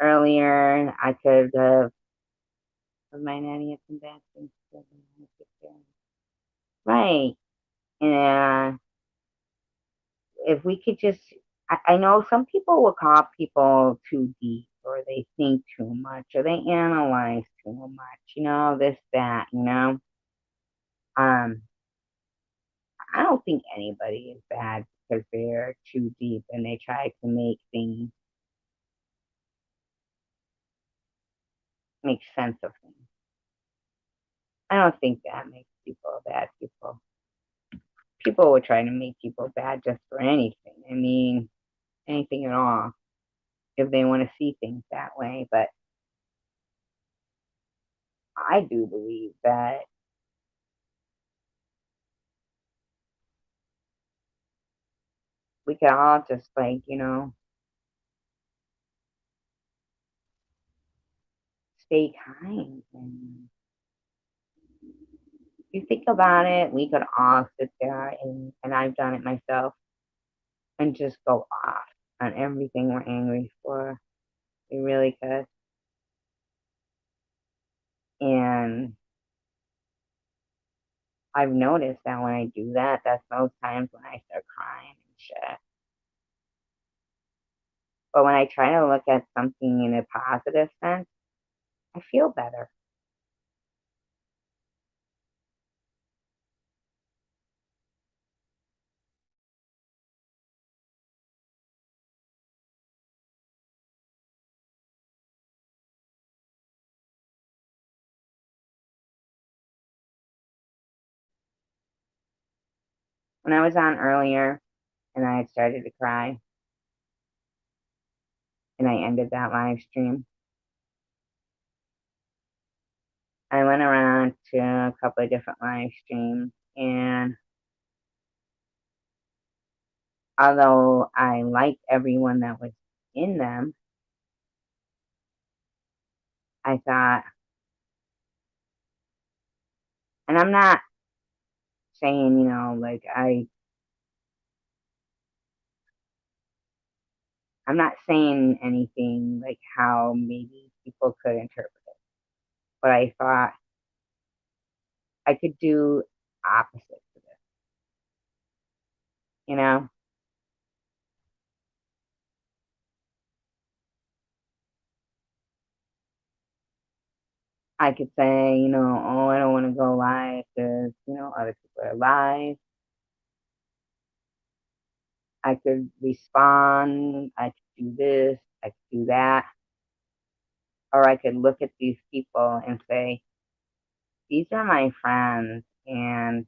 earlier I could have, my nanny had some bad things to say. Right. And if we could just, I know some people will call people too deep or they think too much or they analyze too much, this, that, Um, I don't think anybody is bad because they're too deep and they try to make things make sense of things. I don't think that makes people bad people. People will try to make people bad just for anything. I mean, anything at all if they want to see things that way. But I do believe that we can all just like, stay kind. And if you think about it, we could all sit there and I've done it myself and just go off on everything we're angry for. We really could. And I've noticed that when I do that, that's those times when I start crying and shit. But when I try to look at something in a positive sense, I feel better. When I was on earlier and I had started to cry and I ended that live stream, I went around to a couple of different live streams, and although I liked everyone that was in them, I thought, and I'm not saying, like I'm not saying anything like how maybe people could interpret it, but I thought I could do opposite to this, you know? I could say, oh, I don't want to go live because, other people are live. I could respond. I could do this. I could do that. Or I could look at these people and say, these are my friends and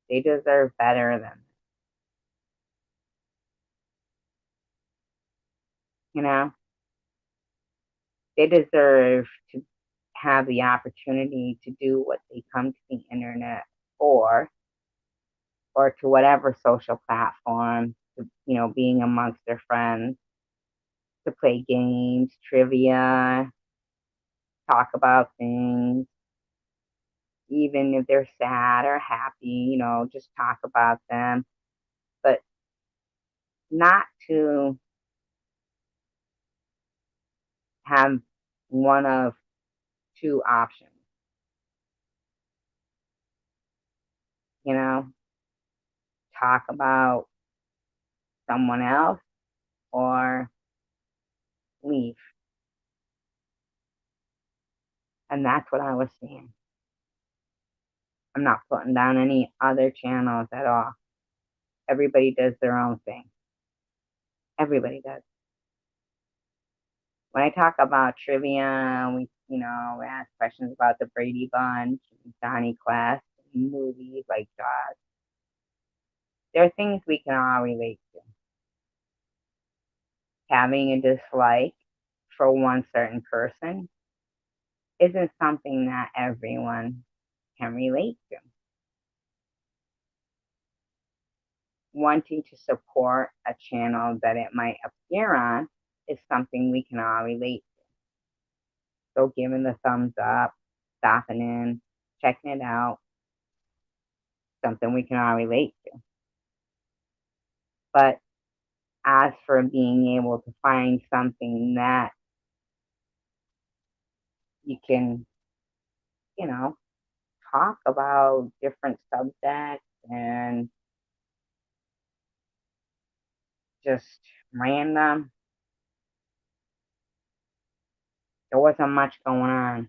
they deserve better than, you know, they deserve to have the opportunity to do what they come to the internet for, or to whatever social platform, being amongst their friends, to play games, trivia, talk about things, even if they're sad or happy, just talk about them, but not to have one of two options, you know, talk about someone else or leave. And that's what I was seeing. I'm not putting down any other channels at all. Everybody does their own thing. Everybody does. When I talk about trivia, we ask questions about the Brady Bunch, Johnny Quest, movies like that. There are things we can all relate to. Having a dislike for one certain person isn't something that everyone can relate to. Wanting to support a channel that it might appear on is something we can all relate to. So giving the thumbs up, stopping in, checking it out, something we can all relate to. But as for being able to find something that you can, you know, talk about different subjects and just random, there wasn't much going on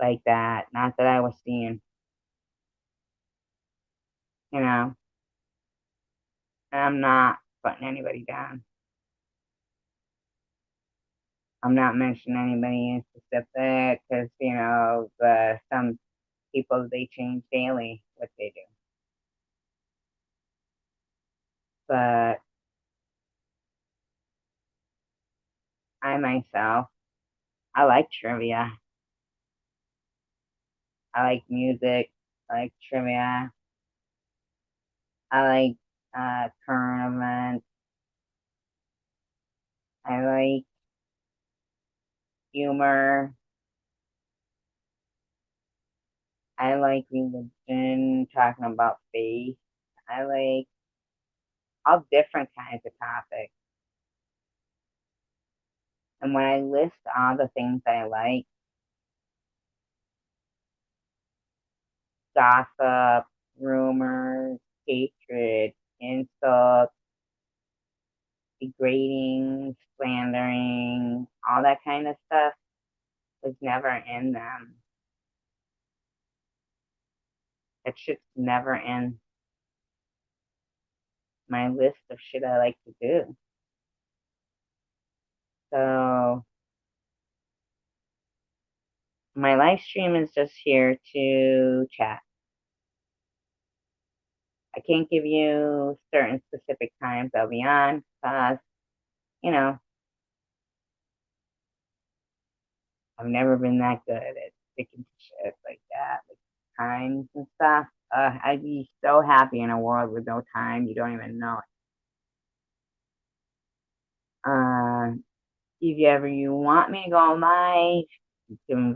like that. Not that I was seeing, you know, and I'm not putting anybody down. I'm not mentioning anybody in specific because, some people, they change daily what they do. But I myself, I like trivia. I like music. I like trivia. I like current events. I like humor. I like religion, talking about faith. I like all different kinds of topics. And when I list all the things I like, gossip, rumors, hatred, insults, degrading, slandering, all that kind of stuff was never in them. That shit's never in my list of shit I like to do. So my live stream is just here to chat. I can't give you certain specific times I'll be on because, you know, I've never been that good at sticking to shit like that, like times and stuff. I'd be so happy in a world with no time. You don't even know it. If you want me to go live, you can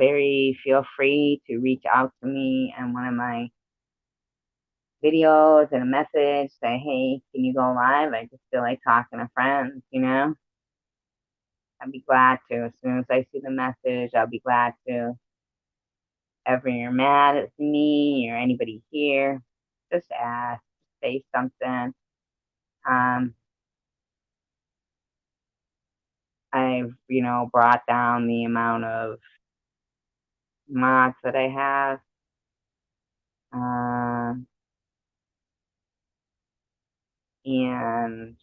feel free to reach out to me on one of my videos and a message. Say, hey, can you go live? I just feel like talking to friends, you know? I'd be glad to. As soon as I see the message, I'll be glad to. Ever you're mad at me or anybody here, just ask, say something. I've, brought down the amount of mods that I have. And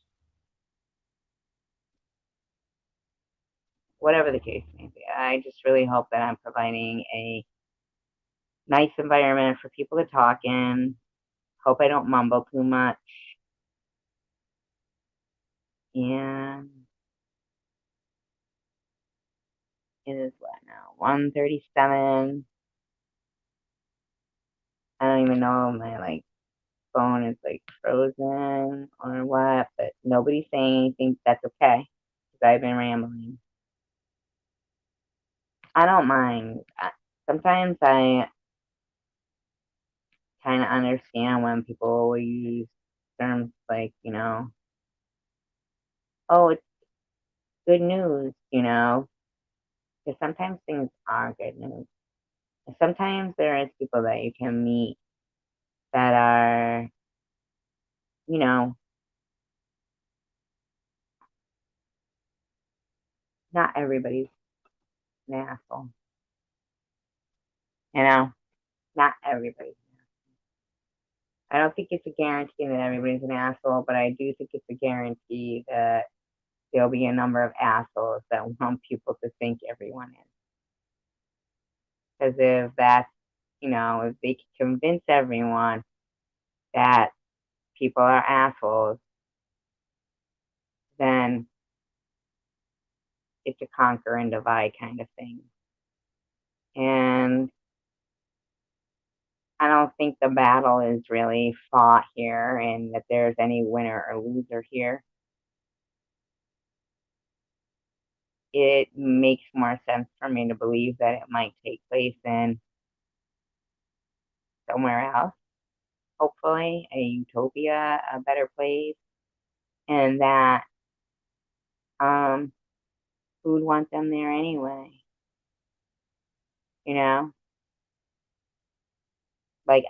whatever the case may be, I just really hope that I'm providing a nice environment for people to talk in. Hope I don't mumble too much. And it is what now? 1:37. I don't even know if my phone is frozen or what, but nobody's saying anything. That's okay, because I've been rambling. I don't mind. Sometimes I kind of understand when people will use terms like, oh, it's good news, because sometimes things are good news. And sometimes there is people that you can meet that are, you know, not everybody's an asshole. You know, not everybody. I don't think it's a guarantee that everybody's an asshole, but I do think it's a guarantee that there'll be a number of assholes that want people to think everyone is. Because if that's, if they can convince everyone that people are assholes, then it's a conquer and divide kind of thing. And I don't think the battle is really fought here and that there's any winner or loser here. It makes more sense for me to believe that it might take place in somewhere else, hopefully, a utopia, a better place, and that who would want them there anyway? You know? I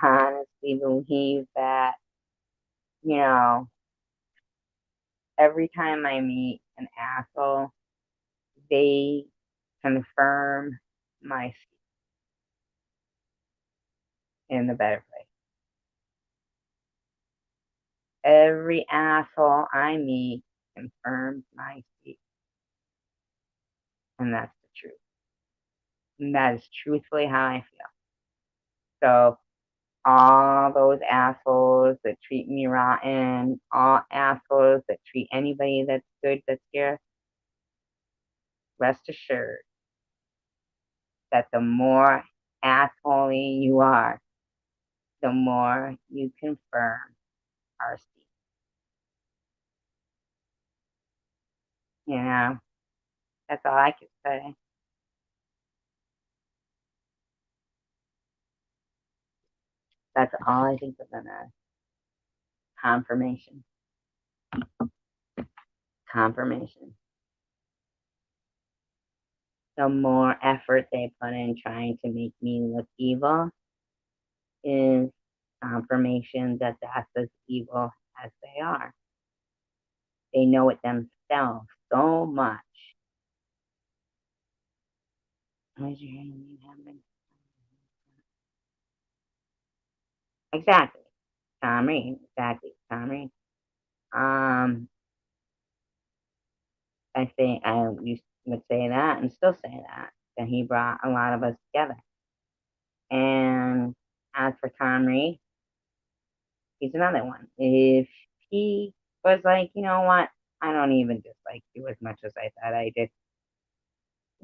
honestly believe that, you know, every time I meet an asshole, they confirm my in the better place. Every asshole I meet confirms my speech. And that's the truth. And that is truthfully how I feel. So all those assholes that treat me rotten, all assholes that treat anybody that's good, that's here, rest assured that the more assholey you are, the more you confirm our speech. You know, that's all I can say. That's all I think of them as. Confirmation. Confirmation. The more effort they put in trying to make me look evil is confirmation that that's as evil as they are. They know it themselves so much. Exactly. Tom Reed. Exactly. Tom Reed. Um, I would say that and still say that he brought a lot of us together. And as for Tom Reed, he's another one. If he was like, you know what, I don't even dislike you as much as I thought I did,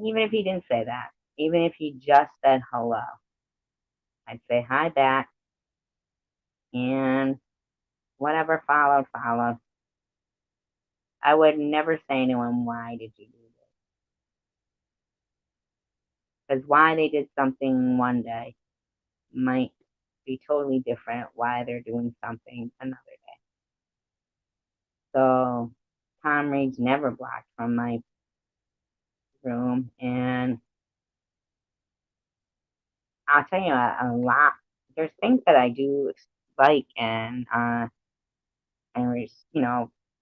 even if he didn't say that, even if he just said hello, I'd say hi back, and whatever followed, followed. I would never say to him, why did you do this? Because why they did something one day might be totally different why they're doing something another day. So Tom Reed's never blocked from my room, and I'll tell you a lot. There's things that I do like, and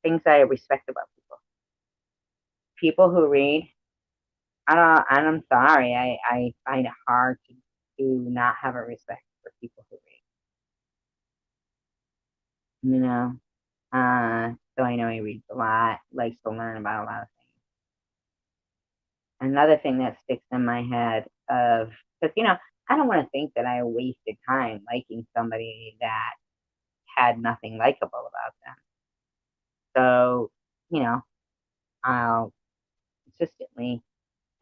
things that I respect about people. People who read, I don't, and I'm sorry, I find it hard to not have a respect for people who read. So I know he reads a lot, likes to learn about a lot of things. Another thing that sticks in my head of, because I don't want to think that I wasted time liking somebody that had nothing likable about them. So, you know, I'll consistently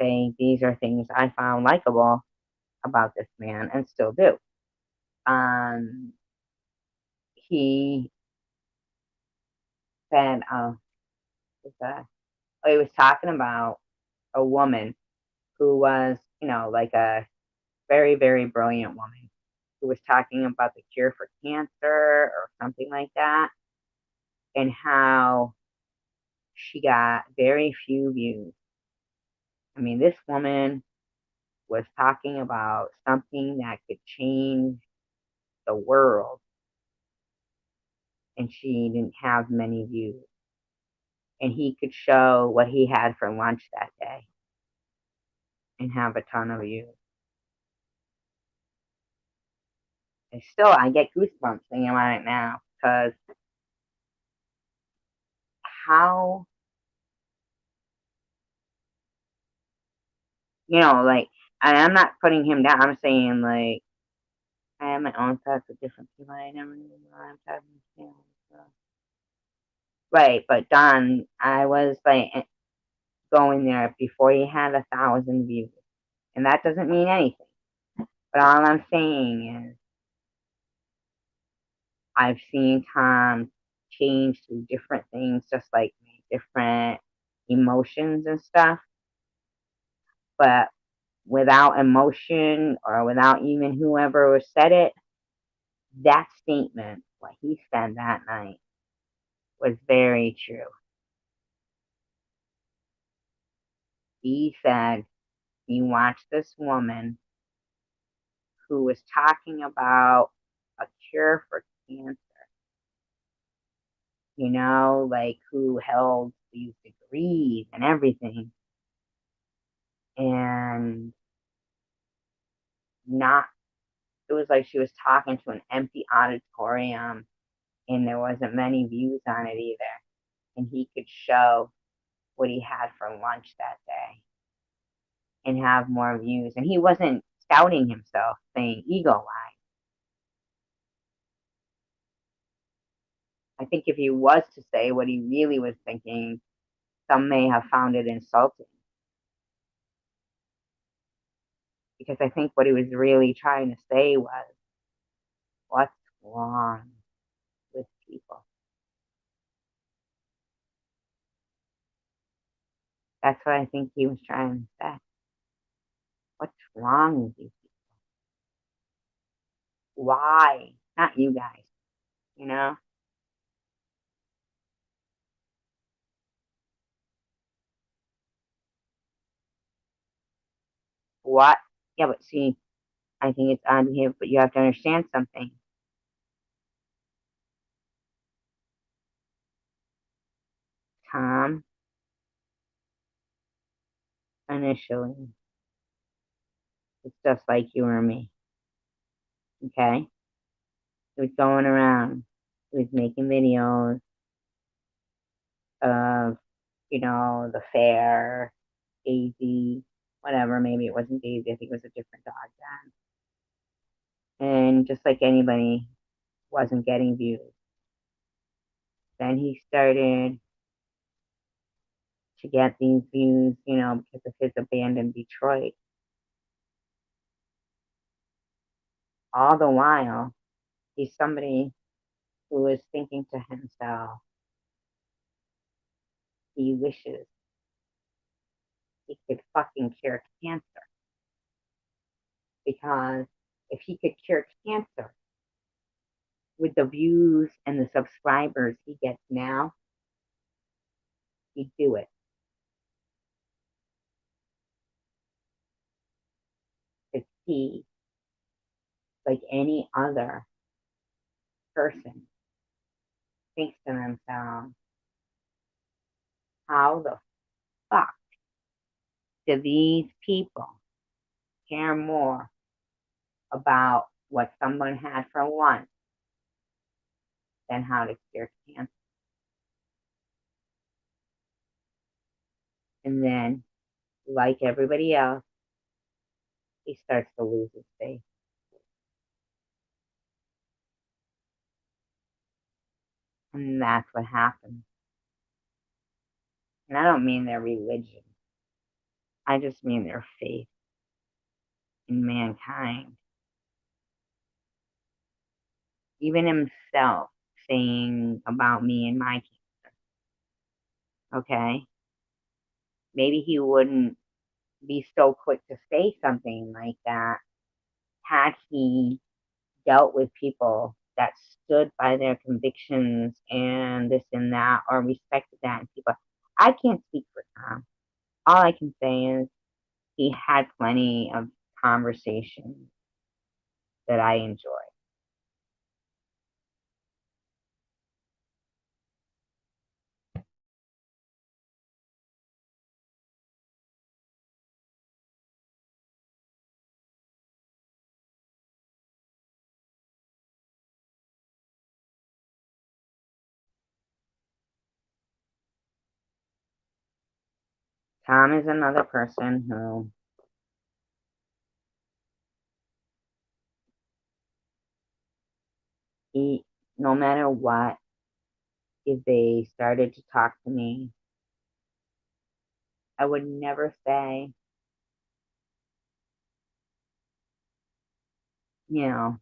say these are things I found likable about this man and still do. Um, he said, he was talking about a woman who was, like a very, very brilliant woman who was talking about the cure for cancer or something like that, and how she got very few views. I mean, this woman was talking about something that could change the world, and she didn't have many views. And he could show what he had for lunch that day and have a ton of views. And still, I get goosebumps thinking about it now because how, like, and I'm not putting him down. I'm saying, like, I have my own thoughts with different people. I never knew I'm talking to him. So. Right, but Don, I was like going there before he had 1,000 views, and that doesn't mean anything. But all I'm saying is, I've seen Tom change through different things, just like me, different emotions and stuff. But without emotion or without even whoever said it, that statement, what he said that night, was very true. He said he watched this woman who was talking about a cure for cancer, like who held these degrees and everything, and not, it was like she was talking to an empty auditorium and there wasn't many views on it either. And he could show what he had for lunch that day and have more views. And he wasn't scouting himself, saying ego wise. I think if he was to say what he really was thinking, some may have found it insulting. Because I think what he was really trying to say was, what's wrong with people? That's what I think he was trying to say. What's wrong with you people? Why? Not you guys, you know? What? Yeah, but see, I think it's on here, but you have to understand something. Tom, initially, it's just like you or me, okay? He was going around, he was making videos of, the fair, Daisy, whatever, maybe it wasn't Daisy, I think it was a different dog then. And just like anybody, wasn't getting views. Then he started to get these views, because of his abandoned Detroit. All the while, he's somebody who is thinking to himself, he wishes he could fucking cure cancer. Because if he could cure cancer with the views and the subscribers he gets now, he'd do it. Because he, like any other person, thinks to themselves, how the fuck do these people care more about what someone had for lunch than how to cure cancer? And then, like everybody else, he starts to lose his faith. And that's what happens. And I don't mean their religion, I just mean their faith in mankind. Even himself saying about me and my cancer, okay? Maybe he wouldn't be so quick to say something like that had he dealt with people that stood by their convictions and this and that, or respected that in people. I can't speak for Tom. All I can say is he had plenty of conversations that I enjoy. Tom is another person who he, no matter what, if they started to talk to me, I would never say, you know,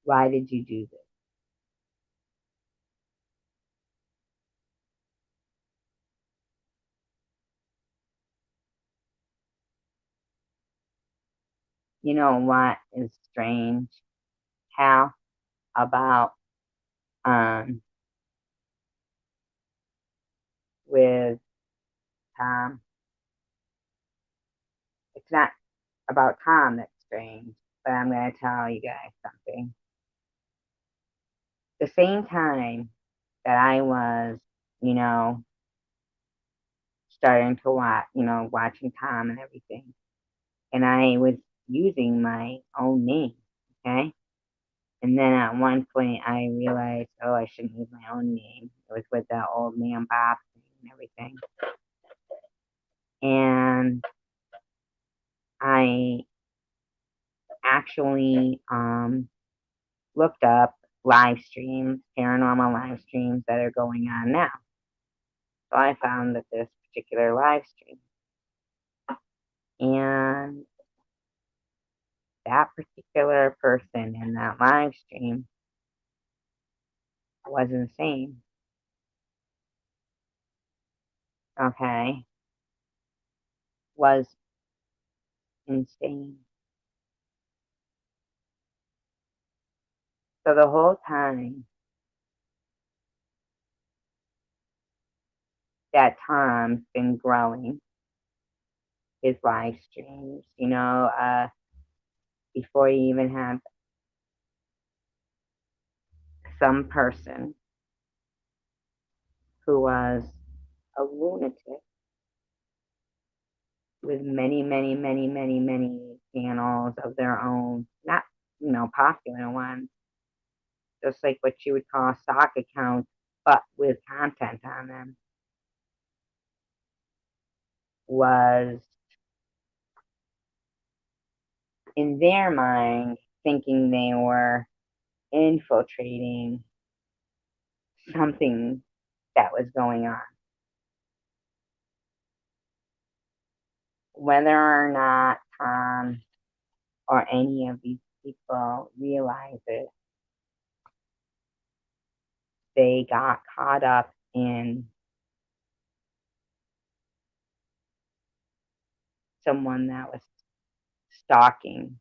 why did you do this? You know what is strange, Hal, about um with Tom? It's not about Tom that's strange, but I'm gonna tell you guys something. The same time that I was, you know, starting to watch, watching Tom and everything, and I was using my own name, okay? And then at one point I realized, oh, I shouldn't use my own name. It was with that old man Bob thing and everything. And I actually looked up live streams, paranormal live streams that are going on now. So I found that this particular live stream And that particular person in that live stream was insane. Okay? Was insane. So the whole time that Tom's been growing his live streams, before he even had some person who was a lunatic with many, many, many, many, many channels of their own, not, popular ones, just like what you would call stock accounts, but with content on them, was in their mind thinking they were infiltrating something that was going on. Whether or not Tom or any of these people realize it, they got caught up in someone that was stalking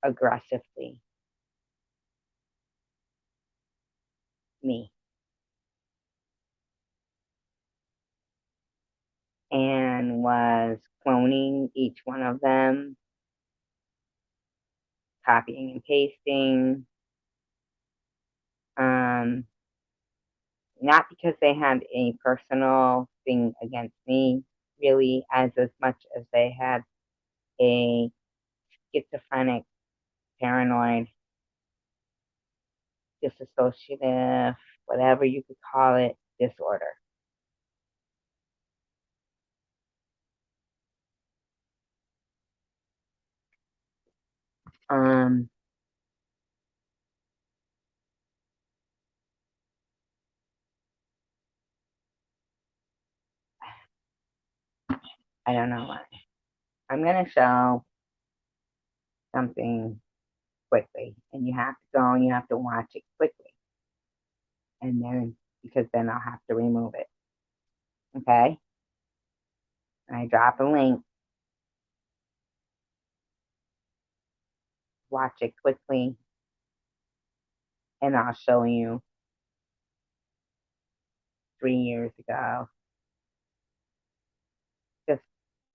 aggressively me and was cloning each one of them, copying and pasting. Not because they had a personal thing against me, really, as much as they had a schizophrenic, paranoid, dissociative, whatever you could call it, disorder. Um, I don't know why. I'm gonna show something quickly, and you have to go and you have to watch it quickly, and then because then I'll have to remove it. Okay? I drop a link. Watch it quickly, and I'll show you 3 years ago. Just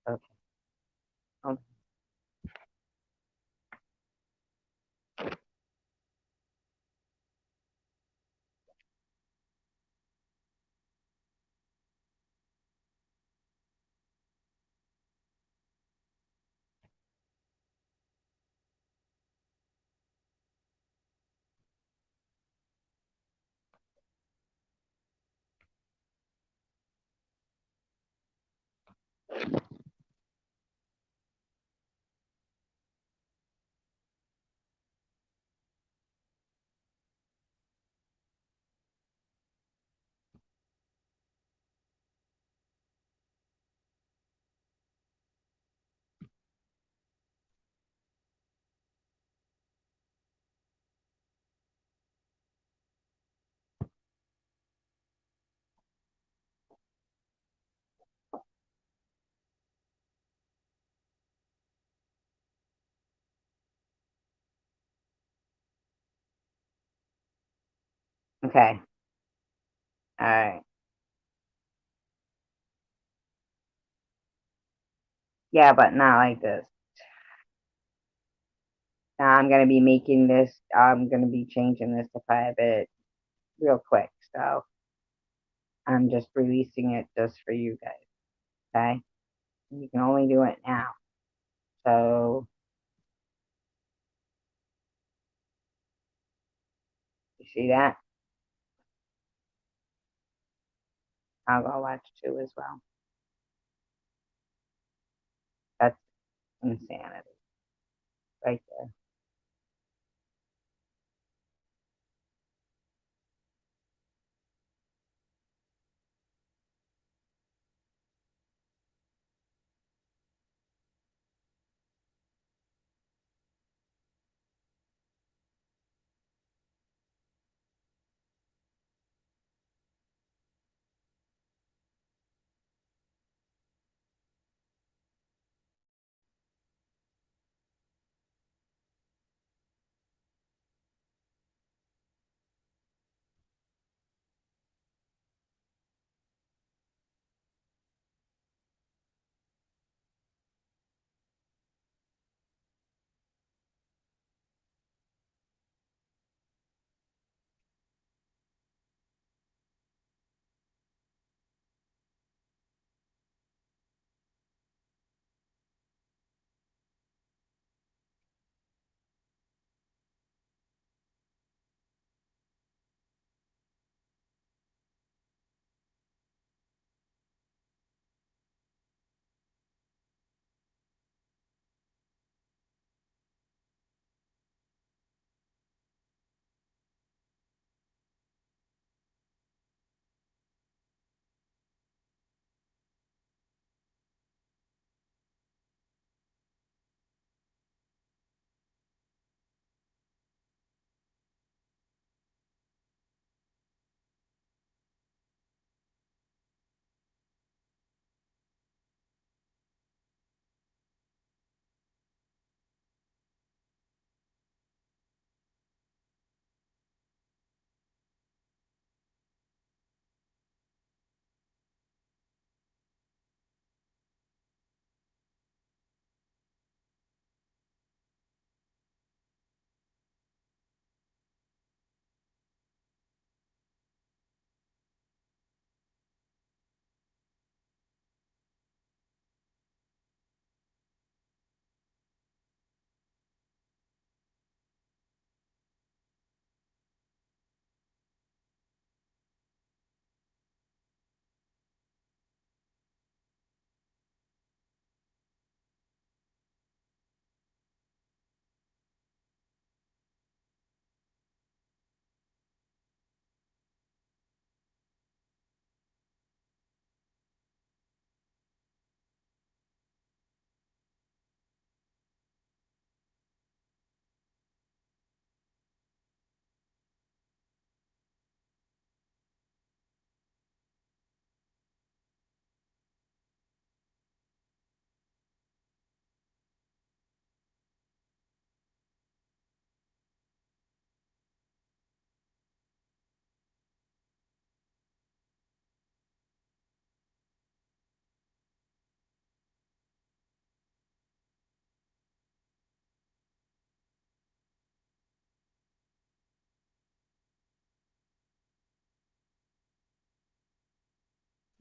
okay. Hold Okay. All right. Yeah, but not like this. Now I'm gonna be making this. I'm gonna be changing this to private real quick. So I'm just releasing it just for you guys. Okay. You can only do it now. So you see that? I'll go watch two as well. That's insanity right there.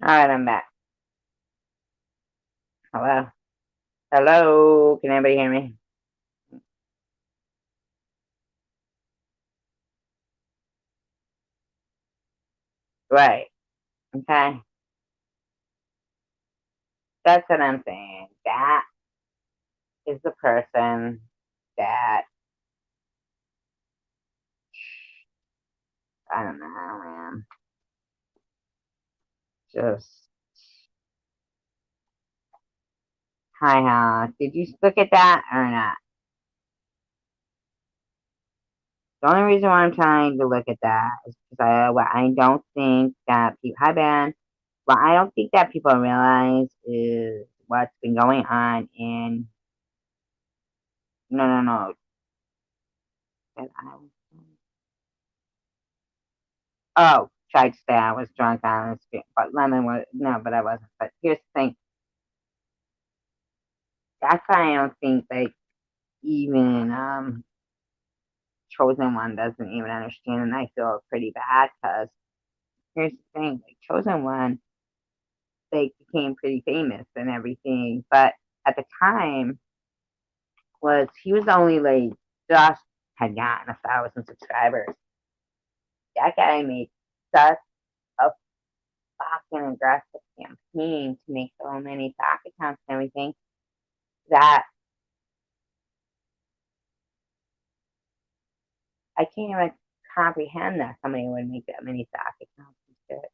Alright, I'm back. Hello? Hello? Can anybody hear me? Right. Okay. That's what I'm saying. That is the person that, I don't know, man. Just, hi, did you look at that or not? The only reason why I'm trying to look at that is because I don't think that people, hi, Ben. What I don't think that people realize is what's been going on in, no, no, no. That oh, tried to say I was drunk on the street, but Lemon was, no, but I wasn't. But here's the thing. That's why I don't think, like, even, Chosen One doesn't even understand, and I feel pretty bad because here's the thing, like Chosen One, they became pretty famous and everything, but at the time was he was only like just had gotten 1,000 subscribers. That guy made such a fucking aggressive campaign to make so many stock accounts and everything that I can't even comprehend that somebody would make that many stock accounts and shit.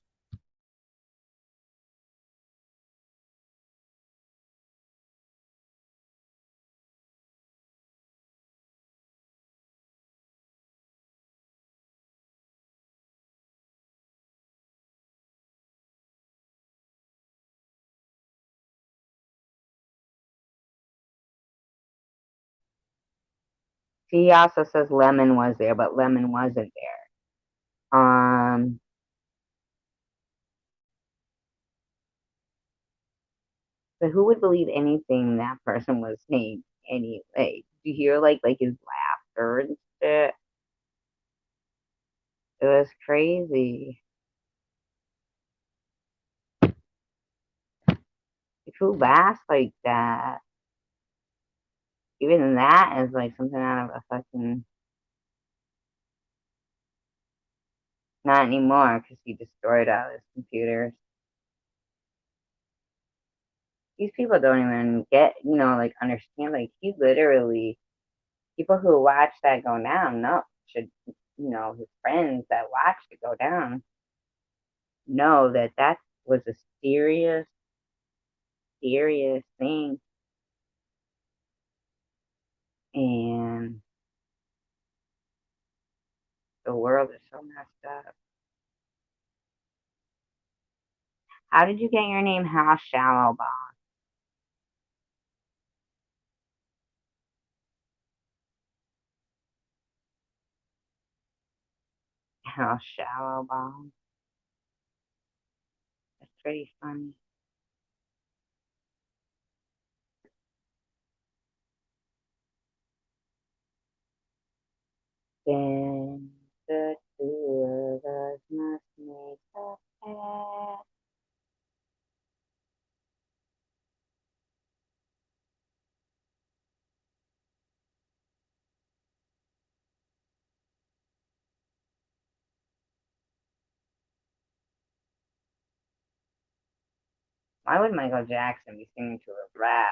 He also says Lemon was there, but Lemon wasn't there. But who would believe anything that person was saying anyway? Do you hear like his laughter and shit? It was crazy. If who laughs like that, even that is like something out of a fucking not anymore because he destroyed all his computers. These people don't even get, like understand. Like he literally, people who watch that go down, no, should, his friends that watched it go down know that that was a serious, serious thing, and the world is so messed up. How did you get your name, How Shallow Bob? How Shallow Bob? That's pretty funny. Then the two of us must make a pact. Why would Michael Jackson be singing to a rat?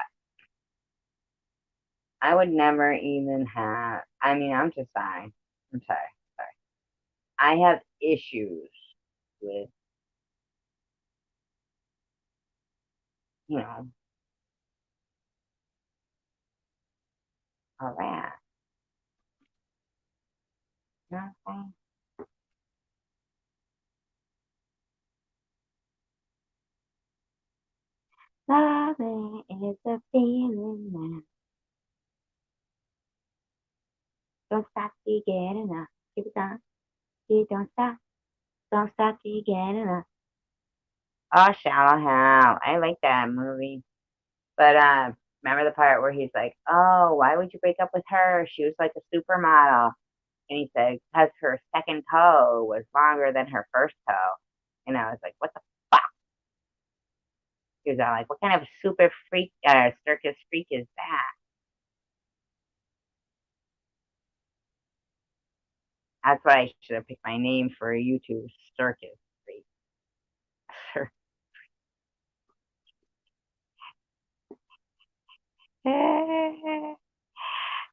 I would never even have. I mean, I'm just sorry. I'm sorry. Sorry. I have issues with, you know, a rat. You know what I'm saying? Loving is a feeling that don't stop till you get enough. Keep it on. You don't stop. Don't stop till you get enough. Oh, Shallow Hal. I like that movie. But remember the part where he's like, "Oh, why would you break up with her? She was like a supermodel." And he said, "Because her second toe was longer than her first toe." And I was like, "What the fuck?" He was all like, what kind of super freak, circus freak is that? That's what I should have picked my name for a YouTube circus freak.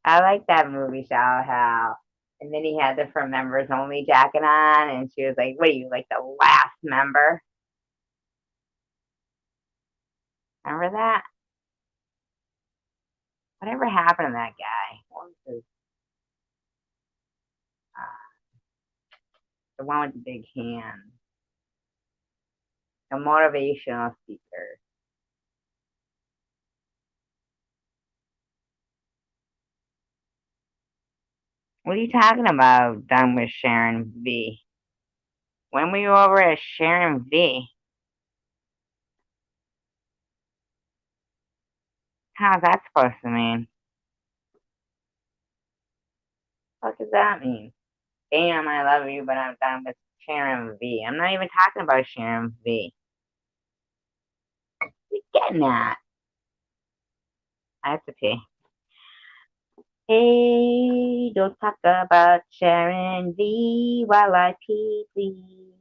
I like that movie, Shallow Hal. And then he had the for members only jacket on, and she was like, what are you, like the last member? Remember that? Whatever happened to that guy? What was his, uh, the one with the big hand? The motivational speaker. What are you talking about, done with Sharon V? When were you over at Sharon V? How's that supposed to mean? What does that mean? Damn, I love you, but I'm done with Sharon V. I'm not even talking about Sharon V. What are you getting at? I have to pee. Hey, don't talk about Sharon V while I pee, please.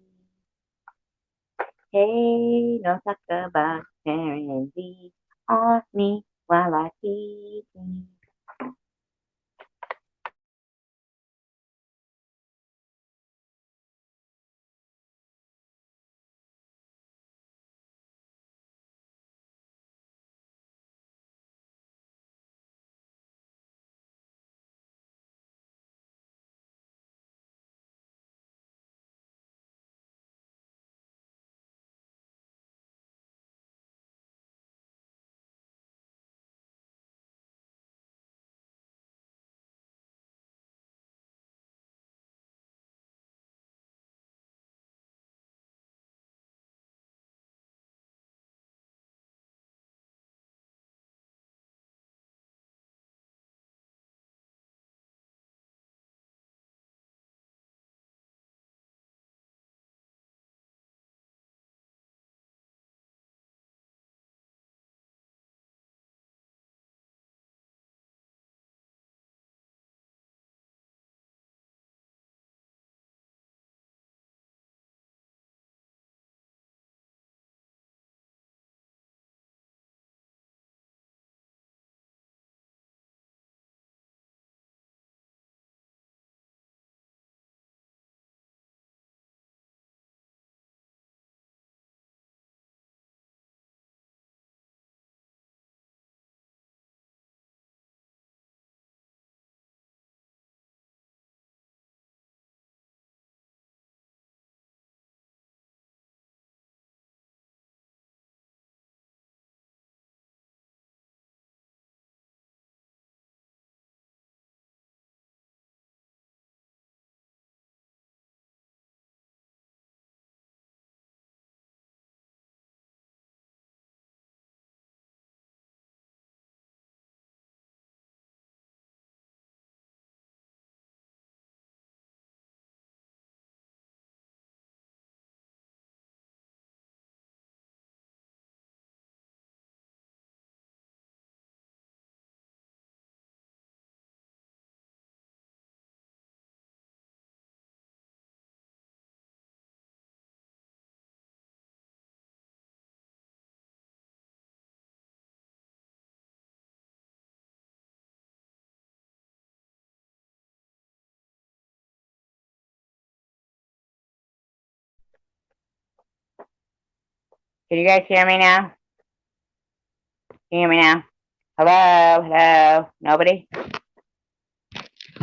Hey, don't talk about Sharon V on me while I pee, please. Can you guys hear me now? Can you hear me now? Hello, hello. Nobody?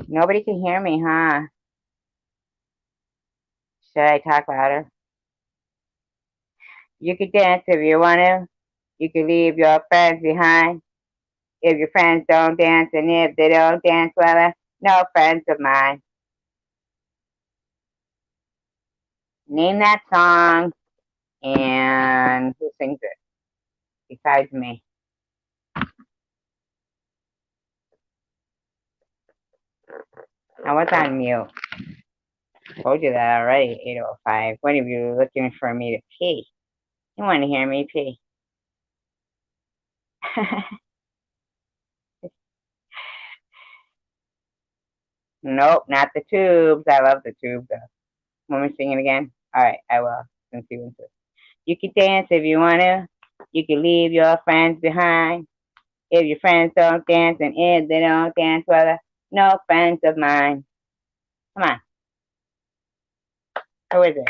Nobody can hear me, huh? Should I talk louder? You can dance if you want to. You can leave your friends behind. If your friends don't dance, and if they don't dance, well, no friends of mine. Name that song, and who sings it besides me? I was on mute. Told you that already, 8:05. One of you looking for me to pee. You want to hear me pee. Nope, not the Tubes. I love the Tubes though. Want me to sing it again? All right, I will. Since you want to. You can dance if you want to. You can leave your friends behind. If your friends don't dance, and if they don't dance, well, they're no friends of mine. Come on, who is it?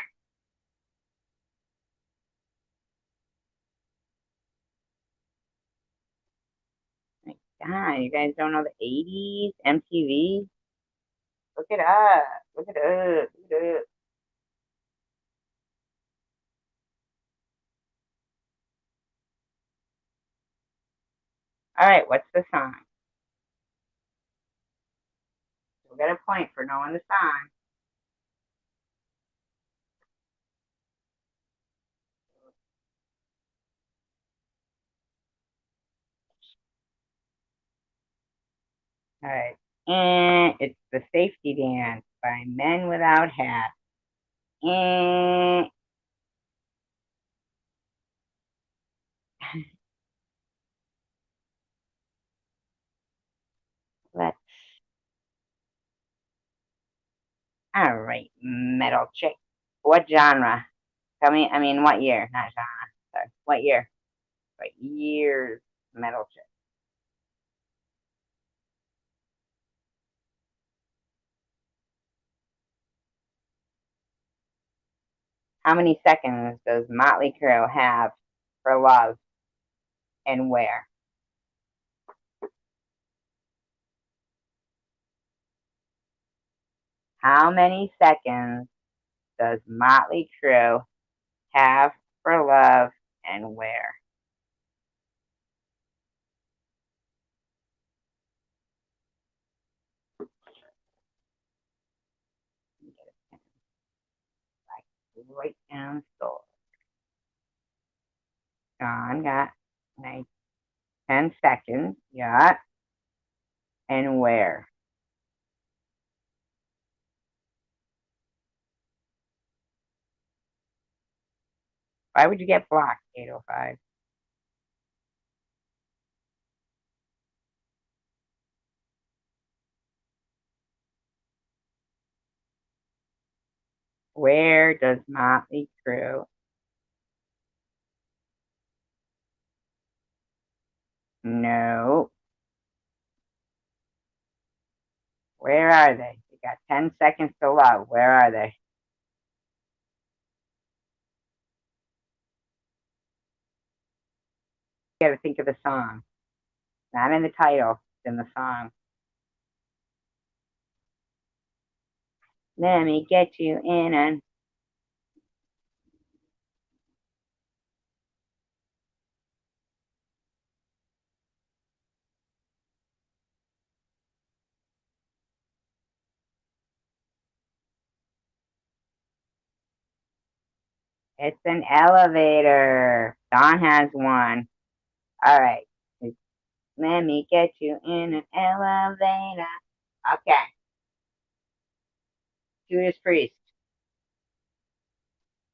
My God, you guys don't know the '80s MTV? Look it up. Look it up. Look it up. All right, what's the song? We'll get a point for knowing the song. All right. And it's the Safety Dance by Men Without Hats. And let's, all right, Metal Chick. What genre? Tell me, I mean, what year? Not genre. Sorry. What year? What year's Metal Chick? How many seconds does Motley Crue have for Love and Where? How many seconds does Motley Crue have for Love and Where? Right down so John got like 10 seconds. Yeah. And where? Why would you get blocked, 805? Where does Motley Crue? No. Where are they? You got 10 seconds to love. Where are they? You gotta think of the song. Not in the title, it's in the song. Let me get you in and it's an elevator. Don has one. All right. Let me get you in an elevator. Okay. Judas Priest.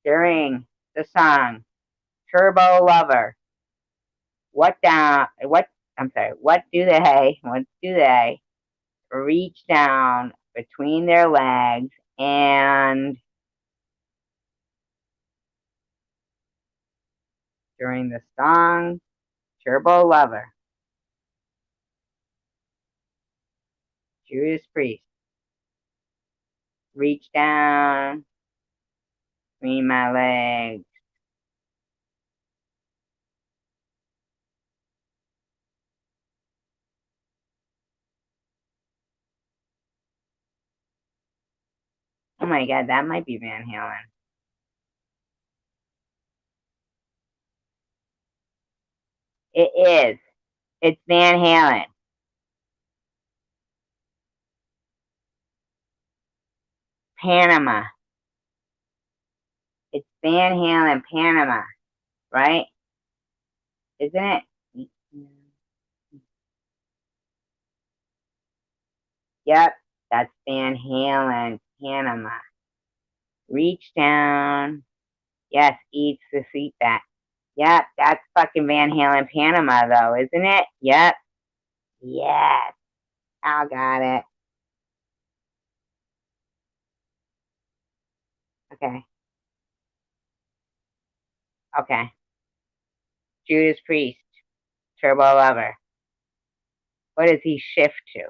During the song Turbo Lover, what do they reach down between their legs and during the song Turbo Lover, Judas Priest, reach down between my legs. Oh my God, that might be Van Halen. It is. It's Van Halen. Panama. It's Van Halen, Panama, right? Isn't it? Yep, that's Van Halen, Panama. Reach down. Yes, eats the seat back. Yep, that's fucking Van Halen Panama, though, isn't it? Yep. Yes, I got it. Okay, okay. Judas Priest, Turbo Lover. What does he shift to?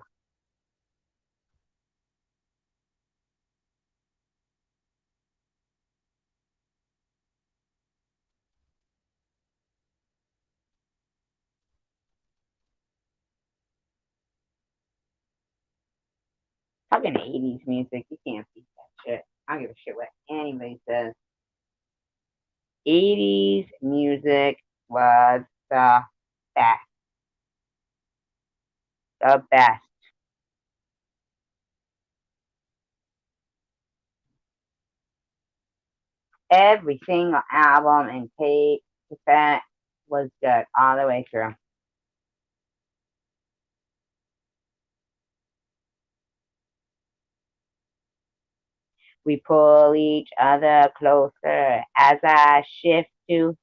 Fucking 80s music. You can't beat that shit. I don't give a shit what anybody says. 80s music was the best. The best. Every single album and tape, cassette was good all the way through. We pull each other closer as I shift to,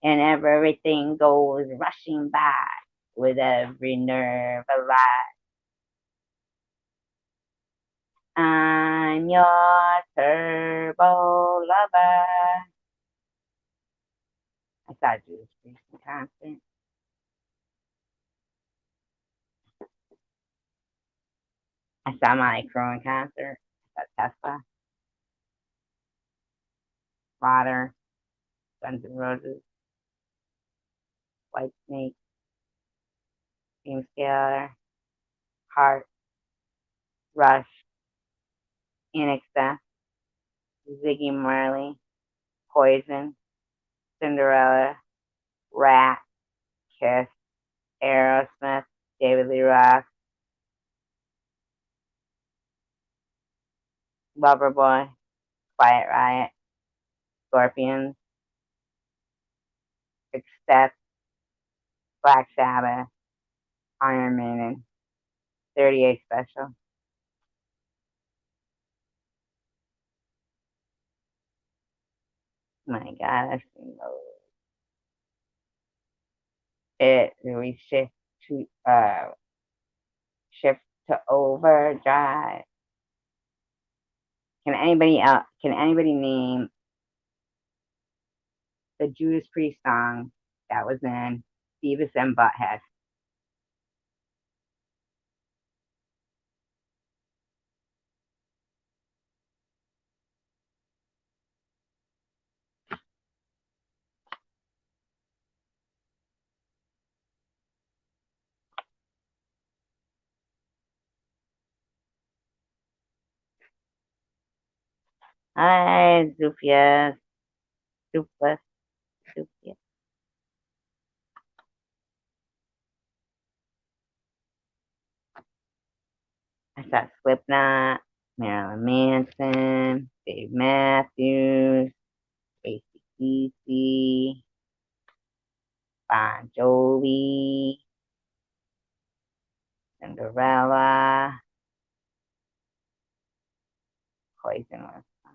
and everything goes rushing by with every nerve alive. I'm your turbo lover. I saw Judas Priest in concert. I saw Molly Crow in concert. I saw Tesla, Slaughter, Guns N' Roses, White Snake, James Taylor, Heart, Rush, INXS, Ziggy Marley, Poison, Cinderella, Rat, Kiss, Aerosmith, David Lee Roth, Loverboy, Quiet Riot, Scorpions, Accept, Black Sabbath, Iron Maiden, 38 Special. My God, I've seen those. We shift to overdrive. Can anybody name the Judas Priest song that was in Beavis and Butthead? Hi, Zufia, Zufia, Zufia. I saw Slipknot, Marilyn Manson, Dave Matthews, AC/DC, Bon Jovi, Cinderella, Poison